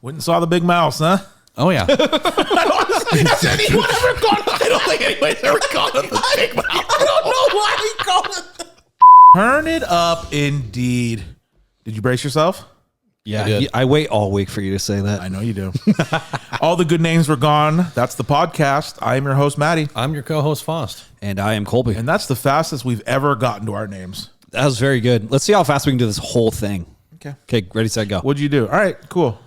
Went and saw the big mouse, huh? Oh, yeah. Has anyone ever gone? I don't think anybody's ever gone to the big mouse. I don't know why he called it. Turn it up, indeed. Did you brace yourself? Yeah, I wait all week for you to say that. I know you do. All the good names were gone. That's the podcast. I am your host, Matty. I'm your co-host, Fost. And I am Colby. And that's the fastest we've ever gotten to our names. That was very good. Let's see how fast we can do this whole thing. Okay, ready, set, go. What'd you do? All right, cool.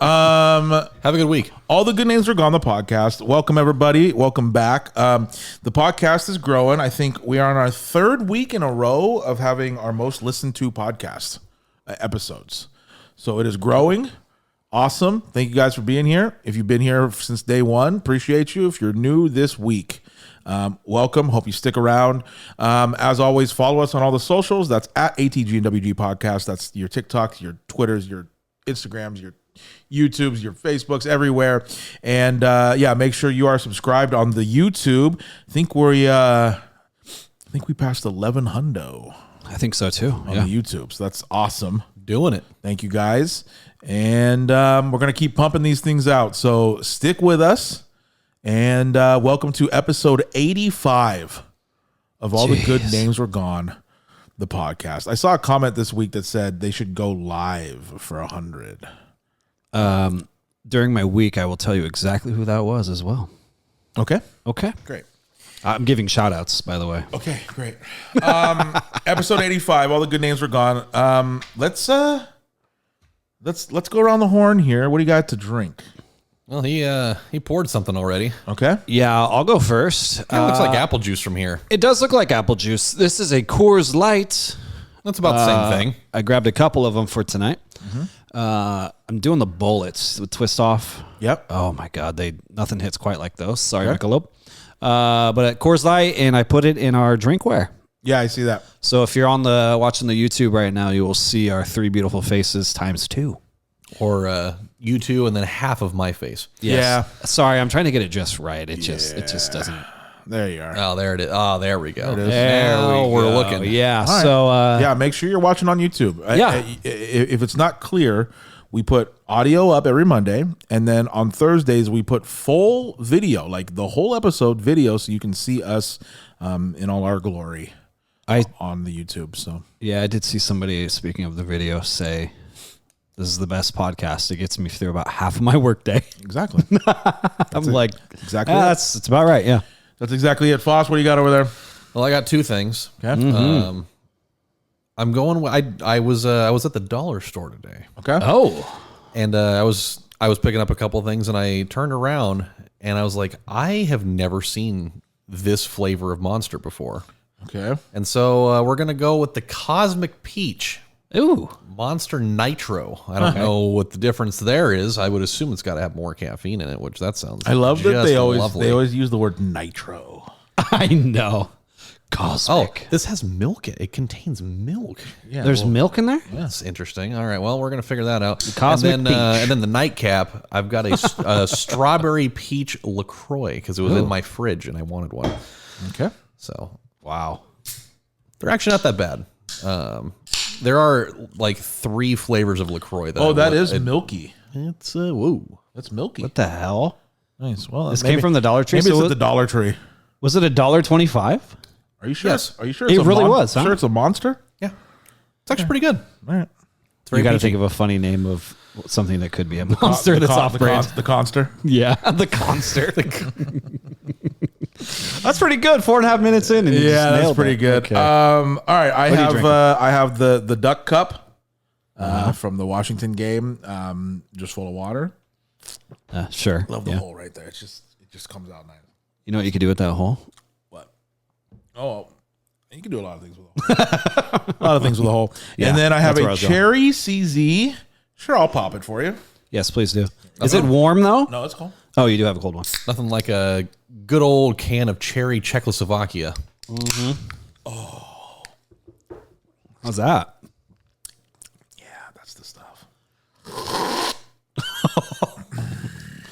Have a good week. All the good names are gone. The podcast. Welcome everybody. Welcome back. The podcast is growing. I think we are on our third week in a row of having our most listened to podcast episodes. So it is growing. Awesome. Thank you guys for being here. If you've been here since day one, appreciate you. If you're new this week, welcome. Hope you stick around. As always, follow us on all the socials. That's at ATG and WG Podcast. That's your TikToks, your Twitters, your Instagrams, your YouTubes, your Facebooks, everywhere. And yeah, make sure you are subscribed on the YouTube. I think we passed 11 hundo. I think so too. On the YouTube. So that's awesome. Doing it. Thank you guys. And we're going to keep pumping these things out. So stick with us. And welcome to episode 85 of All the Good Names Were Gone, the podcast. I saw a comment this week that said they should go live for 100. During my week, I will tell you exactly who that was as well. Okay. Okay. Great. I'm giving shout outs, by the way. Okay, great. Episode 85, All the Good Names Were Gone. Let's go around the horn here. What do you got to drink? Well, he poured something already. Okay. Yeah, I'll go first. It looks like apple juice from here. It does look like apple juice. This is a Coors Light. That's about the same thing. I grabbed a couple of them for tonight. I'm doing the bullets with twist off. Yep. Oh my God, nothing hits quite like those. Sorry, Michelob. But at Coors Light, and I put it in our drinkware. Yeah, I see that. So if you're watching the YouTube right now, you will see our three beautiful faces times 2. Or you two and then half of my face. Yes. Yeah. Sorry, I'm trying to get it just right. It just doesn't. There you are. Oh, there it is. Oh, there we go. There we're looking. Yeah. Right. So yeah, make sure you're watching on YouTube. Yeah. If it's not clear, we put audio up every Monday, and then on Thursdays we put full video, like the whole episode video, so you can see us in all our glory on the YouTube. So yeah, I did see somebody, speaking of the video, say this is the best podcast. It gets me through about half of my workday. Exactly. I'm like, exactly. That's about right. Yeah. That's exactly it. Fost, what do you got over there? Well, I got two things. Okay. I'm going. I was at the dollar store today. Okay. Oh. And I was picking up a couple of things, and I turned around and I was like, I have never seen this flavor of Monster before. Okay. And so we're gonna go with the Cosmic Peach. Ooh. Monster Nitro. I don't know what the difference there is. I would assume it's got to have more caffeine in it, which that sounds. I love that they lovely. always use the word nitro. I know. Cosmic. Oh, this has milk in it. It contains milk. Yeah. There's milk in there? That's interesting. All right. Well, we're going to figure that out. Cosmic and Peach. then the nightcap, I've got a strawberry peach LaCroix because it was in my fridge and I wanted one. Okay. So, Wow. they're actually not that bad. There are like 3 flavors of LaCroix. That is milky. It's woo. That's milky. What the hell? Nice. Well, This came from the Dollar Tree? Maybe So it's at the Dollar Tree. Was it $1.25? Are you sure? Yes. Are you sure? It It's a really was, huh? Sure, it's a monster. Yeah. It's actually pretty good. All right. It's very You got to peachy. think of a funny name of something that could be a monster that's off-brand. The Conster. Yeah, the Conster. That's pretty good. 4.5 minutes in. And you just Yeah, that's nailed pretty it. good. Okay. All right, I What are you drinking? have the Duck Cup from the Washington game, just full of water. Sure. Love the Yeah. hole right there. It just comes out nice. You know what you could do with that hole? What? Oh, you can do a lot of things with a hole. A lot of things with a hole. Yeah, And then I have that's where I a was going. cherry CZ. Sure, I'll pop it for you. Yes, please do. Is it warm though? No, it's cool. Oh, you do have a cold one. Nothing like a good old can of cherry Czechoslovakia. How's that? Yeah, that's the stuff.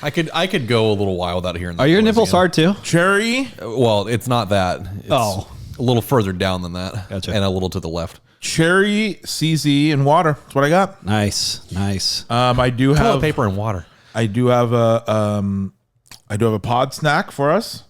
I could go a little while without hearing that. Are your noise nipples again. hard too? Cherry. Well, it's not that. It's Oh. a little further down than that. Gotcha. And a little to the left. cherry, CZ, and water. That's what I got. Nice. I do Toilet have paper and water. I do have a pod snack for us.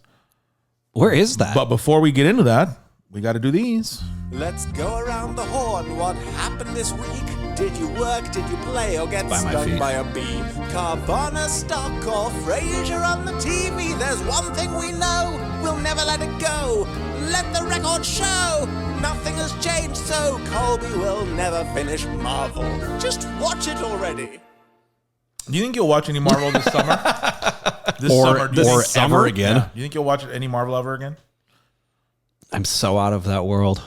Where is that? But before we get into that, we got to do these. Let's go around the horn. What happened this week? Did you work? Did you play? Or get By my stung feet. by a bee? Carve on a stock or Frasier on the TV. There's one thing we know. We'll never let it go. Let the record show. Nothing has changed, so Colby will never finish Marvel. Just watch it already. Do you think you'll watch any Marvel this summer? Or ever again. Yeah. You think you'll watch any Marvel ever again? I'm so out of that world.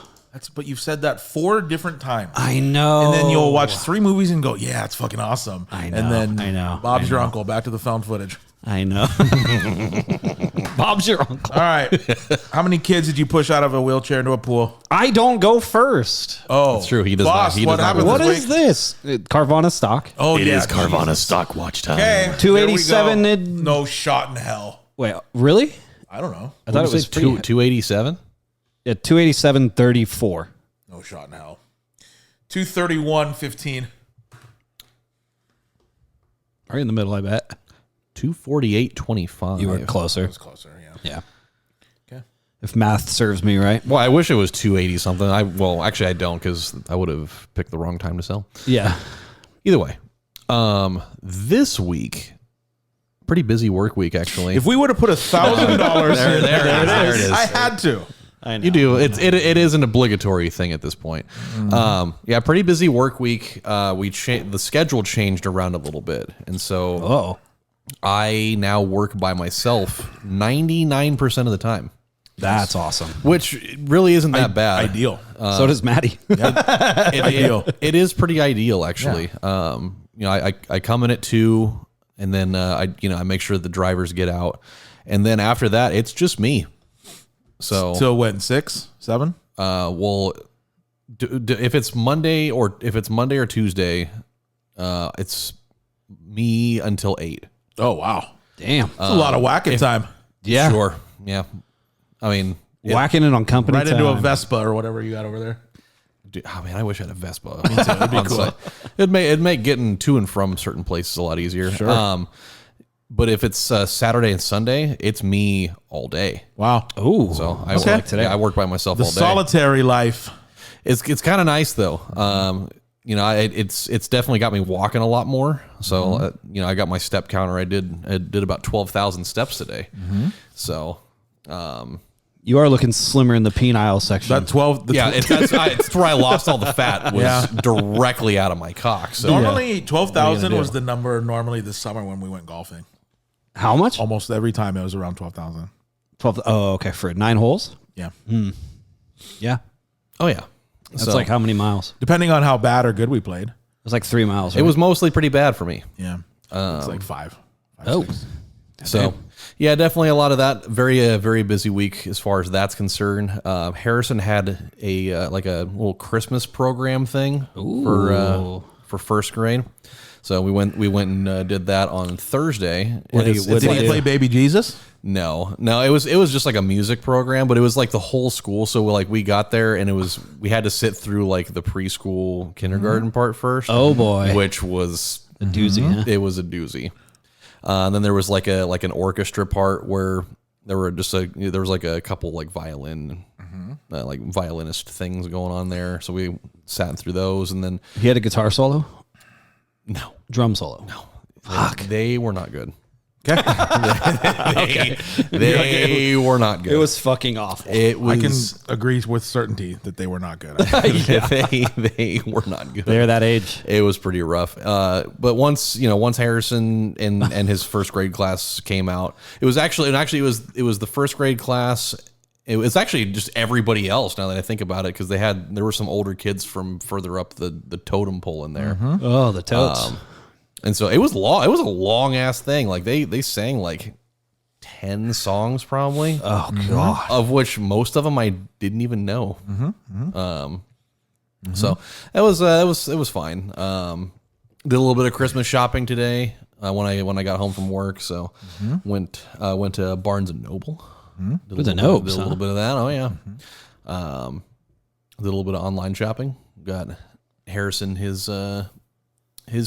But you've said that 4 different times. I know. And then you'll watch 3 movies and go, yeah, it's fucking awesome. I know, And then I know, Bob's I your know. uncle. Back to the found footage. I know. Bob's your uncle. All right. How many kids did you push out of a wheelchair into a pool? I don't go first. Oh, That's true. He does Boss, not. He what does not happened go What this is week? this? Carvana stock. Oh, It yeah. is Carvana stock watch time. Okay. 287 there we go. and- No shot in hell. Wait, really? I don't know. I thought it was free. 287. Yeah, 287.34. No shot in hell. 231.15. Right in the middle, I bet. 248.25. You were closer. It's closer, yeah. Yeah. Okay. If math serves me right. Well, I wish it was 280 something. Actually, I don't because I would have picked the wrong time to sell. Yeah. Either way, this week, pretty busy work week actually. If we would have put $1,000 there it is. I had to. I know. You do. It is an obligatory thing at this point. Yeah, pretty busy work week. The schedule changed around a little bit, and so Oh. I now work by myself 99% of the time, That's awesome. which really isn't that bad. Ideal. So does Matty. Ideal. It is pretty ideal actually. I come in at 2, and then I make sure the drivers get out, and then after that it's just me. So when 6, 7? if it's Monday or Tuesday, it's me until 8. Oh wow, Damn. that's a lot of whacking time. Yeah. Sure. Yeah. I mean, Whacking it on company Right time. into a Vespa or whatever you got over there. man, I wish I had a Vespa. Me too. It'd be cool. It'd make getting to and from certain places a lot easier. Sure. But if it's Saturday and Sunday, it's me all day. Wow. Ooh. So I Okay. work today. I work by myself The all day. solitary life. It's kind of nice though. It's definitely got me walking a lot more. So I got my step counter. I did about 12,000 steps today. So You are looking slimmer in the penile section. That 12. The yeah, it's where I lost all the fat was directly out of my cock. So normally 12,000 What are you gonna was do? the number normally this summer when we went golfing. How much? Almost every time it was around 12,000. 12. Oh, okay. For 9 holes? Yeah. Yeah. oh yeah, That's So like how many miles? Depending on how bad or good we played. It was like 3 miles. it right? was mostly pretty bad for me. Yeah. It's like 5. Oh. 6. So yeah, definitely a lot of that. Very busy week as far as that's concerned. Harrison had a little Christmas program thing for first grade. So we went and did that on Thursday. What And do you- it's what Did like- he play Baby Jesus? No, it was just like a music program, but it was like the whole school. So like we got there and we had to sit through like the preschool kindergarten part first. Oh, boy. which was A doozy, huh? it was a doozy. And then there was like an orchestra part where there was like a couple like violin, like violinist things going on there. So we sat through those, and then He had a guitar solo? no, Drum solo? No. they were not good. Okay. They were not good. It was fucking awful. It I can was. agree with certainty that they were not good. They were not good. They're that age. It was pretty rough. But once Harrison and his first grade class came out, it was the first grade class. It was actually just everybody else. Now that I think about it, because there were some older kids from further up the totem pole in there. Oh, the totes. And so it was long. It was a long ass thing. Like they sang like 10 songs probably. Oh, God. Of which most of them I didn't even know. So it was fine. Did a little bit of Christmas shopping today when I got home from work. So went to Barnes and Noble. Did With the did a Nobes, little bit of that. Oh yeah. Did a little bit of online shopping. got Harrison his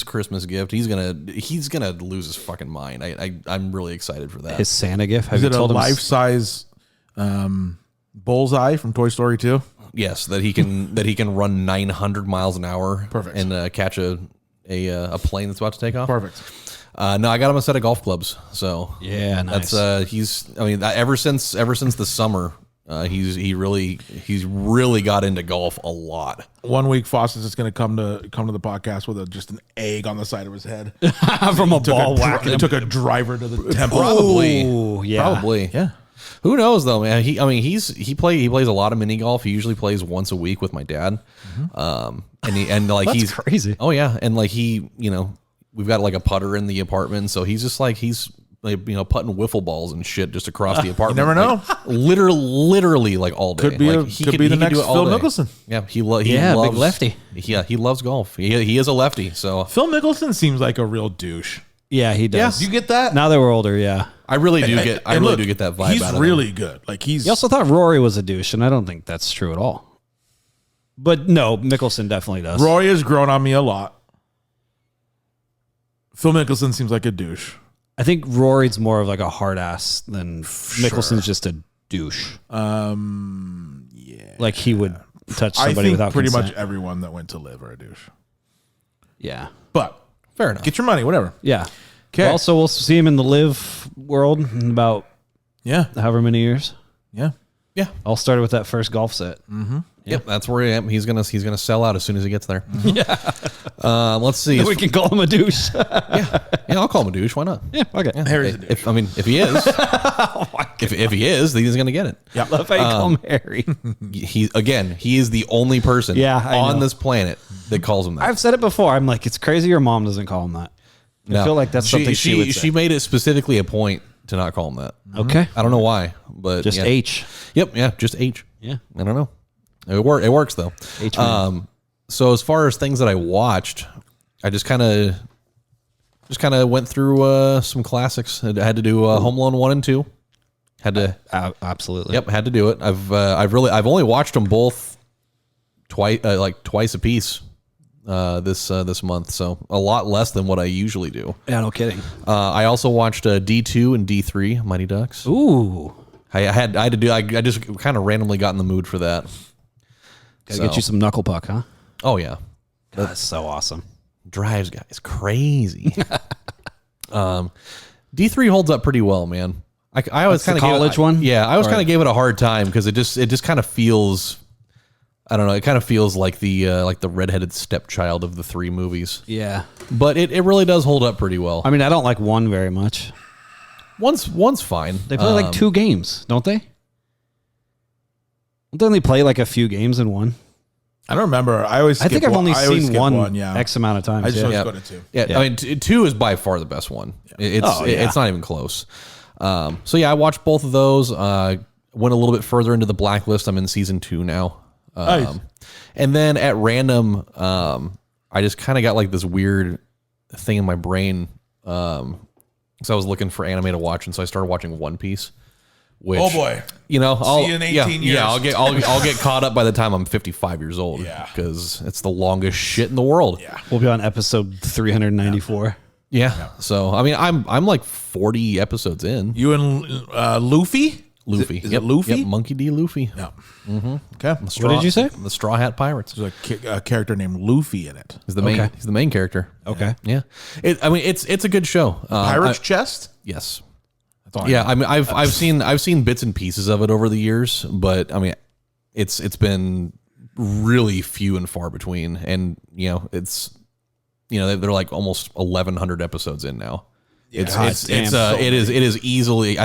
Christmas gift. He's gonna lose his fucking mind. I'm really excited for that. His Santa gift. Is it a life-size bullseye from Toy Story 2? Yes, that he can run 900 miles an hour. Perfect. And catch a plane that's about to take off. Perfect. No, I got him a set of golf clubs. So Yeah, nice. That's ever since the summer, he's really got into golf a lot. 1 week, Fost is just going to come to the podcast with just an egg on the side of his head From a ball whack. It took a driver to the temple. Oh, yeah. Probably. Yeah. Who knows though, man? He plays a lot of mini golf. He usually plays once a week with my dad. That's he's crazy. Oh yeah, and like we've got like a putter in the apartment, so he's just like putting wiffle balls and shit just across the apartment. You never know. Like, literally like all day. Could be the next Phil Mickelson. Yeah, he Yeah, loves big lefty. Yeah, he loves golf. He is a lefty. So Phil Mickelson seems like a real douche. Yeah, he does. You get that? Now that we're older, yeah. I really do get that vibe. He's out of really him. good. Like You also thought Rory was a douche, and I don't think that's true at all. But no, Mickelson definitely does. Rory has grown on me a lot. Phil Mickelson seems like a douche. I think Rory's more of like a hard ass than Mickelson's just a douche. Yeah. Like he would touch I somebody think without pretty consent. much everyone that went to live are a douche. Yeah. But Fair enough. get your money, whatever. Yeah. 'Kay. Also, we'll see him in the live world in about Yeah. however many years. Yeah. Yeah. All started with that first golf set. Yep, that's where I am. He's gonna sell out as soon as he gets there. Yeah. Let's see. We can call him a douche. Yeah, I'll call him a douche. Why not? Yeah, okay. Yeah. Harry's a douche. If he is, if he is, then he's gonna get it. Yeah. Love how you call him Harry. He is the only person I on know. this planet that calls him that. I've said it before. I'm like, it's crazy your mom doesn't call him that. I feel like that's something she would say. She made it specifically a point to not call him that. Okay. I don't know why, but Just yeah. H. Yep, yeah, just H. Yeah. I don't know. It works though. H. So as far as things that I watched, I just kind of went through some classics. I had to do Home Alone 1 and 2. Had to Absolutely. Yep, had to do it. I've only watched them both twice a piece this month, so a lot less than what I usually do. Yeah, no kidding. I also watched D2 and D3 Mighty Ducks. Ooh. I just kind of randomly got in the mood for that. Gotta get you some knuckle puck, huh? Oh yeah, That's so awesome. drives guys crazy. D3 holds up pretty well, man. I always kind of college one. Yeah, I always Or- kind of gave it a hard time because it just kind of feels. I don't know. It kind of feels like the redheaded stepchild of the three movies, Yeah. but it really does hold up pretty well. I mean, I don't like one very much. One's fine. They play like 2 games, don't they? Don't they play like a few games in one? I don't remember. I think I've only I always seen skip one yeah. X amount of times. I just yeah. always go to 2. Yeah, Yeah. I mean, 2 is by far the best one. It's not even close. So yeah, I watched both of those. Went a little bit further into the blacklist. I'm in season 2 now. Nice. And then at random, I just kind of got like this weird thing in my brain. So I was looking for anime to watch, and so I started watching One Piece. Which, Oh, boy. You know, See you in 18 years. Yeah, I'll get caught up by the time I'm 55 years old. Yeah. Because it's the longest shit in the world. Yeah. We'll be on episode 394. Yeah. So I mean, I'm like 40 episodes in. You and Luffy? Luffy. Is it Luffy? Yep, Monkey D. Luffy. No. Okay. What did you say? The Straw Hat Pirates. There's a character named Luffy in it. He's the main. Okay. He's the main character. Okay. Yeah. It's a good show. Pirate's Chest? Yes. That's all I Yeah. know. I mean, I've seen bits and pieces of it over the years, but I mean, it's been really few and far between, and they're like almost 1,100 episodes in now. It is easily.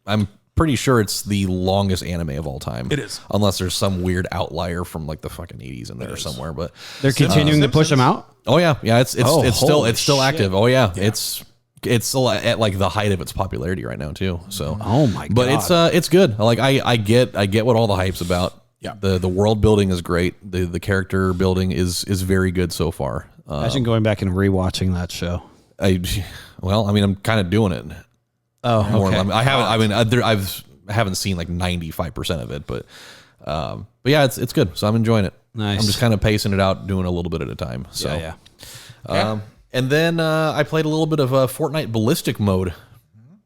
I'm pretty sure it's the longest anime of all time. It is. Unless there's some weird outlier from like the fucking 80s in there somewhere. But They're continuing to push them out? oh yeah, it's still holy active. Oh yeah, it's still at like the height of its popularity right now too. So Oh my God. but it's good. Like I get what all the hype's about. Yeah. The world building is great. The character building is very good so far. Imagine going back and rewatching that show. I'm kind of doing it. Oh, More. okay. I haven't seen like 95% of it, but yeah, it's good. So I'm enjoying it. Nice. I'm just kind of pacing it out, doing a little bit at a time. So yeah. And then I played a little bit of Fortnite Ballistic Mode.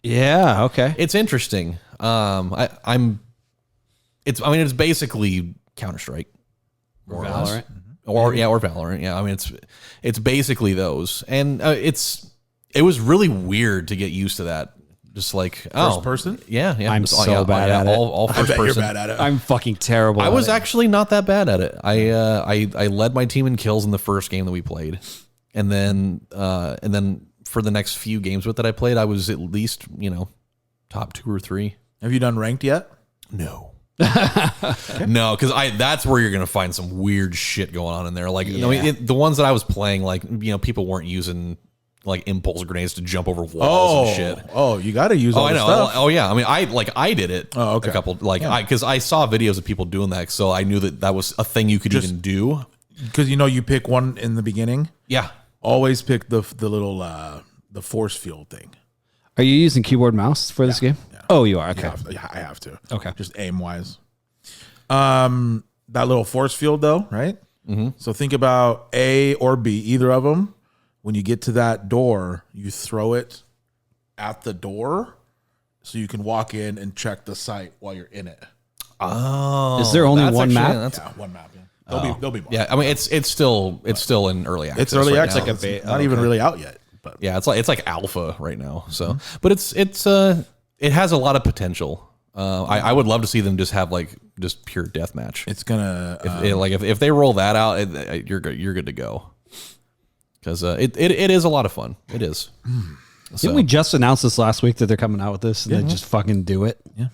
Yeah. Okay. It's interesting. It's basically Counter-Strike. Or Valorant. Or Valorant. Yeah. I mean, it's basically those. And it was really weird to get used to that. Just like First person? Yeah. I'm so bad at it. All I first bet person. you're bad at it. I'm fucking terrible. I was at it. actually not that bad at it. I led my team in kills in the first game that we played. And then for the next few games with that I played, I was at least, top 2 or 3. Have you done ranked yet? No. No, because that's where you're gonna find some weird shit going on in there. Like, the ones that I was playing, like, people weren't using like impulse grenades to jump over walls and shit. Oh, you got to use all I the know. stuff. Oh yeah. I mean, I did it. Oh, okay. A couple because I saw videos of people doing that, so I knew that was a thing you could even do. Because you pick one in the beginning. Yeah. Always pick the little the force field thing. Are you using keyboard mouse for this game? Yeah. Oh, you are. Okay. I have to. Okay. Just aim wise. That little force field though, right? Mm-hmm. So think about A or B, either of them. When you get to that door, you throw it at the door so you can walk in and check the site while you're in it. Oh, Is there only that's one actually- map? Yeah, one map. Yeah. There'll be more. Yeah, I mean it's still in early access. It's early right access. now. It's not even really out yet. But Yeah, it's like alpha right now. So, but it has a lot of potential. I would love to see them just have just pure deathmatch. it's gonna If they roll that out, you're good to go. Because it is a lot of fun. It is. Didn't we just announce this last week that they're coming out with this and they just fucking do it? Yeah.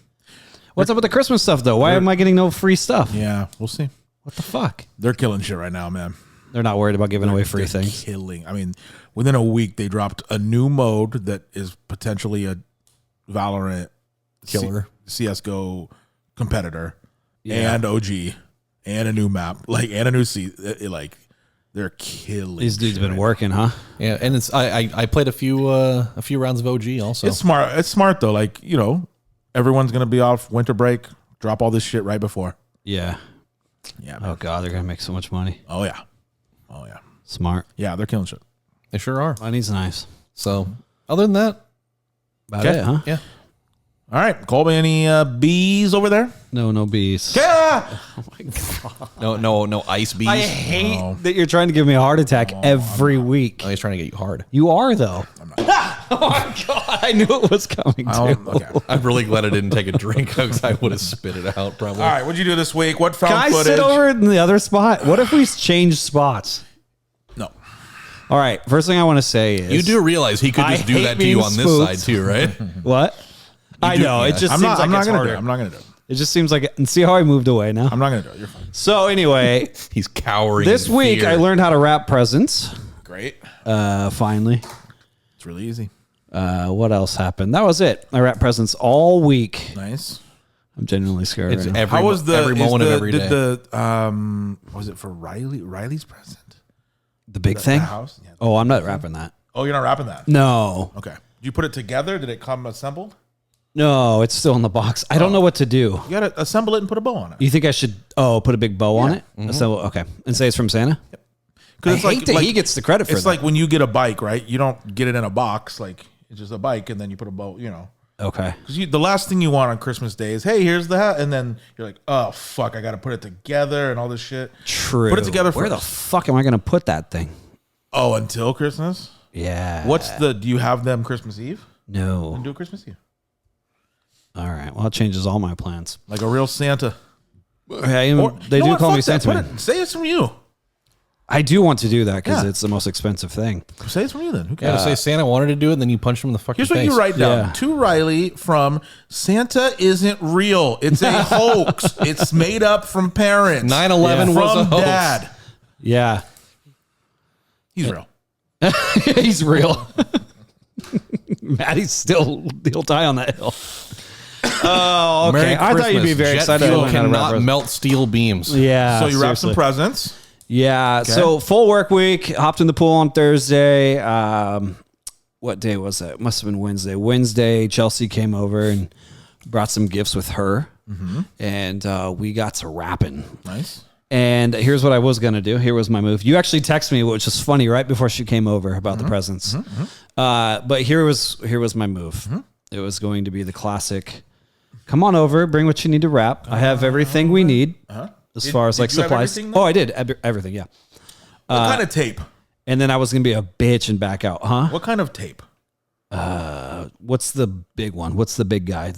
What's up with the Christmas stuff though? Why am I getting no free stuff? yeah, we'll see. What the fuck? They're killing shit right now, man. They're not worried about giving away free They're things. Killing. I mean, within a week they dropped a new mode that is potentially a Valorant Killer. CS:GO competitor and OG and a new map, and a new they're killing. These dudes shit been right working, huh? Yeah, and it's I played a few rounds of OG also. now. It's smart. It's smart though. Everyone's gonna be off winter break. Drop all this shit right before. Yeah. Yeah. Man. Oh god, they're gonna make so much money. Oh yeah. Oh yeah. Smart. Yeah, they're killing shit. They sure are. Money's nice. So, other than that, About it, huh? yeah. All right, Colby. Any bees over there? No bees. Yeah. No ice bees. I hate that you're trying to give me a heart attack every week. Oh, he's trying to get you hard. You are though. Oh my god! I knew it was coming too. Okay. I'm really glad I didn't take a drink because I would have spit it out probably. All right, what'd you do this week? What found Can I footage? sit over in the other spot? What if we change spots? No. All right. First thing I want to say is You do realize he could I just do hate that to you being on this spooked. side too, right? what? I know. It just I'm seems not. like I'm not it's gonna do harder. it. I'm not gonna do it. It just seems like. And see how I moved away now. I'm not gonna do it. You're fine. So anyway, He's cowering. this in week fear. I learned how to wrap presents. Great. Finally. It's really easy. What else happened? That was it. I wrapped presents all week. Nice. I'm genuinely scared. It's right now. every, How was the every moment of every day. Did was it for Riley's present? The big The thing. house? Yeah. Oh, I'm not wrapping that. Oh, you're not wrapping that. No, Okay. Did you put it together? Did it come assembled? no, it's still in the box. I don't know what to do. You gotta assemble it and put a bow on it. You think I should? Oh, put a big bow on it. So okay, and say it's from Santa. I Because hate that he gets the credit for it's that. like when you get a bike, right? You don't get it in a box. Like it's just a bike, and then you put a bow. Okay. Because the last thing you want on Christmas Day is, hey, here's the hat, and then you're like, oh fuck, I got to put it together and all this shit. True. Put it together Where the first. fuck am I going to put that thing? Oh, until Christmas. Yeah. Do you have them Christmas Eve? No. Do it Christmas Eve, All right. Well, it changes all my plans. like a real Santa. Hey, Or, they you know do what? call me Fuck that. Santa Put Man. it- Say it's from you. I do want to do that because Yeah. it's the most expensive thing. Say it's from you then. Who You cares? gotta say Santa wanted to do it, and then you punch him in the fucking Here's face. what you write down. Yeah. To Riley from Santa isn't real. It's a hoax. It's made up from parents. 9/11 was a from hoax. dad. Yeah. He's real. He's real. Matty's he'll die on that hill. Oh, okay. Merry I thought you'd be Christmas. very Jet excited. fuel to learn how to wrap cannot presents. melt steel beams. Yeah. So you wrap some seriously. presents. Yeah. So full work week. Hopped in the pool on Thursday. What day was that? Must have been Wednesday. Wednesday, Chelsea came over and brought some gifts with her, and we got to rapping. Nice. And here's what I was going to do. Here was my move. You actually texted me, which is funny, right before she came over about the presents. But here was my move. It was going to be the classic, come on over, bring what you need to wrap. I have everything we need as far as like supplies. Oh, I did. Everything, yeah. What kind of tape? And then I was going to be a bitch and back out. Huh? What kind of tape? What's the big one? What's the big guy?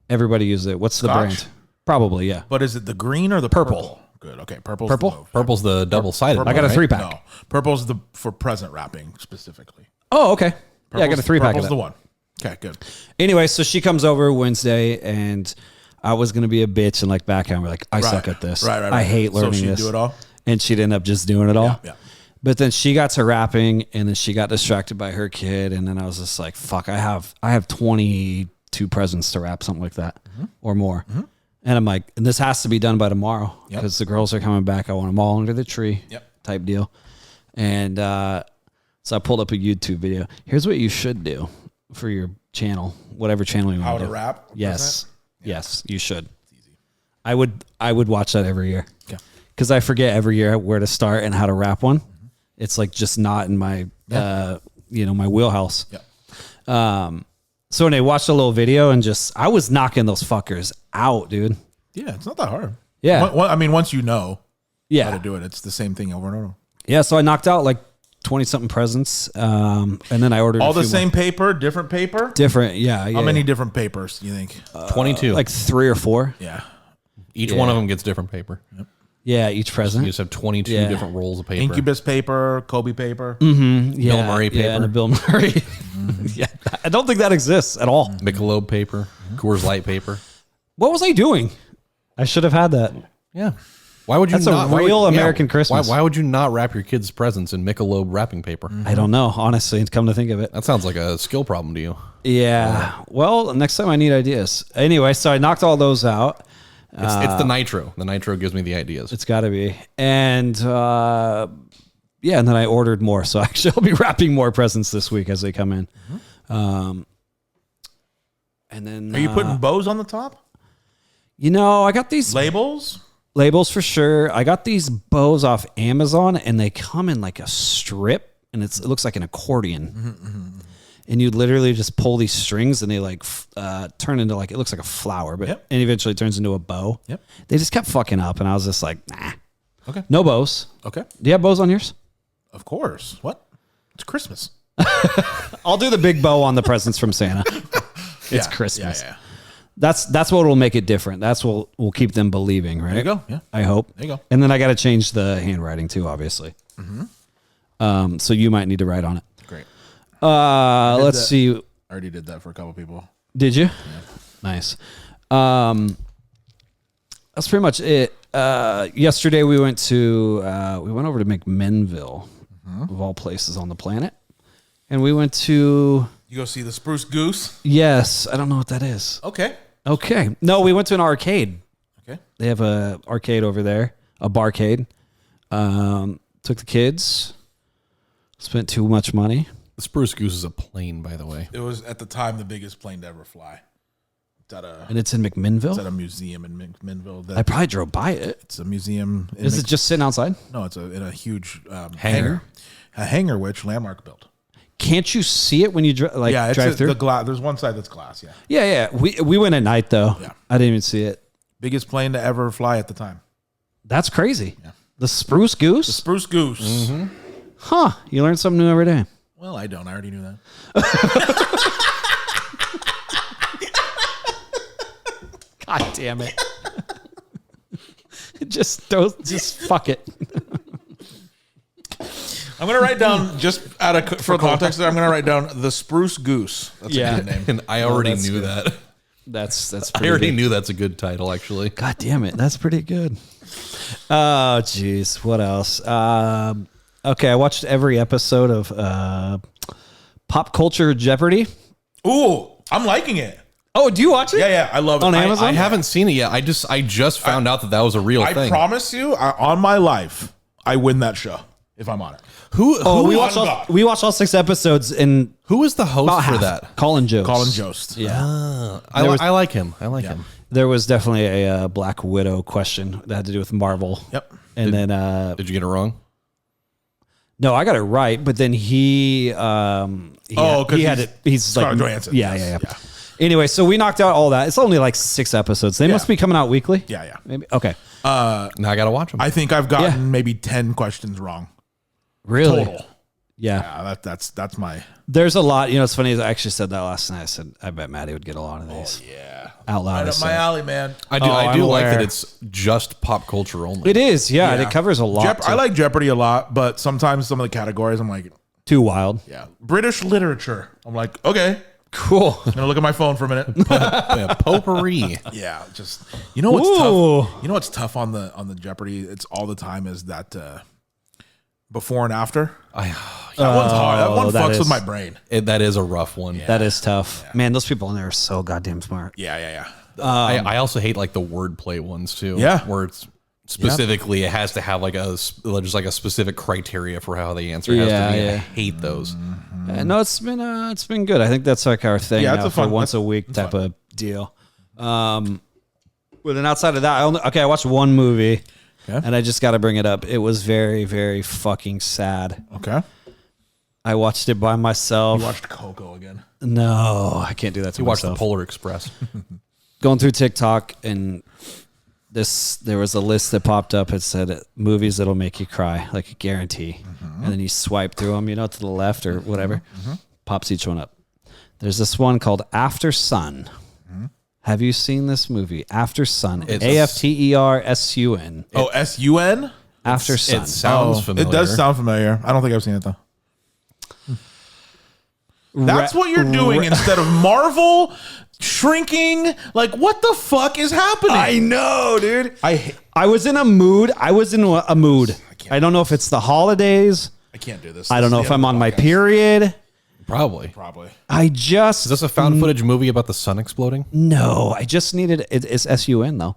Everybody uses it. What's Scotch? the brand? Probably, yeah. But is it the green or the purple? Good. Okay. Purple. Purple's the double-sided. I got a 3-pack. No. Purple's for present wrapping specifically. Oh, okay. Yeah, I got a 3-pack. Purple's the one. Okay, good. Anyway, so she comes over Wednesday, and I was gonna be a bitch and like back out. We're like, I suck at this. Right. I hate learning so she'd this. do it all? And she'd end up just doing it all. Yeah. But then she got to rapping, and then she got distracted by her kid, and then I was just like, fuck, I have 22 presents to wrap, something like that, or more. And I'm like, and this has to be done by tomorrow because the girls are coming back. I want them all under the tree type deal. And so I pulled up a YouTube video. Here's what you should do for your channel, whatever channel you want to do. How to rap? Yes. Yes, you should. It's easy. I would watch that every year. Okay. Because I forget every year where to start and how to wrap one. It's like just not in my, my wheelhouse. Yeah. So when I watched a little video and I was knocking those fuckers out, dude. Yeah, it's not that hard. Yeah. I mean, once you know Yeah. how to do it, it's the same thing over and over. Yeah. So I knocked out like 20 something presents. And then I ordered All a the few same more. paper, different paper? Different. Yeah. How many different papers do you think? 22. Like 3 or 4. Yeah. Each one of them gets different paper. Yep. Yeah. Each present. You just have 22 different rolls of paper. Incubus paper, Kobe paper. Yeah, Bill Murray paper. Yeah, and a Bill Murray. Yeah. I don't think that exists at all. Michelob paper. Coors Light paper. What was I doing? I should have had that. Yeah. Why would you That's a not? real American Christmas. Why would you not wrap your kids' presents in Michelob wrapping paper? I don't know, honestly, come to think of it. That sounds like a skill problem to you. Yeah. Well, next time I need ideas. Anyway, so I knocked all those out. It's the nitro. The nitro gives me the ideas. It's got to be. And and then I ordered more. So actually, I'll be wrapping more presents this week as they come in. And then Are you putting bows on the top? I got these Labels? labels for sure. I got these bows off Amazon, and they come in like a strip, and it looks like an accordion. And you literally just pull these strings, and they like turn into like, it looks like a flower, but and eventually turns into a bow. Yep. They just kept fucking up, and I was just like, nah. Okay. No bows. Okay. Do you have bows on yours? Of course. What? It's Christmas. I'll do the big bow on the presents from Santa. It's Christmas. Yeah. That's what will make it different. That's what will keep them believing, right? There you go. Yeah. I hope. There you go. And then I got to change the handwriting too, obviously. So you might need to write on it. Great. Let's see. I already did that for a couple people. Did you? Yeah. Nice. That's pretty much it. Yesterday we went over to McMinnville, of all places on the planet, and we went to. You go see the Spruce Goose? Yes, I don't know what that is. Okay. No, we went to an arcade. Okay. They have a arcade over there, a barcade. Took the kids. Spent too much money. The Spruce Goose is a plane, by the way. It was at the time the biggest plane to ever fly. And it's in McMinnville? It's at a museum in McMinnville. I probably drove by it. It's a museum. Is it just sitting outside? No, it's in a huge Hangar. A hangar which Landmark built. Can't you see it when you drive through? The glass. There's one side that's glass. Yeah. Yeah. We went at night though. Yeah. I didn't even see it. Biggest plane to ever fly at the time. That's crazy. Yeah. The Spruce Goose? The Spruce Goose. Huh. You learn something new every day. Well, I don't. I already knew that. God damn it. Just fuck it. I'm gonna write down for context. I'm gonna write down the Spruce Goose. That's a good name. And I already that's knew good. that. That's I pretty already good. knew that's a good title, actually. God damn it. That's pretty good. Oh, jeez. What else? Okay, I watched every episode of Pop Culture Jeopardy. Ooh, I'm liking it. Oh, do you watch it? Yeah, I love it. On Amazon? I haven't seen it yet. I just found out that was a real I thing. promise you, on my life, I win that show if I'm on it. We watched watched all 6 episodes in Who was the host about for half. that? Colin Jost. Colin Jost. Yeah. I like him. I like him. There was definitely a Black Widow question that had to do with Marvel. Yep. And then Did you get it wrong? no, I got it right, but then he's Scarlett like Johansson. yeah. Yes. Anyway, so we knocked out all that. It's only like 6 episodes. They must be coming out weekly. Yeah. Maybe. Okay. Now I got to watch them. I think I've gotten maybe 10 questions wrong Really? total. Yeah. Yeah, that's my. There's a lot. You know, it's funny. I actually said that last night. I said, I bet Matty would get a lot of these. Yeah. Out loud. Right I up said. my alley, man. I do I'm like aware. that it's just pop culture only. It is. Yeah. Yeah. It covers a lot. I like Jeopardy a lot, but sometimes some of the categories I'm like, Too wild. yeah. British literature. I'm like, okay. Cool. I'm gonna look at my phone for a minute. Yeah, potpourri. Yeah, just you know what's Ooh. tough. You know what's tough on the Jeopardy? It's all the time is that before and after. That one's hard. That one that fucks is. with my brain. That is a rough one. That is tough. Man, those people in there are so goddamn smart. Yeah. I also hate like the wordplay ones too. Yeah. Where it's specifically it has to have like just like a specific criteria for how they answer. It has to be. I hate those. No, it's been good. I think that's like our thing. Yeah, it's now a fun- for once a week type of deal. But then outside of that, I watched one movie, and I just got to bring it up. It was very, very fucking sad. Okay. I watched it by myself. You watched Coco again. No, I can't do that to You watch the myself. Polar Express. Going through TikTok, and there was a list that popped up. It said movies that'll make you cry, like a guarantee. And then you swipe through them, to the left or whatever. Pops each one up. There's this one called After Sun. Have you seen this movie? After Sun. AFTERSUN. Oh, SUN. After Sun. It sounds familiar. It does sound familiar. I don't think I've seen it though. That's what you're doing instead of Marvel shrinking. Like, what the fuck is happening? I know, dude. I was in a mood. I don't know if it's the holidays. I can't do this. I don't know if I'm on my period. Probably. Is Is this a found footage movie about the sun exploding? No, I just needed it's SUN though.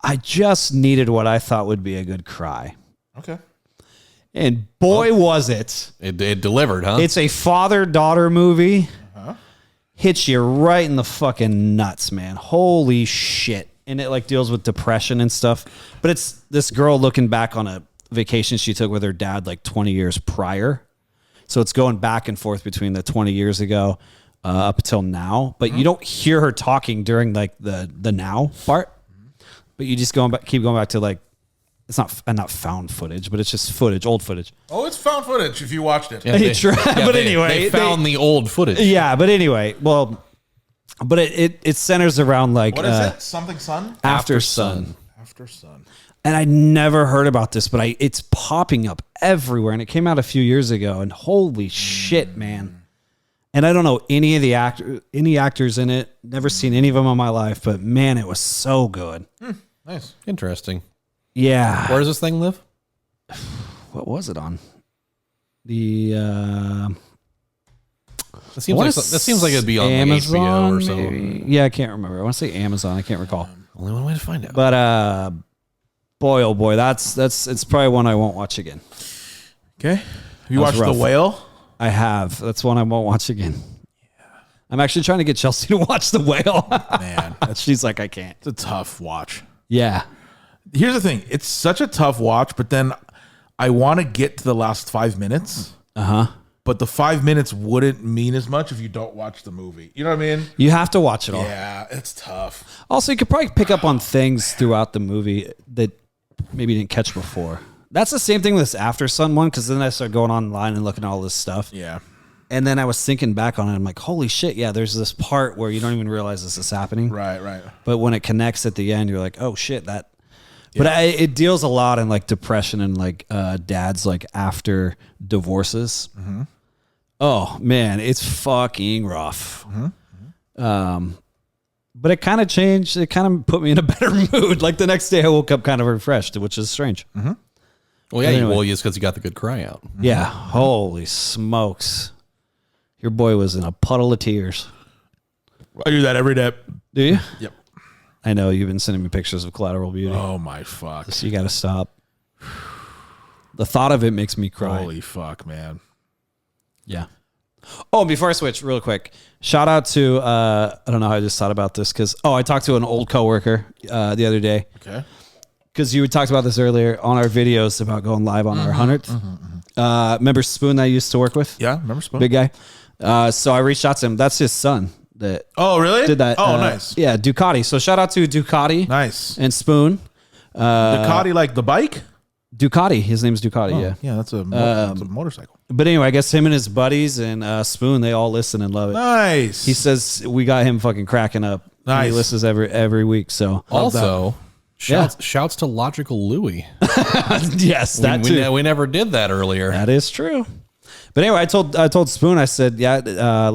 I just needed what I thought would be a good cry. Okay. And boy was it. It delivered, huh? It's a father-daughter movie. Hits you right in the fucking nuts, man. Holy shit. And it like deals with depression and stuff. But it's this girl looking back on a vacation she took with her dad like 20 years prior. So it's going back and forth between the 20 years ago up until now. But you don't hear her talking during like the now part. But you just keep going back to like, it's not found footage, but it's just footage, old footage. Oh, it's found footage if you watched it. Yeah, But anyway, they found the old footage. Yeah, but anyway, well, but it centers around like What is it? Something Sun? After Sun. After Sun. And I never heard about this, but it's popping up everywhere, and it came out a few years ago. And holy shit, man! And I don't know any of the actors in it. Never seen any of them in my life, but man, it was so good. Nice. Interesting. Yeah. Where does this thing live? What was it on? The That seems like it'd be on Amazon, like HBO or maybe? something. Yeah, I can't remember. I want to say Amazon. I can't recall. Only one way to find out. But boy, oh boy, it's probably one I won't watch again. Okay. Have you That was watched The rough. Whale? I have. That's one I won't watch again. Yeah. I'm actually trying to get Chelsea to watch The Whale. Man, She's like, I can't. it's a tough watch. Yeah. Here's the thing. It's such a tough watch, but then I want to get to the last 5 minutes. But the 5 minutes wouldn't mean as much if you don't watch the movie. You know what I mean? You have to watch it all. Yeah, it's tough. Also, you could probably pick up on things throughout the movie that maybe you didn't catch before. That's the same thing with this After Sun one, because then I started going online and looking at all this stuff. Yeah. And then I was thinking back on it. I'm like, holy shit, yeah, there's this part where you don't even realize this is happening. Right. But when it connects at the end, you're like, oh shit, that. But it deals a lot in like depression and like dads like after divorces. Oh man, it's fucking rough. But it kind of changed. It kind of put me in a better mood. Like the next day, I woke up kind of refreshed, which is strange. Well, yeah, Anyway. it's because you got the good cry out. Yeah. Holy smokes, your boy was in a puddle of tears. I do that every day. Do you? Yep. I know you've been sending me pictures of Collateral Beauty. Oh my fuck. So you got to stop. The thought of it makes me cry. Holy fuck, man. Yeah. Oh, before I switch, real quick, shout out to I don't know how I just thought about this because I talked to an old coworker the other day. Okay. Because you talked about this earlier on our videos about going live on our 100th. Remember Spoon that I used to work with? Yeah, remember Spoon? Big guy. So I reached out to him. That's his son that Oh, really? did that. Oh, nice. Yeah, Ducati. So shout out to Ducati. Nice. And Spoon. Ducati, like the bike? Ducati. His name's Ducati, yeah. Yeah, that's a motorcycle. But anyway, I guess him and his buddies and Spoon, they all listen and love it. Nice. He says we got him fucking cracking up. Nice. He listens every week. So Also, shouts to Logical Louie. yes, that too. We never did that earlier. That is true. But anyway, I told Spoon, I said, let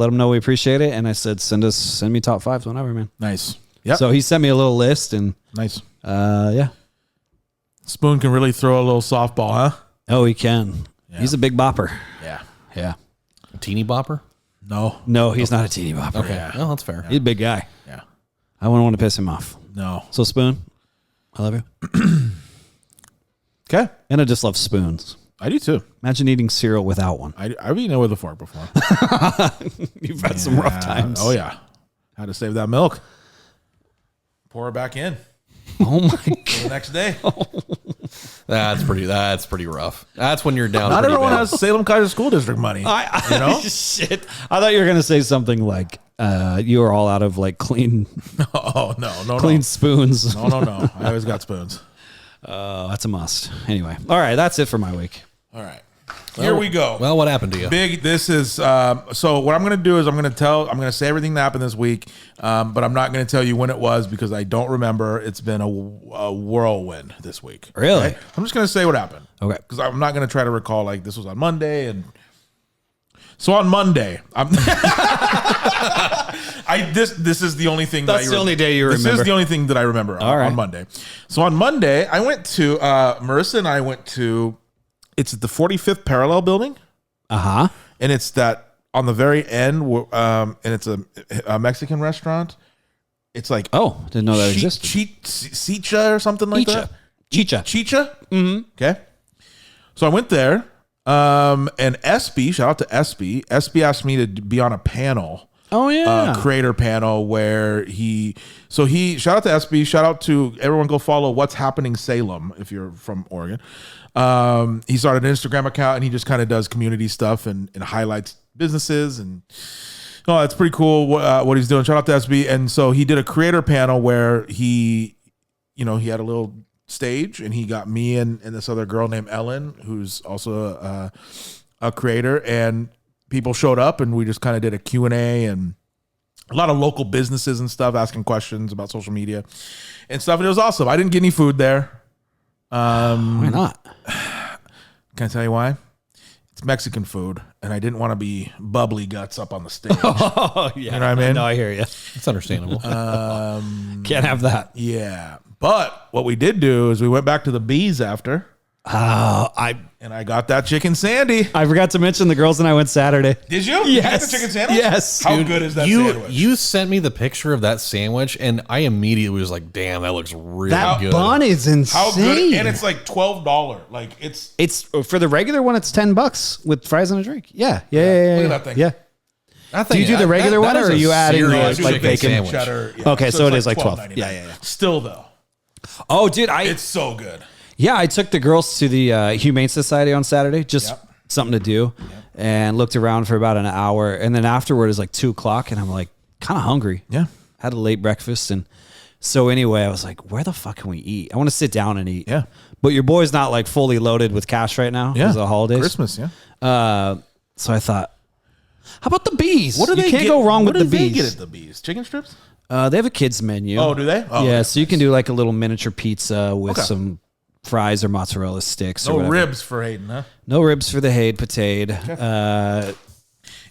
him know we appreciate it. And I said, send me top 5s whenever, man. Nice. Yeah. So he sent me a little list and Nice. yeah. Spoon can really throw a little softball, huh? Oh, he can. Yeah. He's a big bopper. Yeah. Yeah. A teeny bopper? No, he's not a teeny bopper. Okay. Yeah. Well, that's fair. He's a big guy. Yeah. I wouldn't want to piss him off. No. So Spoon, I love you. Okay. And I just love spoons. I do too. Imagine eating cereal without one. I've eaten it with a fork before. You've had some rough times. Oh yeah. Had to save that milk. Pour it back in Oh my for god. the next day. That's pretty rough. That's when you're down. Not pretty everyone bad. has Salem Kaiser School District money. You know? Shit. I thought you were gonna say something like you were all out of like clean Oh no. clean spoons. No. I always got spoons. That's a must. Anyway, all right, that's it for my week. All right. Here we go. Well, what happened to you? Big. This is so. What I'm going to do is I'm going to say everything that happened this week, but I'm not going to tell you when it was because I don't remember. It's been a whirlwind this week. Really? Okay? I'm just going to say what happened. Okay. Because I'm not going to try to recall like this was on Monday and. So on Monday, this is the only thing That's the only day you This remember. is the only thing that I remember on Monday. So on Monday, I went to Marissa and I went to. It's at the 45th Parallel Building. Uh-huh. And it's that on the very end, and it's a Mexican restaurant. It's like Didn't know that existed. Chicha or something like that. Chicha. Chicha. Mm-hmm. Okay. So I went there, and SB, shout out to SB. SB asked me to be on a panel. Oh yeah. Creator panel where shout out to SB, shout out to everyone, go follow What's Happening Salem if you're from Oregon. He started an Instagram account and he just kind of does community stuff and highlights businesses and it's pretty cool what he's doing. Shout out to SB. And so he did a creator panel where he had a little stage and he got me and this other girl named Ellen, who's also a creator, and people showed up and we just kind of did a Q&A and a lot of local businesses and stuff asking questions about social media and stuff. And it was awesome. I didn't get any food there. Why not? Can I tell you why? It's Mexican food, and I didn't want to be bubbly guts up on the stage. Oh yeah. You know what I mean? No, I hear you. It's understandable. Can't have that. Yeah. But what we did do is we went back to the Bees after, and I got that chicken sandy. I forgot to mention the girls and I went Saturday. Did you? Did you get the chicken sandwich? Yes. How good is that sandwich? You sent me the picture of that sandwich, and I immediately was like, "Damn, that looks really That good." bun is insane. How good? And it's like $12. Like It's for the regular one. It's $10 with fries and a drink. Yeah. Look at that thing. Yeah. I Do you do the regular one, or are you adding serious like chicken bacon? sandwich? cheddar. Yeah. Okay, so it's it is like $12. $12.99. Yeah. Still though, Oh, dude, it's so good. I took the girls to the Humane Society on Saturday, just something to do, and looked around for about an hour, and then afterward is like 2:00, and I'm like kind of hungry. Yeah. Had a late breakfast, and so anyway, I was like, where the fuck can we eat? I want to sit down and eat. Yeah. But your boy's not like fully loaded with cash right now because of the holidays. Christmas. Yeah. So I thought, how about the Bees? What do you they can't get? go wrong What with do the they Bees. get at the Bees? Chicken strips? They have a kids menu. Oh, do they? Oh, yeah, okay. so you can do like a little miniature pizza with Okay. some fries or mozzarella sticks. or No whatever. ribs for Hayden, huh? No ribs for the Hade potato.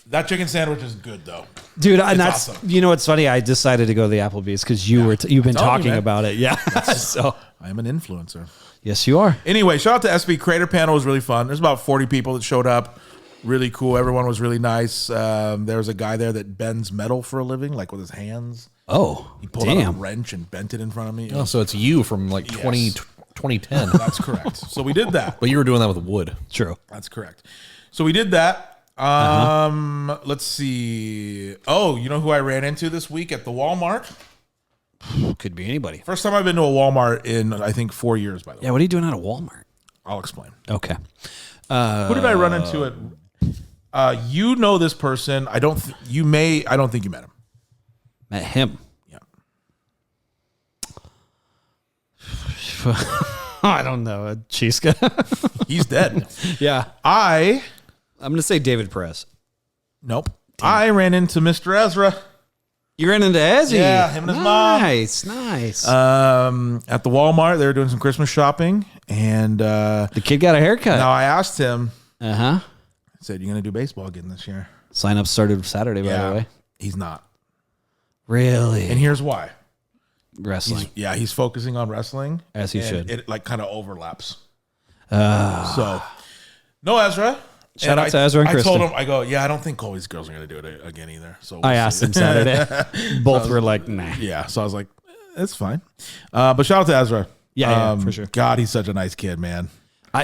That chicken sandwich is good though. Dude, and that's awesome. you know what's funny? I decided to go to the Applebee's because you've been telling you, talking man. about it. Yeah. So I am an influencer. yes, you are. Anyway, shout out to SB. Creator panel was really fun. There's about 40 people that showed up. Really cool. Everyone was really nice. There was a guy there that bends metal for a living, like with his hands. Oh, He pulled out a damn. wrench and bent it in front of me. Oh, so it's you from like Yes. 2010. That's correct. So we did that. But you were doing that with wood. True. That's correct. So we did that. Let's see. Oh, you know who I ran into this week at the Walmart? Could be anybody. First time I've been to a Walmart in, I think, 4 years, by the way. Yeah, what are you doing at a Walmart? I'll explain. Okay. Who did I run into at? You know this person. I don't think you met him. Met him. Yeah. I don't know. Chiska. He's dead. Yeah. I'm going to say David Perez. Nope. I ran into Mr. Ezra. You ran into Ezzy. Yeah, him and his mom. Nice. At the Walmart, they were doing some Christmas shopping, and The kid got a haircut. now I asked him. Uh-huh. I said, "You gonna do baseball again this year?" Sign up started Saturday, by the way. He's not, Really? and here's why. Wrestling. He's focusing on wrestling, As he and should. It like kind of overlaps. So, no Ezra. Shout And out to Ezra and I told Kristen. him, I go, yeah, I don't think Colby's girls are gonna do it again either. So I we'll asked see. him Saturday. Both were like, nah. Yeah, so I was like, it's fine. But shout out to Ezra. Yeah, for sure. God, he's such a nice kid, man.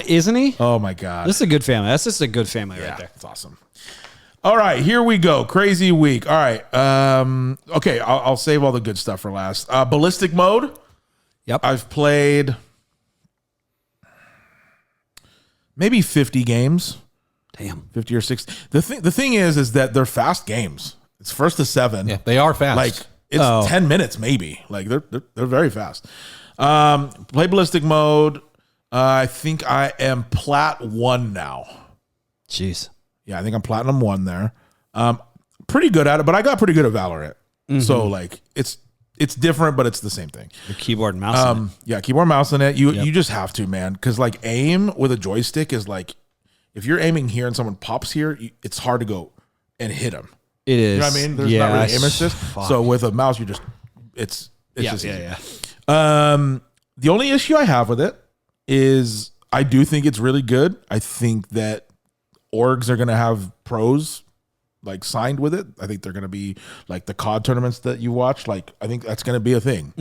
Isn't he? Oh my God. This is a good family. That's just a good family Yeah, right there. it's awesome. All right, here we go. Crazy week. All right. Okay, I'll save all the good stuff for last. Ballistic Mode. Yep. I've played maybe 50 games, Damn. 50 or 60. The thing is that they're fast games. It's 1st to 7. Yeah, they are fast. Like it's 10 minutes maybe. Like they're very fast. Play Ballistic Mode. I think I am Plat 1 now. Jeez. Yeah, I think I'm Platinum 1 there. Pretty good at it, but I got pretty good at Valorant. So like it's different, but it's the same thing. Your keyboard and mouse. in it. Yeah, keyboard mouse in it. You just have to, man, because like aim with a joystick is like if you're aiming here and someone pops here, it's hard to go and hit them. It is. You know what I mean? There's not really aim assist. So with a mouse, you just it's just easy. The only issue I have with it is I do think it's really good. I think that orgs are going to have pros like signed with it. I think they're going to be like the COD tournaments that you watch. Like I think that's going to be a thing.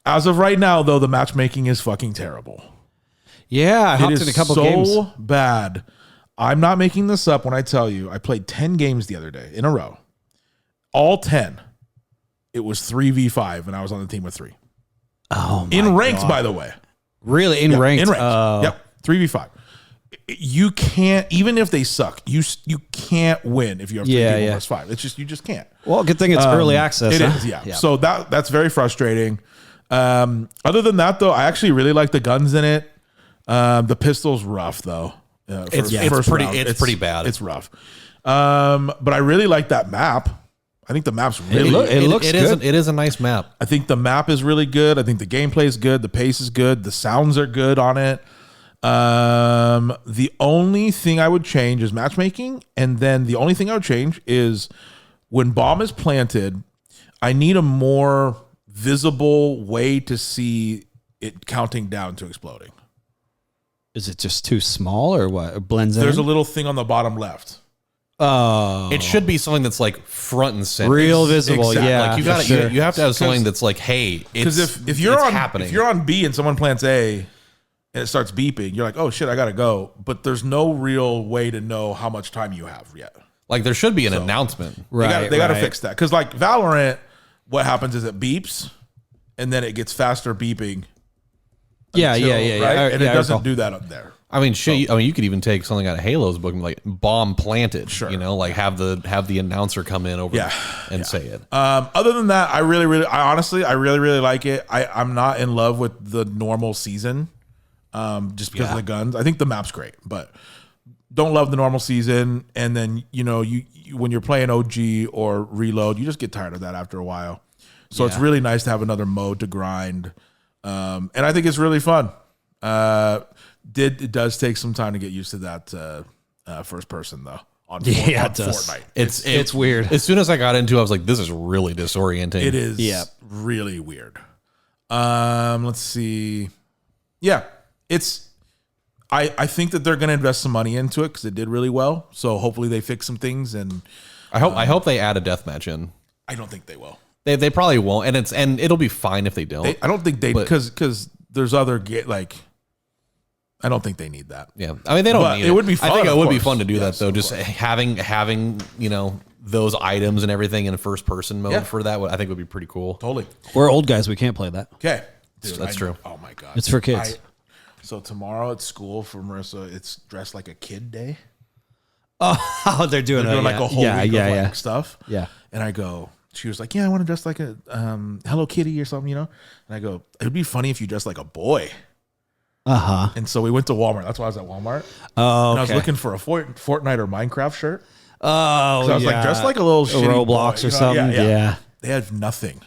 As of right now, though, the matchmaking is fucking terrible. Yeah, I It hopped is in a couple so games. bad. I'm not making this up when I tell you I played 10 games the other day in a row. All 10. It was 3v5 and I was on the team with 3. Oh my In ranks, God. by the way. Really? In ranked? In ranks. Oh. Yep. 3v5. You can't, even if they suck, you can't win if you have 3 people versus 5. It's just, you just can't. Well, good thing it's early access. It huh? is, yeah. So that's very frustrating. Other than that, though, I actually really like the guns in it. The pistol's rough, though. It's pretty bad. It's rough. But I really like that map. I think the map's really good. It looks good. It is a nice map. I think the map is really good. I think the gameplay is good. The pace is good. The sounds are good on it. The only thing I would change is matchmaking. And then the only thing I would change is when bomb is planted, I need a more visible way to see it counting down to exploding. Is it just too small or what? It blends in? There's a little thing on the bottom left. Oh. It should be something that's like front and center. Real visible, Exactly. yeah. Like you for got sure. you have to have something that's like, hey, Because it's if you're it's on happening. if you're on B and someone plants A and it starts beeping, you're like, oh shit, I gotta go. But there's no real way to know how much time you have yet. like there should be an announcement. Right, They gotta right. fix that. Because like Valorant, what happens is it beeps and then it gets faster beeping. Yeah, until- yeah, yeah, yeah. right? I- And yeah, it I doesn't recall. do that up there. I mean, shit. I mean, you could even take something out of Halo's book, and like bomb planted. Sure. You know, like have the announcer come in over and say it. Other than that, I honestly really like it. I'm not in love with the normal season, just because of the guns. I think the map's great, but don't love the normal season. And then you when you're playing OG or Reload, you just get tired of that after a while. So it's really nice to have another mode to grind, and I think it's really fun. It does take some time to get used to that first person though. On it does. Fortnite. It's weird. As soon as I got into it, I was like, this is really disorienting. It is really weird. Let's see. Yeah, I think that they're going to invest some money into it because it did really well. So hopefully they fix some things, and I hope they add a deathmatch in. I don't think they will. They probably won't, and it'll be fine if they don't. I don't think they But- because there's other I don't think they need that. Yeah, I mean they don't But need it would be fun, I think it of would be course. fun to do Yes, that though. of Just having those items and everything in first person mode for that, I think would be pretty cool. Totally. We're old guys. We can't play that. Okay. Dude, That's true. Oh my god. It's for kids. So tomorrow at school for Marissa, it's dressed like a kid day. Oh, they're doing, They're doing like a whole week of like stuff. Yeah. And I go, she was like, yeah, I want to dress like a Hello Kitty or something, And I go, it would be funny if you dressed like a boy. Uh-huh. And so we went to Walmart. That's why I was at Walmart. Oh, And I was looking for a Fortnite or Minecraft shirt. Oh, So I was like, dressed like a little shitty Roblox boy, or something. Yeah. They had nothing.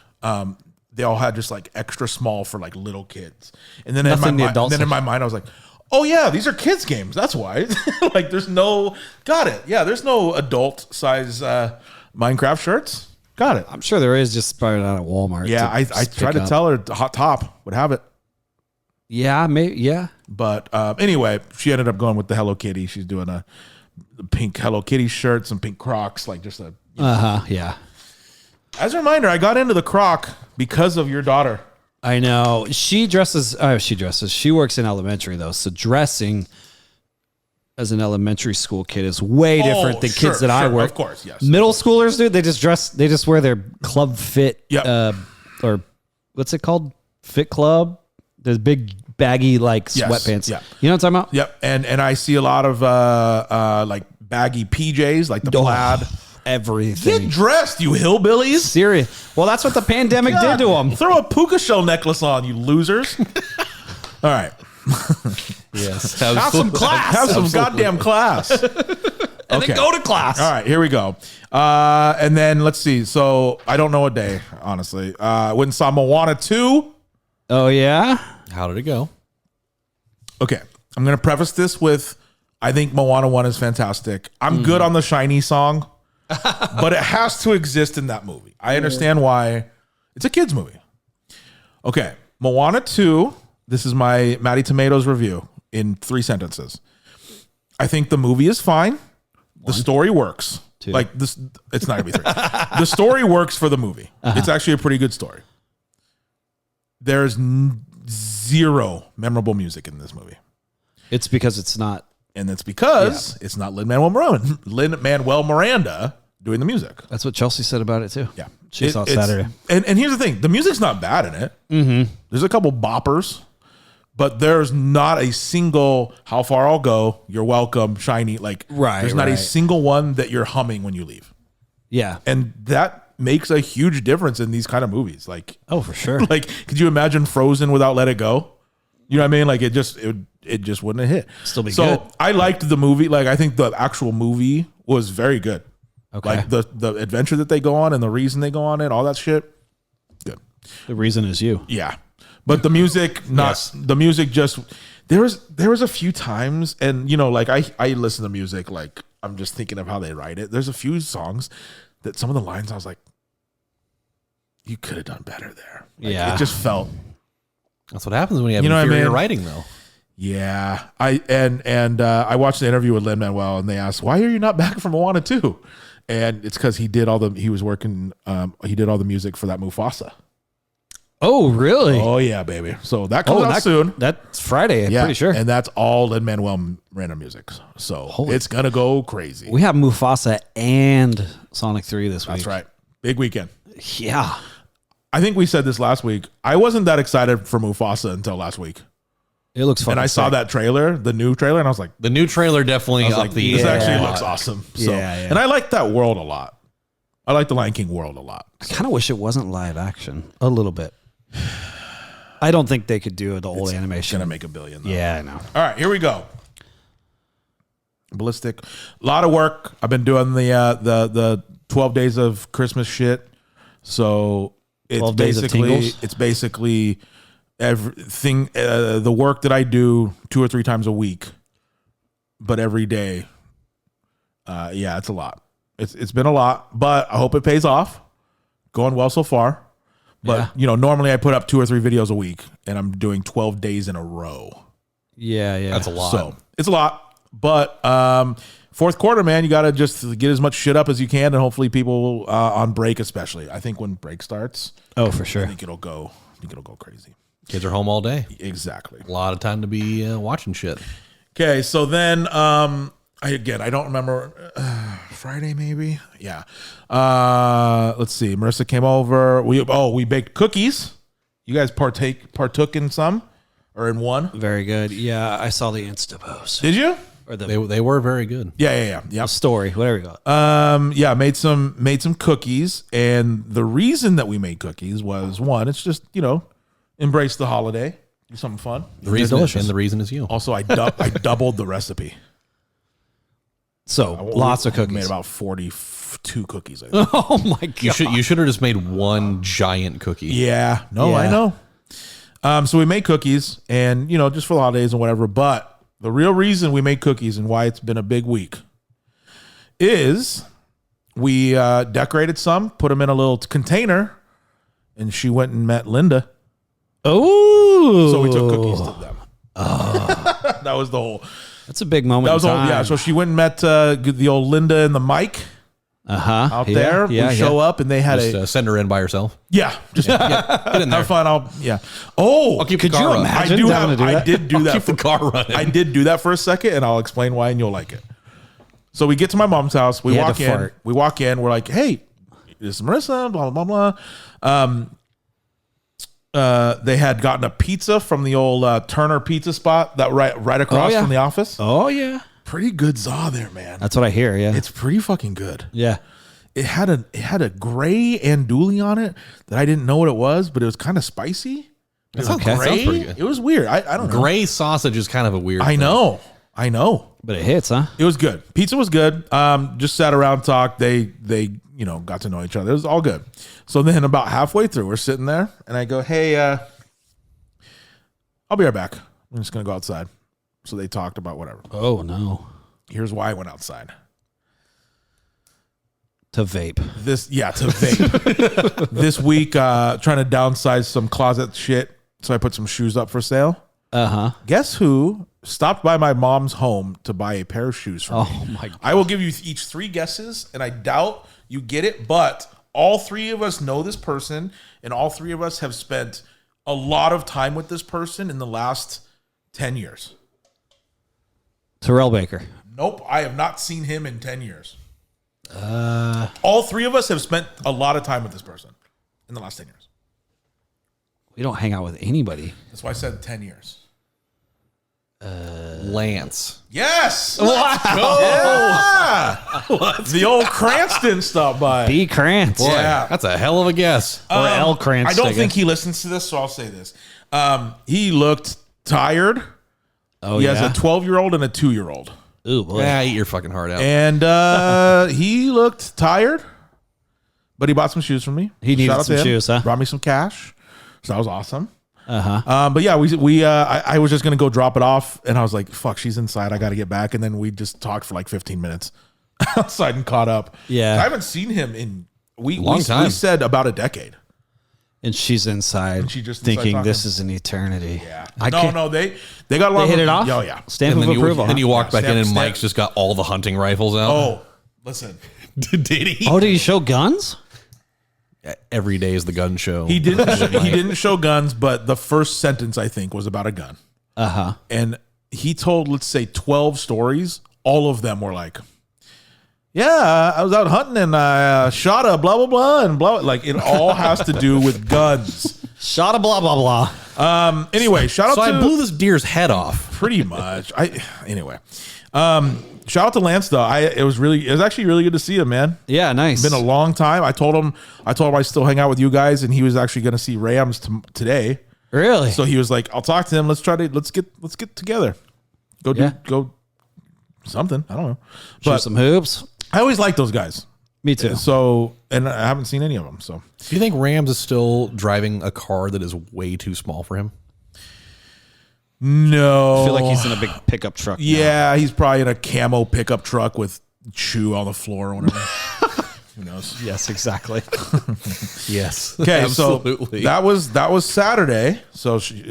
They all had just like extra small for like little kids. And then Nothing the in adults my mind, I was like, oh yeah, these are kids games. That's why. Like there's no, got it. Yeah, there's no adult size Minecraft shirts. Got it. I'm sure there is, just probably not at Walmart. Yeah, I tried to tell her Hot Top would have it. Yeah, maybe. Yeah. But anyway, she ended up going with the Hello Kitty. She's doing a pink Hello Kitty shirt, some pink Crocs, like just a. Yeah. As a reminder, I got into the Croc because of your daughter. I know. She dresses. She works in elementary though, so dressing as an elementary school kid is way different than kids that I work. Of course, yes. Middle schoolers, dude, they just dress. They just wear their club fit. Yep. Or what's it called? Fit club. The big baggy like sweatpants. Yeah. You know what I'm talking about? Yep. And I see a lot of like baggy PJs, like the plaid. Everything. Get dressed, you hillbillies. Serious. Well, that's what the pandemic did to them. Throw a puka shell necklace on, you losers. All right. Yes, Have some class. Have some goddamn class. And then go to class. All right, here we go. And then let's see. So I don't know a day, honestly. Went and saw Moana 2. Oh, yeah? How did it go? Okay. I'm going to preface this with I think Moana 1 is fantastic. I'm good on the Shiny song, but it has to exist in that movie. I understand why. It's a kid's movie. Okay. Moana 2. This is my Matty Tomatoes review in 3 sentences. I think the movie is fine. The story works. 2. Like this, it's not gonna be 3. The story works for the movie. It's actually a pretty good story. There's zero memorable music in this movie. It's because it's not. And it's because it's not Lin-Manuel Miranda doing the music. That's what Chelsea said about it, too. Yeah. She saw it Saturday. And here's the thing. The music's not bad in it. Mm-hmm. There's a couple boppers, but there's not a single How Far I'll Go, You're Welcome, Shiny. Like, there's not a single one that you're humming when you leave. Yeah. And that makes a huge difference in these kind of movies. Like, Oh, for sure. like, could you imagine Frozen without Let It Go? You know what I mean? Like it just wouldn't have hit. Still be so good. I liked the movie. Like I think the actual movie was very good. Okay. Like the adventure that they go on and the reason they go on it, all that shit. Good. The reason is you. Yeah. But the music, the music just there was a few times, and like I listen to music like I'm just thinking of how they write it. There's a few songs that some of the lines I was like, you could have done better there. Like, Yeah. It just felt. That's what happens when you have You know what I inferior mean? writing, though. Yeah, I watched the interview with Lin-Manuel, and they asked, "Why are you not back from Moana 2?" And it's because he did all the music for that Mufasa. Oh, really? Oh yeah, baby. So that comes out soon. That's Friday, I'm pretty sure. And that's all Lin-Manuel Miranda music. So it's gonna go crazy. We have Mufasa and Sonic 3 this week. That's right. Big weekend. Yeah. I think we said this last week. I wasn't that excited for Mufasa until last week. It looks fun. And I saw that trailer, the new trailer, and I was like, The new trailer definitely up the. this actually looks awesome. So, Yeah. And I like that world a lot. I like the Lion King world a lot. I kind of wish it wasn't live action. A little bit. I don't think they could do the old animation. Gonna make $1 billion. Though. Yeah, I know. All right, here we go. Ballistic. A lot of work. I've been doing the 12 days of Christmas shit. So it's 12 days of tingles? basically everything, the work that I do 2 or 3 times a week, but every day. Yeah, it's a lot. It's been a lot, but I hope it pays off. Going well so far. But normally I put up 2 or 3 videos a week, and I'm doing 12 days in a row. Yeah. That's a lot. So it's a lot, but fourth quarter, man, you got to just get as much shit up as you can, and hopefully people on break, especially. I think when break starts, Oh, for sure. I think it'll go crazy. Kids are home all day. Exactly. A lot of time to be watching shit. Okay, so then I don't remember. Friday maybe. Yeah. Let's see. Marissa came over. We baked cookies. You guys partook in some or in one? Very good. Yeah, I saw the Insta post. Did you? Or the They were very good. Yeah. story, whatever you got. Made some cookies, and the reason that we made cookies was one, it's just embrace the holiday, do something fun. The reason is you. Also, I doubled the recipe. So lots of cookies. Made about 42 cookies. I think. Oh my god! You should have just made one giant cookie. Yeah, no, Yeah. I know. So we made cookies, and just for the holidays and whatever. But the real reason we made cookies and why it's been a big week is we decorated some, put them in a little container, and she went and met Linda. Oh, So we took cookies to them. That was the whole. That's a big moment. That was in all. time. Yeah. So she went and met the old Linda and the Mike out there. Yeah, we show up and they had Just send her in by herself. just Get in there. have fun. I'll keep could the car you running. imagine? I did do that. Keep the car running. I did do that for a second, and I'll explain why, and you'll like it. So we get to my mom's house. We He had walk to in. fart. We walk in. We're like, "Hey, this is Marissa." Blah blah blah blah. They had gotten a pizza from the old Turner Pizza spot that right across yeah. from the office. Oh yeah, Pretty good za there, man. that's what I hear. Yeah, It's pretty fucking good. yeah. It had a gray andouille on it that I didn't know what it was, but it was kind of spicy. It was sounds gray. pretty good. It was weird. I don't know. Gray sausage is kind of a weird I thing. know. But it hits, huh? It was good. Pizza was good. Just sat around, talked. They got to know each other. It was all good. So then about halfway through, we're sitting there, and I go, "Hey, I'll be right back. I'm just gonna go outside." So they talked about whatever. Oh no, Here's why I went outside. to vape. To vape. This week, trying to downsize some closet shit, so I put some shoes up for sale. Guess who stopped by my mom's home to buy a pair of shoes for me? Oh my god! I will give you each 3 guesses, and I doubt you get it, but all 3 of us know this person, and all 3 of us have spent a lot of time with this person in the last 10 years. Terrell Baker. Nope, I have not seen him in 10 years. All 3 of us have spent a lot of time with this person in the last 10 years. We don't hang out with anybody. That's why I said 10 years. Lance. Yes! Let's go! Yeah! The old Cranston stopped by. B. Krantz. Boy, Yeah. that's a hell of a guess. Or L. Krantz. I don't think he listens to this, so I'll say this. He looked tired. Oh, He yeah. has a 12-year-old and a 2-year-old. Ooh, boy. Yeah, eat your fucking heart out. And he looked tired, but he bought some shoes for me. He needed Shout out some to him. shoes, huh? Brought me some cash. So that was awesome. But yeah, I was just going to go drop it off, and I was like, fuck, she's inside. I got to get back. And then we just talked for like 15 minutes outside and caught up. Yeah. I haven't seen him in Long time. We said about a decade. And she's inside, And she just inside thinking talking. this is an eternity. Yeah. I No, can't- they got a lot They of hit it off? Oh, yeah. Stamp And of then approval. you walk back in, and Stamp. Mike's just got all the hunting rifles out. Oh, listen. Did he? Oh, did he show guns? Every day is the gun show. He didn't show guns, but the first sentence, I think, was about a gun. And he told, let's say, 12 stories. All of them were like, yeah, I was out hunting and I shot a blah, blah, blah, and blah. Like, it all has to do with guns. Shot a blah, blah, blah. Anyway, shout out So to... I blew this deer's head off. Pretty much. Anyway. Shout out to Lance, though. It was actually really good to see him, man. Yeah, nice. Been a long time. I told him I still hang out with you guys, and he was actually going to see Rams today. Really? So he was like, "I'll talk to him. Let's get together. Go something. I don't know." Shoot But some hoops. I always like those guys. Me too. So, and I haven't seen any of them. So Do you think Rams is still driving a car that is way too small for him? no, I feel like he's in a big pickup truck. now. Yeah, he's probably in a camo pickup truck with chew on the floor or whatever. Who knows? Yes, exactly. Yes. Okay, absolutely. so that was Saturday. So she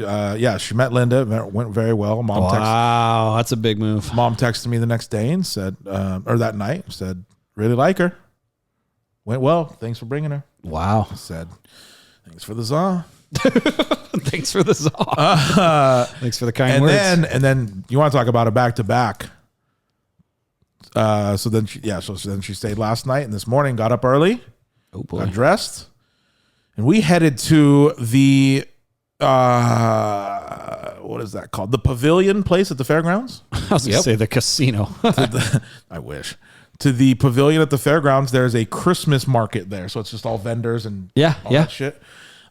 met Linda. It went very well. Wow, that's a big move. Mom texted me the next day and said, or that night, said, really like her. Went well. Thanks for bringing her. Wow. I said, thanks for the za. Thanks for the song. Thanks for the kind words. And then you want to talk about a back to back. So then she stayed last night, and this morning got up early. Oh boy. Got dressed, and we headed to the what is that called? The pavilion place at the fairgrounds. I was going to say the casino. I wish. To the pavilion at the fairgrounds. There's a Christmas market there, so it's just all vendors and all that shit.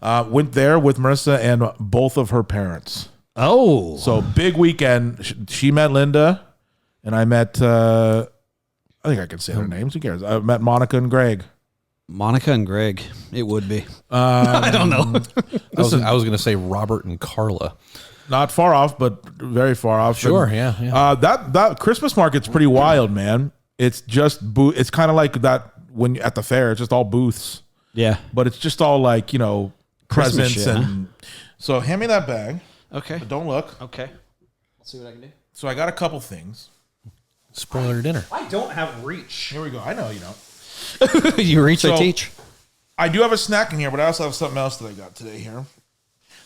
Went there with Marissa and both of her parents. Oh, So big weekend. She met Linda, and I met. I think I can say their names. Who cares? I met Monica and Greg. Monica and Greg. It would be. I don't know. I was going to say Robert and Carla. Not far off, but very far off. Sure, And, yeah. that Christmas market's pretty wild, man. It's just It's kind of like that when at the fair. It's just all booths, Yeah. but it's just all like Christmas presents shit, and. So hand me that bag. Okay. But don't look. Okay. Let's see what I can do. So I got a couple things. Spoiler dinner. I don't have reach. Here we go. I know you don't. You reach, I So- teach. I do have a snack in here, but I also have something else that I got today here.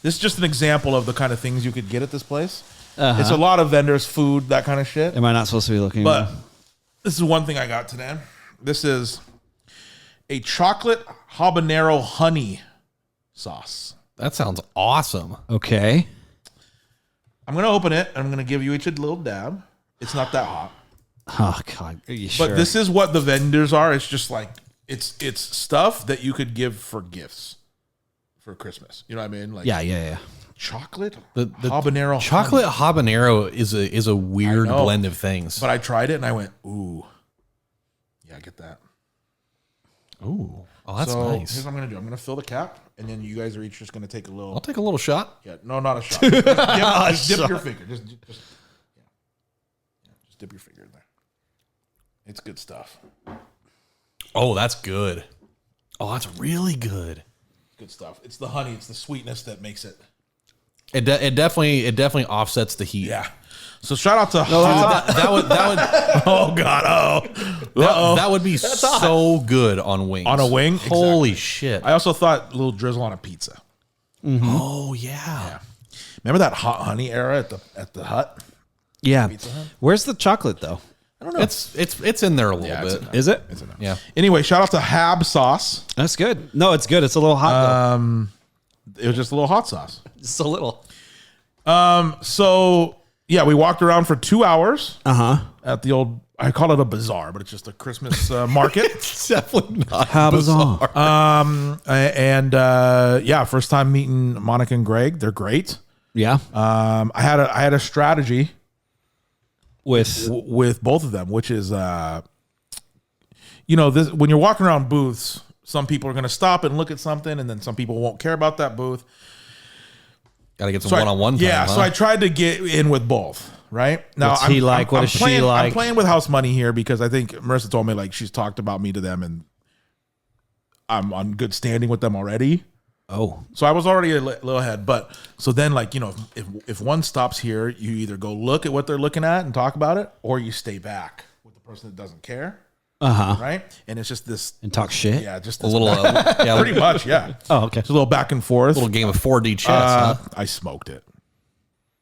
This is just an example of the kind of things you could get at this place. It's a lot of vendors, food, that kind of shit. Am I not supposed to be looking? But this is one thing I got today. This is a chocolate habanero honey sauce. That sounds awesome. Okay. I'm going to open it, and I'm going to give you each a little dab. It's not that hot. Oh God. Are you sure? But this is what the vendors are. It's just like, it's stuff that you could give for gifts for Christmas. You know what I mean? Like Yeah. chocolate The habanero chocolate honey. habanero is a weird I know. blend of things. But I tried it, and I went, ooh. Yeah, I get that. Ooh, oh, that's So nice. here's what I'm going to do. I'm going to fill the cap, and then you guys are each just going to take a little. I'll take a little shot. Yeah, no, not a shot. Just dip your finger. Just dip your finger in there. It's good stuff. Oh, that's good. Oh, that's really good. Good stuff. It's the honey. It's the sweetness that makes it. It definitely offsets the heat. Yeah. So shout out to That would oh god that would be so good on wings. On a wing? Holy Exactly. shit. I also thought a little drizzle on a pizza. Oh yeah. Remember that hot honey era at the Hut? Yeah. Where's the chocolate though? I don't know. It's in there a little it's bit. in there. Is it? It's enough. Yeah. Anyway, shout out to Hab sauce. That's good. No, it's good. It's a little hot though. It was just a little hot sauce. Just a little. So yeah, we walked around for 2 hours Uh-huh. at the old. I call it a bazaar, but it's just a Christmas market. It's definitely not How bizarre. Yeah, first time meeting Monica and Greg. They're great. Yeah. I had a strategy With with both of them, which is, this when you're walking around booths, some people are going to stop and look at something, and then some people won't care about that booth. Got to get some one-on-one time. Yeah, huh? so I tried to get in with both. Right now, What's he like? What is she playing, like? I'm playing with house money here because I think Marissa told me like she's talked about me to them, and I'm on good standing with them already. oh. So I was already a little ahead. But so then, like, if one stops here, you either go look at what they're looking at and talk about it, or you stay back with the person that doesn't care. Uh-huh. Right. And it's just this. And talk shit? Yeah. Just a this little pretty much. Yeah. Oh, okay. It's a little back and forth. little game of 4D chess. Huh? I smoked it.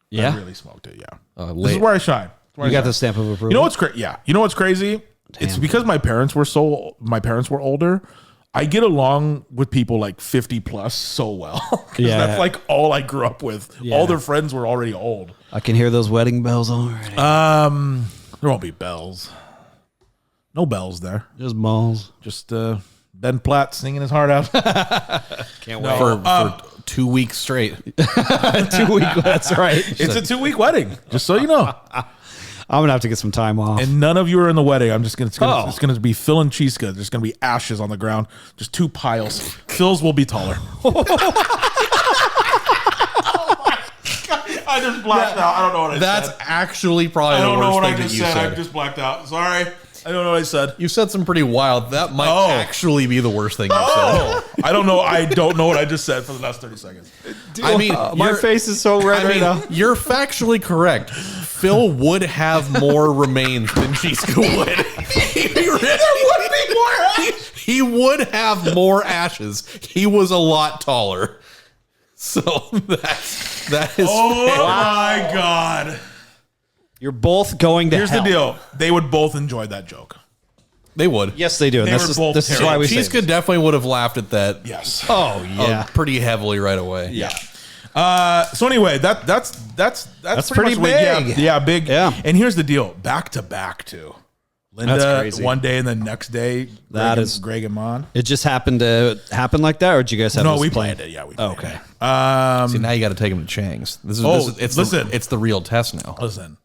Yeah. I really smoked it. Yeah. This is Late. where I shine. You got the stamp of approval. You know what's crazy? Yeah. You know what's crazy? It's because my parents were older. I get along with people like 50 plus so well. 'Cause Yeah. that's like all I grew up with. Yeah. All their friends were already old. I can hear those wedding bells already. There won't be bells. No bells there. Just balls. Just Ben Platt singing his heart out. Can't No. For 2 weeks straight. 2 week. That's right. It's a 2-week wedding, just so you know. I'm gonna have to get some time off. And none of you are in the wedding. It's Oh. gonna be Phil and Cheeska. There's gonna be ashes on the ground. Just 2 piles. Phil's will be taller. I just blacked out. I don't know what I That's said. actually probably I the don't know worst what I thing that just you said. I said. just blacked out. Sorry. I don't know what I said. You said some pretty wild. That might Oh. actually be the worst thing you Oh, I don't know. I don't know what I just said for the last 30 secones. said. I mean, my you're- face is so red I right mean, now. you're factually correct. Phil would have more remains than Cheeska would. He would have more ashes. He was a lot taller. So that is. Oh my God. You're both going to Here's hell. the deal. They would both enjoy that joke. They would. Yes, they do. And They were both this is why we Cheese say could definitely would have laughed at that. Yes. Oh, yeah. Pretty heavily right away. yeah. So anyway, that's pretty much what- big. Yeah, big. Yeah. And here's the deal: back to back too. Linda That's crazy. one day and the next day. Greg and Mon. It just happened to happen like that, or did you guys have No, this we planned? planned it. Yeah, we. Okay. See, now you got to take him to Chang's. This is it's listen. it's the real test now. Listen,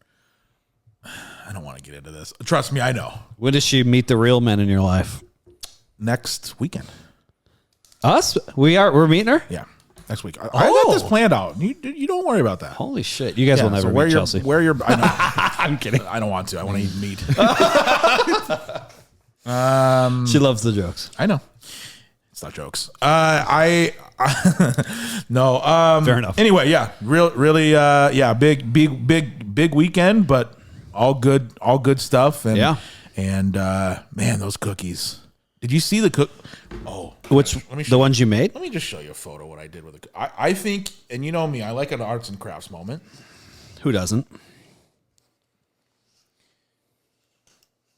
I don't want to get into this. Trust me, I know. When does she meet the real men in your life? Next weekend. Us? We're meeting her? Yeah, next week. I got this planned out. You don't worry about that. Holy shit. You guys will Yeah, never so where meet your Chelsea. where your I know. I'm kidding. I don't want to. I want to eat meat. She loves the jokes. I know. It's not jokes. No. Fair enough. Anyway, yeah, really, yeah, big weekend, but all good stuff. And Yeah. and man, those cookies. Did you see the cook? Oh, Which, let me show the you. ones you made? Let me just show you a photo of what I did with it. I think, and you know me, I like an arts and crafts moment. Who doesn't?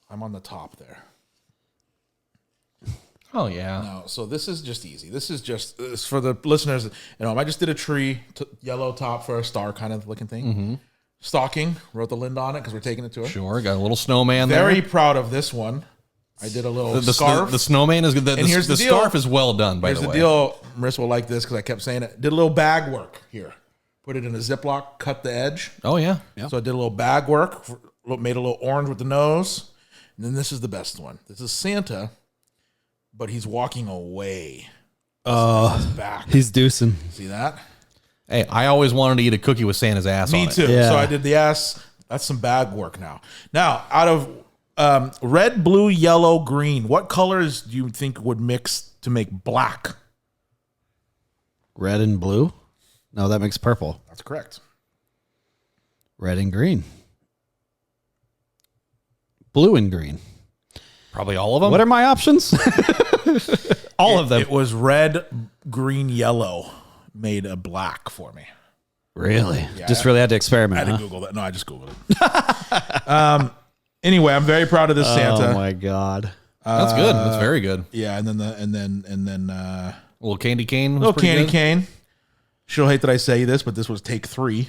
I'm on the top there. Oh yeah. No, so this is just easy. This is just it's for the listeners. I just did a tree, yellow top for a star kind of looking thing. Mm-hmm. Stocking, wrote the Linda on it because we're taking it to her. Sure, got a little snowman Very there. proud of this one. I did a little scarf. The snowman is good. And here's the deal. scarf is well done, by Here's the the way. deal. Marissa will like this because I kept saying it. Did a little bag work here. Put it in a Ziploc, cut the edge. Oh yeah. So I did a little bag work, made a little orange with the nose. And then this is the best one. This is Santa, but he's walking away. Back. He's deucing. See that? Hey, I always wanted to eat a cookie with Santa's ass on Me it. too. Yeah. So I did the ass. That's some bag work now. Now, out of red, blue, yellow, green, what colors do you think would mix to make black? Red and blue? No, that makes purple. That's correct. Red and green. Blue and green. Probably all of them. What are my options? All of them. It was red, green, yellow made a black for me. Really? Just really had to I experiment, had to huh? Google that. No, I just Googled it. Anyway, I'm very proud of this Santa. Oh my God. That's good. That's very good. Yeah, and then A little candy cane. Was little pretty candy good. cane. She'll hate that I say this, but this was take 3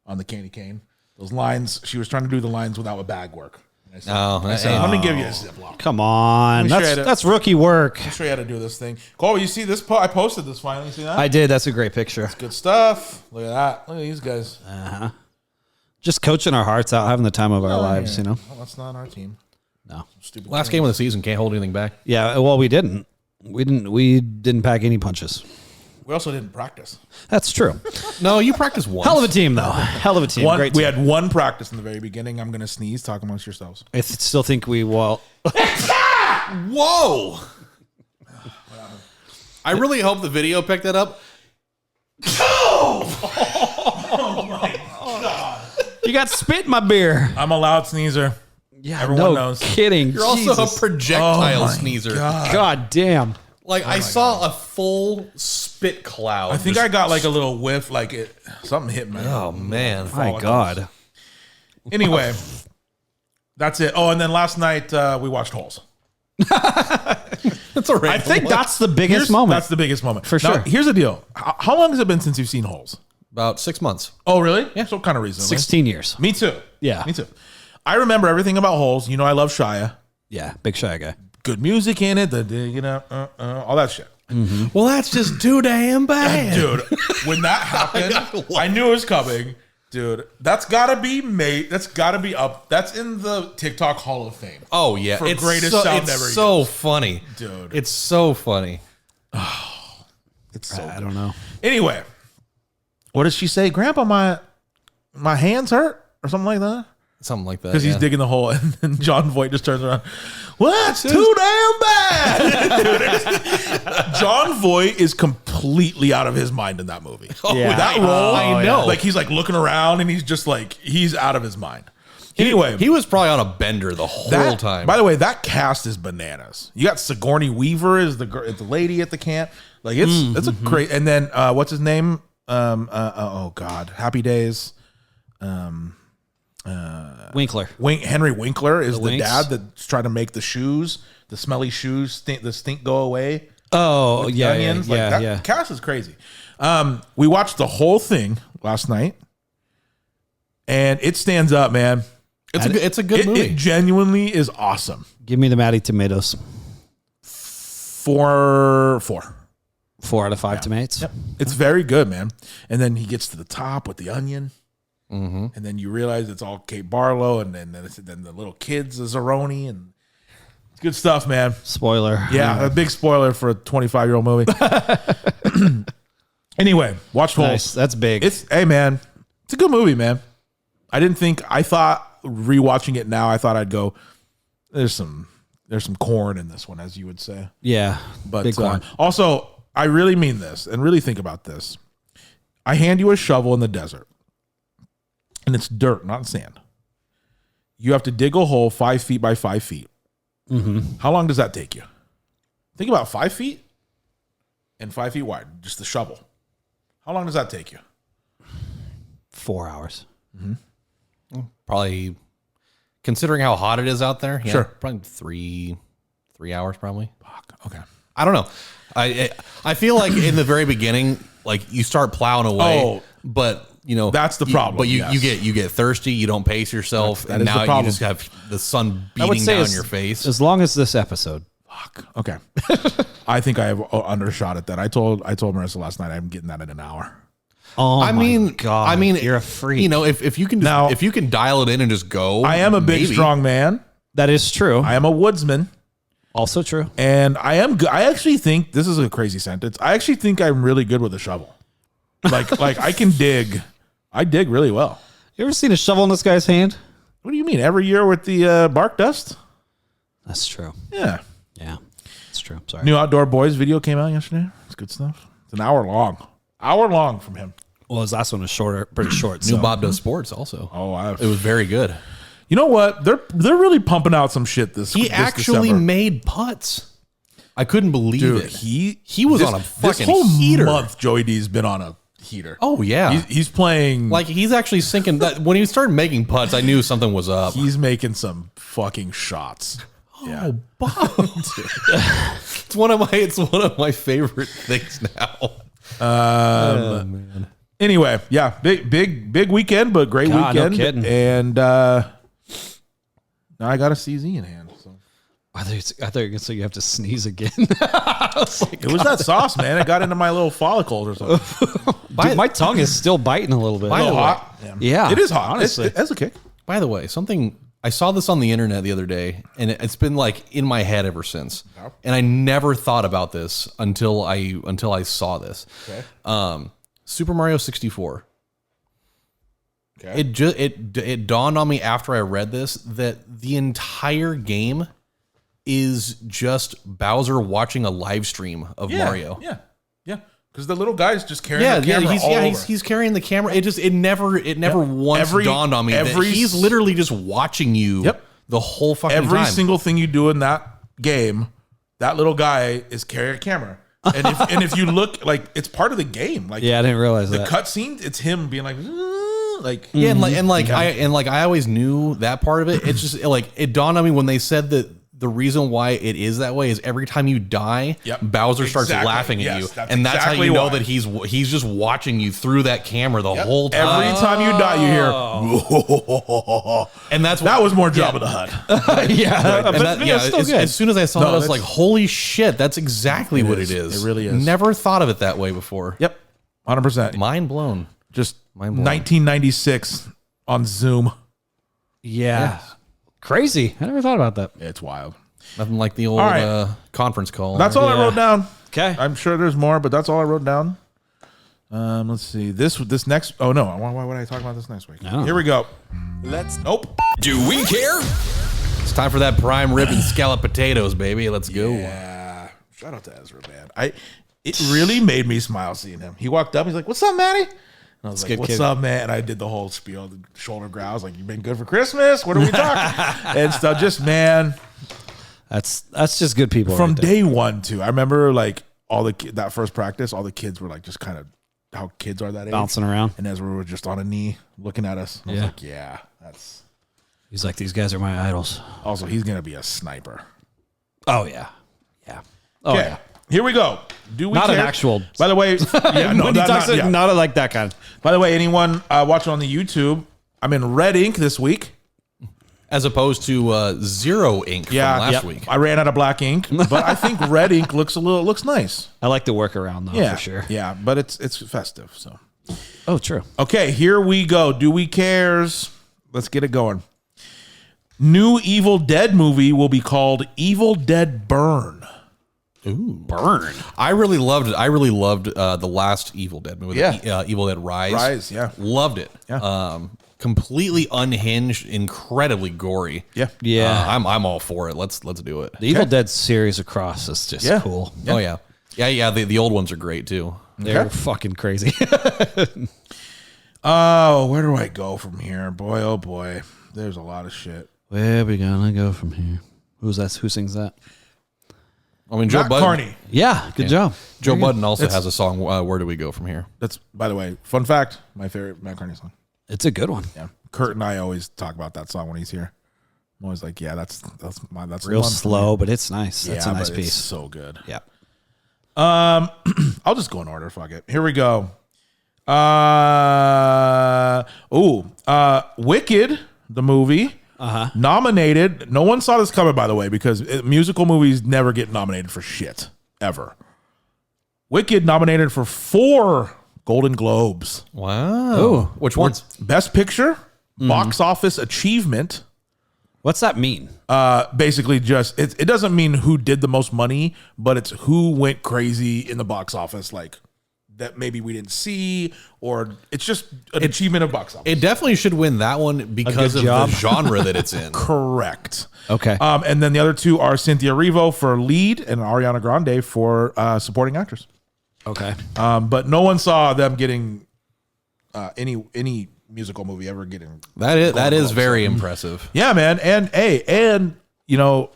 on the candy cane. Those lines, she was trying to do the lines without a bag work. And I said, let me give you a Ziploc. Come on. Let me show you That's rookie work. I'll show you how to do this thing. Cole, you see this? I posted this finally. You see that? I did. That's a great picture. Good stuff. Look at that. Look at these guys. Just coaching our hearts out, having the time of our lives, you know? Oh, that's not our team. No. Stupid. Last game of the season, can't hold anything back. Yeah, well, we didn't. We didn't pack any punches. We also didn't practice. That's true. No, you practiced once. Hell of a team, though. Hell of a team. Great We team. had one practice in the very beginning. I'm going to sneeze. Talk amongst yourselves. I still think we will. Whoa! I really hope the video picked that up. You got spit in my beer. I'm a loud sneezer. Yeah, Everyone no knows. kidding. You're also a Jesus. projectile Oh my sneezer. God damn. Like I saw a full spit cloud. I think just- I got like a little whiff, something hit me. Oh man! My God. Anyway, that's it. Oh, and then last night we watched Holes. That's all right. I think that's the biggest moment. That's the biggest moment. For Now, sure. here's the deal. How long has it been since you've seen Holes? about 6 months. Oh, really? Yeah. So kind of recently. 16 years. Me too. Yeah. Me too. I remember everything about Holes. You know, I love Shia. Yeah, big shy guy. Good music in it. All that shit. Well, that's just too damn bad, Dude, when that happened, I knew it was coming. Dude, that's gotta be made. That's gotta be up. That's in the TikTok Hall of Fame. Oh yeah, For it's greatest so, sound it's ever so used. funny, Dude. It's so funny. It's so I don't know. Anyway, what does she say? Grandpa, my hands hurt or something like that? Something like that. Because he's yeah. digging the hole, and then John Voight just turns around. Well, that's too damn bad. Dude, John Voight is completely out of his mind in that movie. Yeah. With that role, I know. Like he's like looking around, and he's just like he's out of his mind. Anyway, He was probably on a bender the whole time. By the way, that cast is bananas. You got Sigourney Weaver as the lady at the camp. Like it's a great. And then what's his name? Oh God, Happy Days. Winkler. Henry Winkler is the Winks? dad that's trying to make the shoes, the smelly shoes, the stink go away. Oh, with the yeah, onions. yeah, That yeah. cast is crazy. We watched the whole thing last night, and it stands up, man. It's a good movie. It genuinely is awesome. Give me the Matty tomatoes. 4 4 out of 5 tomatoes. Yep. It's very good, man. And then he gets to the top with the onion. And then you realize it's all Kate Barlow, and then the little kids is Zeroni, and it's good stuff, man. Spoiler. Yeah, a big spoiler for a 25-year-old movie. Anyway, watch Fost. Nice. That's big. Hey, man, it's a good movie, man. I thought rewatching it now, I thought I'd go, there's some corn in this one, as you would say. yeah. But big corn. also, I really mean this, and really think about this. I hand you a shovel in the desert, and it's dirt, not sand. You have to dig a hole 5 feet by 5 feet. How long does that take you? Think about 5 feet and 5 feet wide, just the shovel. How long does that take you? 4 hours. Probably, considering how hot it is out there. Yeah, Sure. Probably 3 hours, probably. Fuck. Okay. I don't know. I feel like in the very beginning, like you start plowing away, but you know That's the problem, But yes. you get thirsty. You don't pace yourself, That and is the now you problem. just have the sun I would beating say down as- your face. As long as this episode. Fuck. Okay. I think I have undershot at that. I told Marissa last night I'm getting that in an hour. Oh, I mean, God. I mean, you're a freak. You know, if you can just, Now- if you can dial it in and just go. I am a big, maybe. strong man. That is true. I am a woodsman. Also true. And I am good. I actually think this is a crazy sentence. I actually think I'm really good with a shovel. Like I can dig. I dig really well. You ever seen a shovel in this guy's hand? What do you mean? Every year with the bark dust? That's true. Yeah. Yeah. That's true. Sorry. New Outdoor Boys video came out yesterday. It's good stuff. It's an hour long. Hour long from him. Well, his last one was shorter, pretty short. New So. Bob Does Sports also. Oh, It was very good. You know what? They're really pumping out some shit this. He this actually December. made putts. I couldn't believe Dude, it. he was this, on a fucking this whole heater. month. Joey D's been on a heater. Oh yeah, He's playing like he's actually sinking. That when he started making putts, I knew something was up. He's making some fucking shots. Yeah. Oh, Bob! it's one of my favorite things now. Oh, man. Anyway, yeah, big weekend, but great God, no weekend. kidding. And now I got a CZ in hand. So. I thought you were going to say you have to sneeze again. I was like, It was that sauce, man. It got into my little follicles or something. dude, my tongue is still biting a little bit. By A the little way, hot. Yeah. It is hot. Honestly. It has a kick. By the way, something I saw this on the internet the other day, and it's been like in my head ever since. And I never thought about this until I saw this. Okay. Super Mario 64. Okay. It dawned on me after I read this that the entire game is just Bowser watching a live stream of Mario. Yeah. Yeah. Because the little guy's just carrying the camera all over. He's carrying the camera. It never once dawned on me that he's literally just watching you the whole fucking time. Every single thing you do in that game, that little guy is carrying a camera. And if you look, like, it's part of the game. Like, Yeah, I didn't realize the that. cutscene, it's him being like Yeah, and I always knew that part of it. It's just like it dawned on me when they said that the reason why it is that way is every time you die, Bowser starts laughing at you, and that's exactly how you know why. that he's just watching you through that camera the whole time. Every time you die, you hear, and that's that was more Jabba the Hutt. yeah. And that, as soon as I saw that, I was like, "Holy shit, that's exactly what is. it is." It really is. Never thought of it that way before. Yep, 100%. Mind blown. Just Mind blown. 1996 on Zoom. Yeah. Crazy. I never thought about that. It's wild. Nothing like the old All right. conference call. That's all I Yeah. wrote down. Okay. I'm sure there's more, but that's all I wrote down. Let's see. This next. Oh no! Why would I talk about this next week? Here we go. Nope. Do we care? It's time for that prime rib and scallop potatoes, baby. Let's go. Yeah. Shout out to Ezra, man. It really made me smile seeing him. He walked up. He's like, "What's up, Matty?" And I was like, good "What's kid. up, man?" And I did the whole spiel, the shoulder growls, like, "You been good for Christmas? What are we talking?" And stuff. Just man, That's just good people. from right there. day one too. I remember like that first practice, all the kids were like just kind of how kids are that age. Bouncing around. And Ezra was just on a knee looking at us. I was like, yeah, that's. He's like, these guys are my idols. Also, he's going to be a sniper. Oh, yeah. Yeah. Oh, Okay, yeah. here we go. Do we Not care? an actual. By the way, yeah, no, When he talks yeah. not like that kind. By the way, anyone watching on the YouTube, I'm in red ink this week. As opposed to zero ink from last week. I ran out of black ink, but I think red ink looks nice. I like the workaround, though, Yeah, for sure. Yeah, but it's festive. So, Oh, true. okay, here we go. Do we cares? Let's get it going. New Evil Dead movie will be called Evil Dead Burn. Ooh. Burn. I really loved the last Evil Dead movie. Yeah. Evil Dead Rise. Rise, yeah. Loved it. Yeah. Completely unhinged, incredibly gory. Yeah. Yeah. I'm all for it. Let's do it. The Evil Dead series across is just Yeah. cool. Oh yeah. Yeah. The old ones are great too. They're fucking crazy. Oh, where do I go from here? Boy, oh boy. There's a lot of shit. Where we gonna go from here? Who sings that? I mean, Joe Matt Budden. Carney. Yeah, good job. Joe Budden also It's- has a song. Where do we go from here? That's, by the way, fun fact, my favorite Matt Carney song. It's a good one. Yeah. Kurt and I always talk about that song when he's here. I'm always like, yeah, that's the Real one. slow, but it's nice. That's a nice but piece. It's so good. Yeah. I'll just go in order. Fuck it. Here we go. Wicked, the movie, nominated. No one saw this coming, by the way, because musical movies never get nominated for shit ever. Wicked nominated for 4 Golden Globes. Wow. Ooh. Which ones? Best Picture, Box Office Achievement. What's that mean? Basically, just it doesn't mean who did the most money, but it's who went crazy in the box office, like that maybe we didn't see, or it's just an achievement of box office. It definitely should win that one because of job. the genre that it's in. Correct. Okay. And then the other 2 are Cynthia Erivo for lead and Ariana Grande for supporting actress. Okay. But no one saw them getting any musical movie ever getting. That is Globes. very impressive. Yeah, man. And you know,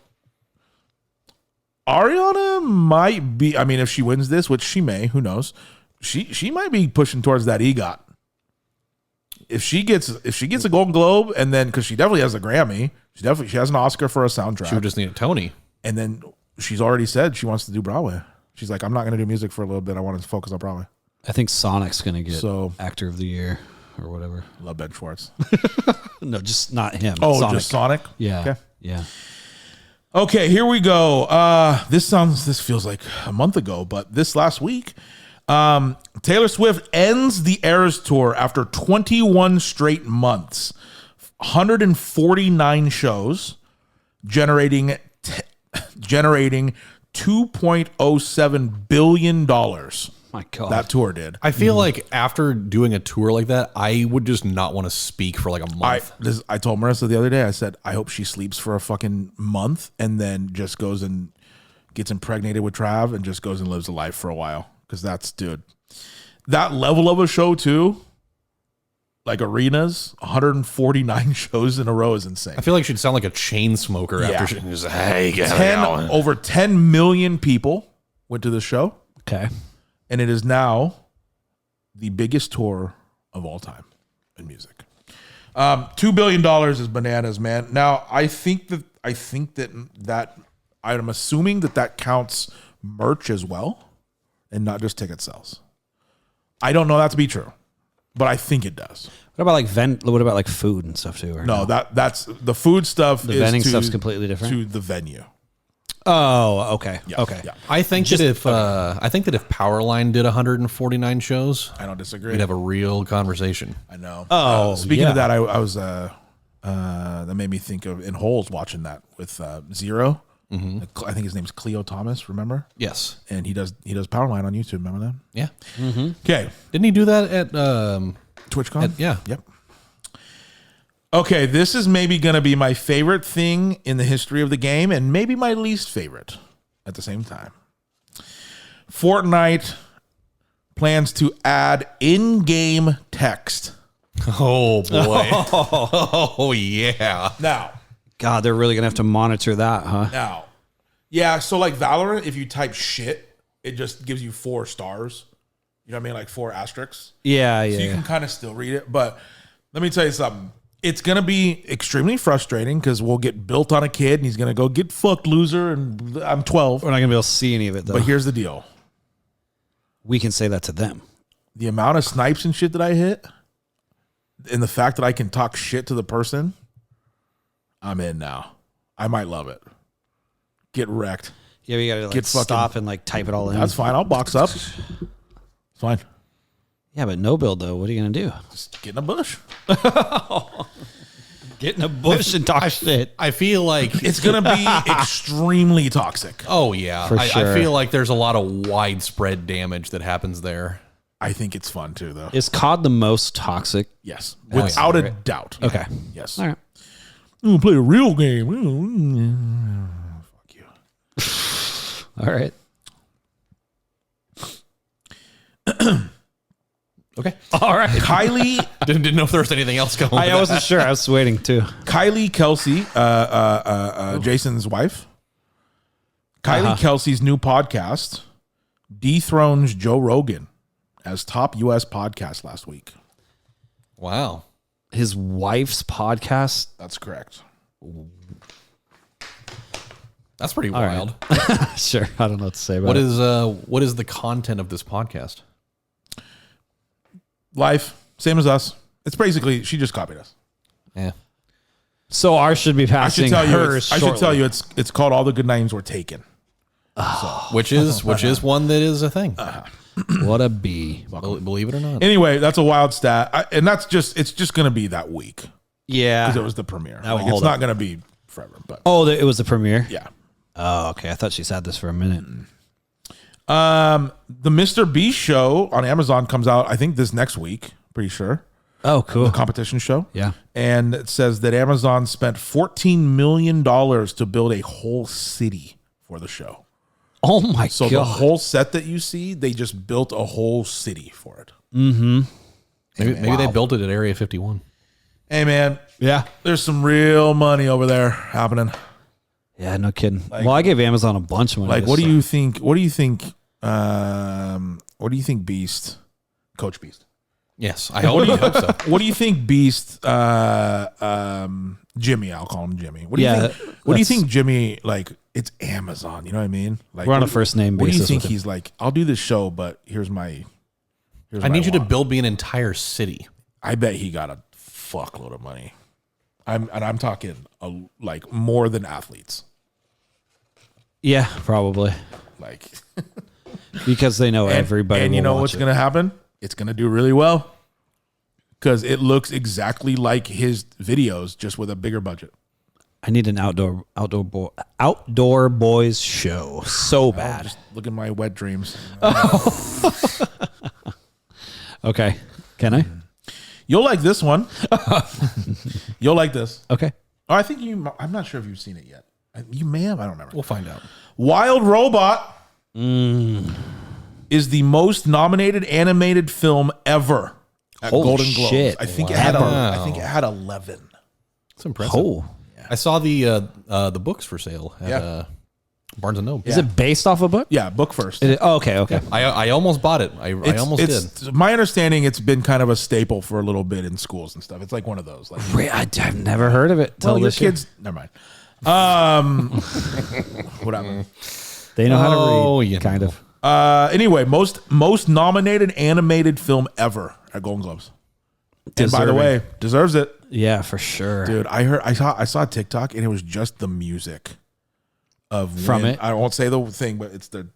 Ariana might be, I mean, if she wins this, which she may, who knows, she might be pushing towards that EGOT. If she gets a Golden Globe, and then because she definitely has a Grammy, she has an Oscar for a soundtrack. She would just need a Tony. And then she's already said she wants to do Broadway. She's like, I'm not going to do music for a little bit. I want to focus on Broadway. I think Sonic's going to get So- Actor of the Year or whatever. Love Ben Schwartz. No, just not him. Oh, Sonic. just Sonic? Yeah. Okay. Yeah. Okay, here we go. This feels like a month ago, but this last week, Taylor Swift ends the Eras Tour after 21 straight months, 149 shows, generating $2.07 billion. My God. That tour did. I feel like after doing a tour like that, I would just not want to speak for like a month. I told Marissa the other day, I said, I hope she sleeps for a fucking month and then just goes and gets impregnated with Trav and just goes and lives a life for a while. Because that's, dude, that level of a show too, like arenas, 149 shows in a row is insane. I feel like she'd sound like a chain smoker Yeah. after she just, hey, get out. Over 10 million people went to the show, Okay. and it is now the biggest tour of all time in music. $2 billion is bananas, man. Now, I'm assuming that counts merch as well and not just ticket sales. I don't know that to be true, but I think it does. What about like food and stuff too? Or No, that's the food stuff. The is vending to- stuff's completely different? to the venue. Oh, okay. Yeah, Okay. yeah. I think that if Powerline did 149 shows, I don't disagree. we'd have a real conversation. I know. Oh, speaking yeah. of that, I was that made me think of in Holes watching that with Zero. Mm-hmm. I think his name's Cleo Thomas. Remember? Yes. And he does Powerline on YouTube. Remember that? Yeah. Okay. Didn't he do that at TwitchCon. yeah. Yep. Okay, this is maybe going to be my favorite thing in the history of the game, and maybe my least favorite at the same time. Fortnite plans to add in-game text. Oh boy. Oh yeah. Now, God, they're really gonna have to monitor that, huh? yeah, so like Valorant, if you type shit, it just gives you 4 stars You know what I mean? Like 4 asterisks. Yeah, So you can kind of still read it. But let me tell you something. It's going to be extremely frustrating because we'll get built on a kid and he's going to go, get fucked, loser, and I'm 12. We're not gonna be able to see any of it though. But here's the deal. We can say that to them. The amount of snipes and shit that I hit and the fact that I can talk shit to the person, I'm in now. I might love it. Get wrecked. Yeah, we gotta like stop and like type it all in. That's fine. I'll box up. It's fine. Yeah, but no build though. What are you gonna do? Just get in a bush. Get in a bush and talk shit. I feel like It's going to be extremely toxic. oh yeah, For I sure. feel like there's a lot of widespread damage that happens there. I think it's fun too, though. Is COD the most toxic? Yes. yeah. Without a doubt. Okay. Yes. All right. I'm going to play a real game. Fuck you. All right. Okay, All right. Kylie didn't know if there was anything else going. I wasn't sure. I was waiting too. Kylie Kelsey, Jason's wife. Kylie Kelsey's new podcast dethrones Joe Rogan as top U.S. podcast last week. Wow, His wife's podcast. That's correct. that's pretty All wild. right. Sure. I don't know what to say about What it. what is the content of this podcast? Life, same as us. It's basically, she just copied us. Yeah, So ours should be I should passing tell you. hers. I should tell you. It's called All the Good Names Were Taken. which is one that is a thing. What a bee. Believe it or not. Anyway, that's a wild stat, and it's just going to be that week Yeah. because it was the premiere. Oh, Like, hold it's not going to be forever, but Oh, it was the premiere? yeah. Oh, okay. I thought she's had this for a minute. The Mr. Beast show on Amazon comes out, I think, this next week. Pretty sure. Oh, cool. The competition show. Yeah. And it says that Amazon spent $14 million to build a whole city for the show. Oh my So god. the whole set that you see, they just built a whole city for it. Maybe they built it at Area 51. Hey, man, Yeah. there's some real money over there happening. Yeah, no kidding. Well, I gave Amazon a bunch of money. Like, what do you think? What do you think? What do you think, Beast, Coach Beast? Yes, I hope so. What do you think, Beast? Jimmy, I'll call him Jimmy. What do you Yeah, think? What do you think, Jimmy? Like, it's Amazon. You know what I mean? Like, We're on what a first name What do you basis think with him. he's like? I'll do this show, but here's my. I need you to build me an entire city. I bet he got a fuckload of money. I'm talking like more than athletes. Yeah, probably. Like, Because they know everybody. And you will know watch what's it. going to happen? It's going to do really well because it looks exactly like his videos, just with a bigger budget. I need an outdoor boys show so bad. Just look at my wet dreams. Okay, can I? You'll like this one. You'll like this. Okay. Oh, I think you. I'm not sure if you've seen it yet. You may have. I don't remember. We'll find out. Wild Robot is the most nominated animated film ever at Holy Golden Globes. shit. I think Wow. I think it had 11. It's impressive. Oh, I saw the books for sale at Yeah. Barnes and Noble. is it based off a book? Yeah, book first. Okay. I almost bought it. I almost did. My understanding, it's been kind of a staple for a little bit in schools and stuff. It's like one of those. Like, I've never heard of it. Till well, your this year. kids. Never mind. Whatever. They know how to Oh, read. you Kind know. of. Anyway, most nominated animated film ever at Golden Globes. And by the Deserving. way, deserves it, Yeah, for sure. dude. I saw a TikTok and it was just the music of From when- it? I won't say the thing, but it's their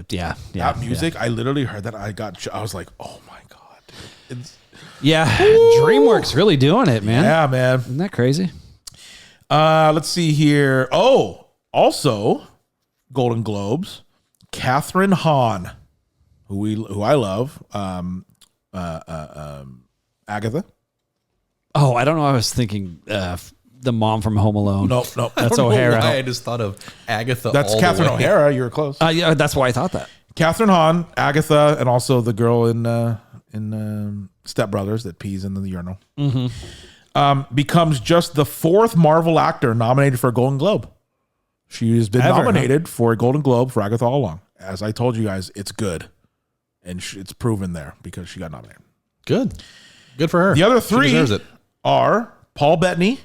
Yeah. that music. I literally heard that. I was like, oh my god. It's, Yeah. DreamWorks really doing it, man. yeah, man. Isn't that crazy? Let's see here. Oh, also Golden Globes. Catherine Hahn, who I love. Agatha. Oh, I don't know. I was thinking the mom from Home Alone. No, That's I don't know O'Hara. why I just thought of Agatha. that's all the Catherine way. O'Hara. You were close. Yeah, that's why I thought that. Catherine Hahn, Agatha, and also the girl in Step Brothers that pees in the urinal. Becomes just the 4th Marvel actor nominated for a Golden Globe. She has been Ever, huh? nominated for a Golden Globe for Agatha all along. As I told you guys, it's good. and it's proven there because she got nominated. Good for her. The other She three deserves it. are Paul Bettany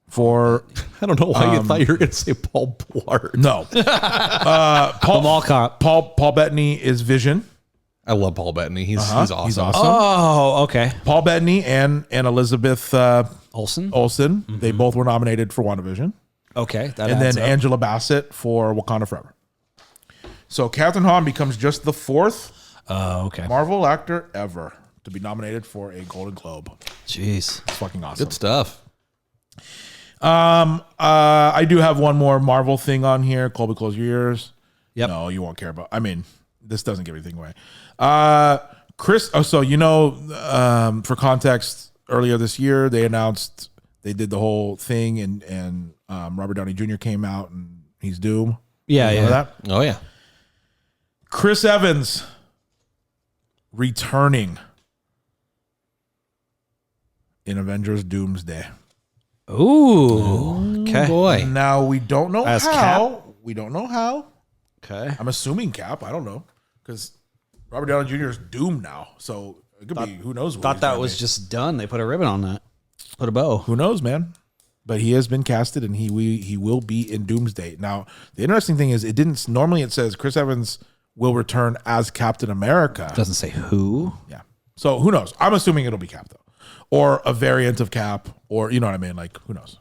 for I don't know why you thought you were going to say Paul Blart. no. The mall cop. Paul Bettany is Vision. I love Paul Bettany. He's awesome. He's awesome. Oh, okay. Paul Bettany and Elizabeth Olsen. Olsen. They both were nominated for WandaVision. Okay, that And adds then up. Angela Bassett for Wakanda Forever. So Captain Han becomes just the fourth okay. Marvel actor ever to be nominated for a Golden Globe. Jeez. It's fucking awesome. Good stuff. I do have one more Marvel thing on here. Colby, close your ears. Yep. No, you won't care about. I mean, this doesn't give anything away. Chris. Oh, so for context, earlier this year they announced they did the whole thing, and Robert Downey Jr. came out and he's Doom. Yeah, Remember that? Oh, yeah. Chris Evans returning in Avengers Doomsday. Ooh. Okay. Boy. Now we don't know As how. We don't know how. Okay. I'm assuming Cap. I don't know because Robert Downey Jr. is Doom now, so it could be. Who knows? What Thought he's that gonna was be. just done. They put a ribbon on that. Put a bow. Who knows, man? But he has been casted, and he will be in Doomsday. Now, the interesting thing is, it didn't. Normally, it says Chris Evans will return as Captain America. Doesn't say who. Yeah. So who knows? I'm assuming it'll be Cap though, or a variant of Cap, or you know what I mean. Like who knows?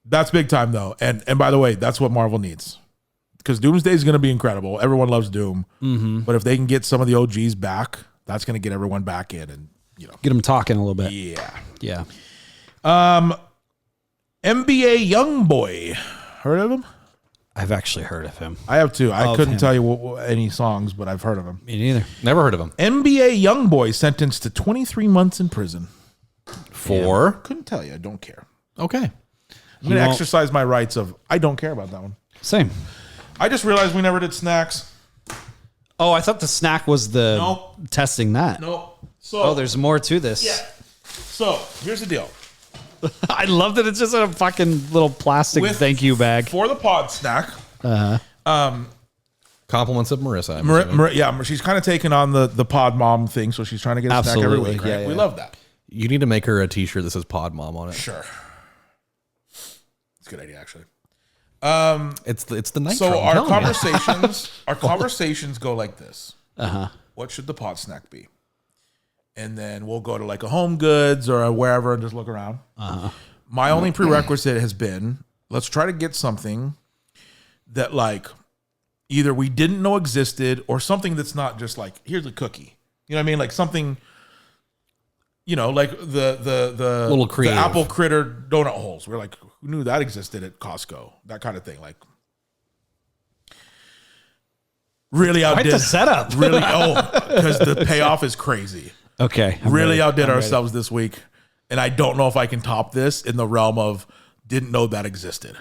That's big time though. And by the way, that's what Marvel needs. Because Doomsday is going to be incredible. Everyone loves Doom. Mm-hmm. But if they can get some of the OGs back, that's going to get everyone back in. And, Get them talking a little bit. Yeah. Yeah. NBA Youngboy. Heard of him? I've actually heard of him. I have too. I Of couldn't him. tell you any songs, but I've heard of him. Me neither. Never heard of him. NBA Youngboy sentenced to 23 months in prison. For? Couldn't tell you. I don't care. Okay. I'm going to won't- exercise my rights of I don't care about that one. Same. I just realized we never did snacks. Oh, I thought the snack was the Nope. testing that. No. So, Oh, there's more to this. Yeah. So, here's the deal. I love that it's just in a fucking little plastic With- thank you bag. For the pod snack, Compliments of Marissa. I'm assuming. she's kind of taking on the pod mom thing, so she's trying to get a snack every Absolutely. week. Right? Yeah, We yeah. love that. You need to make her a t-shirt that says Pod Mom on it. Sure. It's a good idea, actually. It's the nitro. So I'm our telling you. conversations go like this. Uh-huh. What should the pod snack be? And then we'll go to like a Home Goods or wherever and just look around. My only prerequisite has been, let's try to get something that like either we didn't know existed or something that's not just like, here's a cookie. You know what I mean? Like something, like the Little the creative. apple critter donut holes. We're like, who knew that existed at Costco? That kind of thing. Like really outdid the setup. Really, because the payoff is crazy. Okay. I'm Really ready. outdid I'm ready. ourselves this week. And I don't know if I can top this in the realm of didn't know that existed.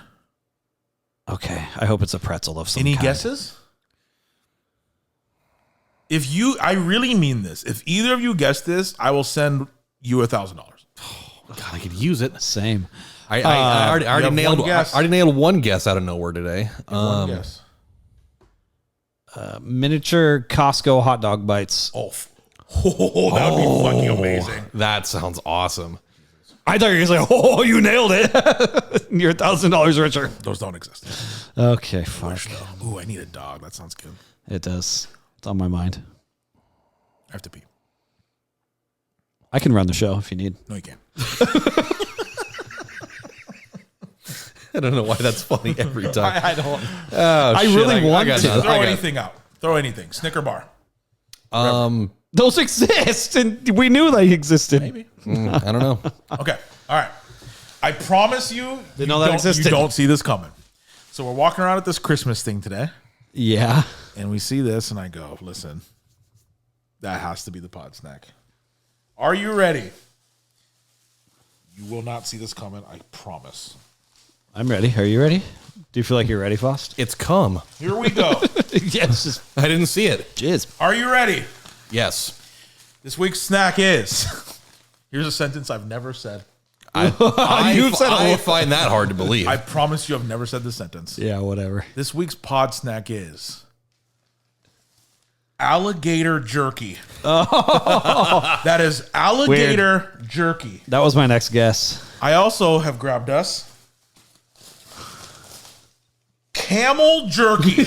Okay. I hope it's a pretzel of some Any kind. guesses? I really mean this. If either of you guess this, I will send you $1,000. God, I could use it. Same. I already have nailed. one guess? I already nailed one guess out of nowhere today. One guess. Miniature Costco hot dog bites. That would be fucking amazing. That sounds awesome. I thought you were going to say, oh, you nailed it. You're $1,000 richer. Those don't exist. Okay, fuck. Ooh, I need a dog. That sounds good. It does. It's on my mind. I have to pee. I can run the show if you need. No, you can't. I don't know why that's funny every time. I don't. Oh, I shit, really want got to. nothing. Throw anything out. Throw anything. Snicker bar. Those exist, and we knew they existed. Maybe. I don't know. Okay. All right. I promise you, Didn't know that existed. you don't see this coming. So we're walking around at this Christmas thing today, Yeah. and we see this, and I go, listen, that has to be the pod snack. Are you ready? You will not see this coming, I promise. I'm ready. Are you ready? Do you feel like you're ready, Fost? It's cum. Here we go. Yes. Just I didn't see it. jizz. Are you ready? Yes. This week's snack is. Here's a sentence I've never said. I said it. find that hard to believe. I promise you I've never said this sentence. Yeah, whatever. This week's pod snack is alligator jerky. Oh. That is alligator jerky. That was my next guess. I also have grabbed us camel jerky.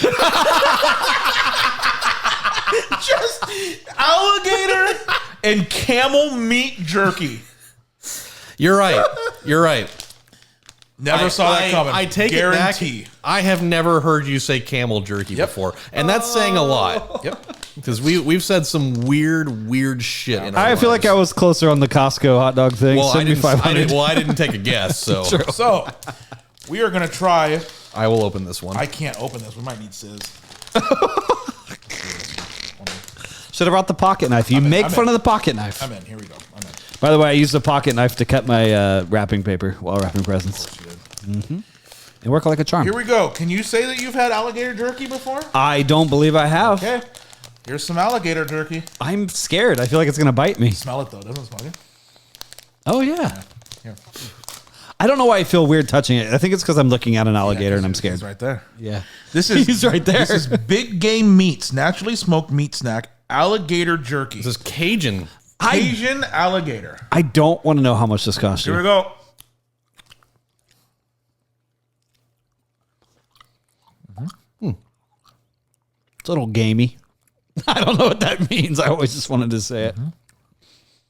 Just alligator and camel meat jerky. You're right. You're right. Never saw that coming. I take Guarantee. it back. I have never heard you say camel jerky before, and that's saying a lot. Yep. Because we've said some weird shit. In our I feel like I was closer on the Costco hot dog thing. well, I $7,500. didn't take a guess, so So we are going to try. I will open this one. I can't open this. We might need scissors. Should have brought the pocket knife. You make fun of the pocket knife. I'm in. Here we go. I'm in. By the way, I used a pocket knife to cut my wrapping paper while wrapping presents. It worked like a charm. Here we go. Can you say that you've had alligator jerky before? I don't believe I have. Okay. Here's some alligator jerky. I'm scared. I feel like it's going to bite me. Smell it, though. Doesn't it smell good? Oh, yeah. Here. I don't know why I feel weird touching it. I think it's because I'm looking at an alligator and I'm scared. He's right there. Yeah. This is He's right there. This is Big Game Meats, naturally smoked meat snack, alligator jerky. This is Cajun. Cajun alligator. I don't want to know how much this cost Here we you. go. It's a little gamey. I don't know what that means. I always just wanted to say it.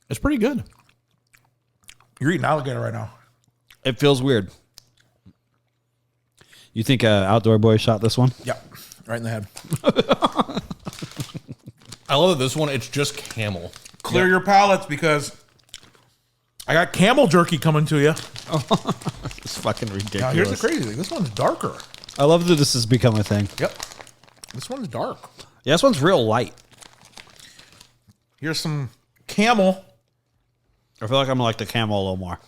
It's pretty good. You're eating alligator right now. It feels weird. You think Outdoor Boy shot this one? Yep. Right in the head. I love that this one. It's just camel. Clear your palates because I got camel jerky coming to you. It's fucking ridiculous. Now, here's the crazy thing. This one's darker. I love that this has become a thing. Yep. This one's dark. Yeah, this one's real light. Here's some camel. I feel like I'm like the camel a little more.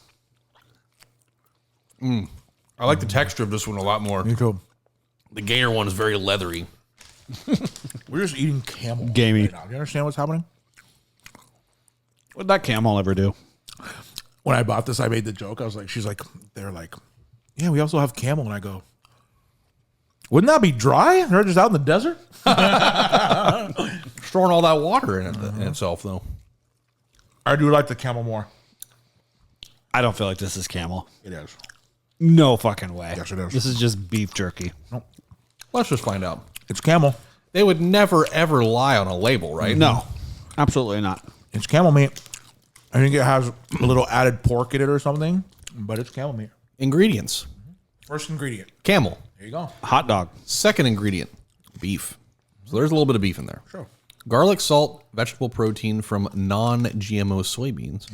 I like the texture of this one a lot more. Me too. The gator one is very leathery. We're just eating camel. Gamey. Right now. Do you understand what's happening? What did that camel ever do? When I bought this, I made the joke. I was like, they're like, yeah, we also have camel. And I go, wouldn't that be dry? They're just out in the desert. Storing all that water in it in itself, though. I do like the camel more. I don't feel like this is camel. It is. No fucking way. Yes, it is. This is just beef jerky. Let's just find out. It's camel. They would never ever lie on a label, right? No, absolutely not. It's camel meat. I think it has a little added pork in it or something, but it's camel meat. Ingredients: First ingredient. camel. There you go. Hot dog. Second ingredient: beef. So there's a little bit of beef in there. Sure. Garlic, salt, vegetable protein from non-GMO soybeans,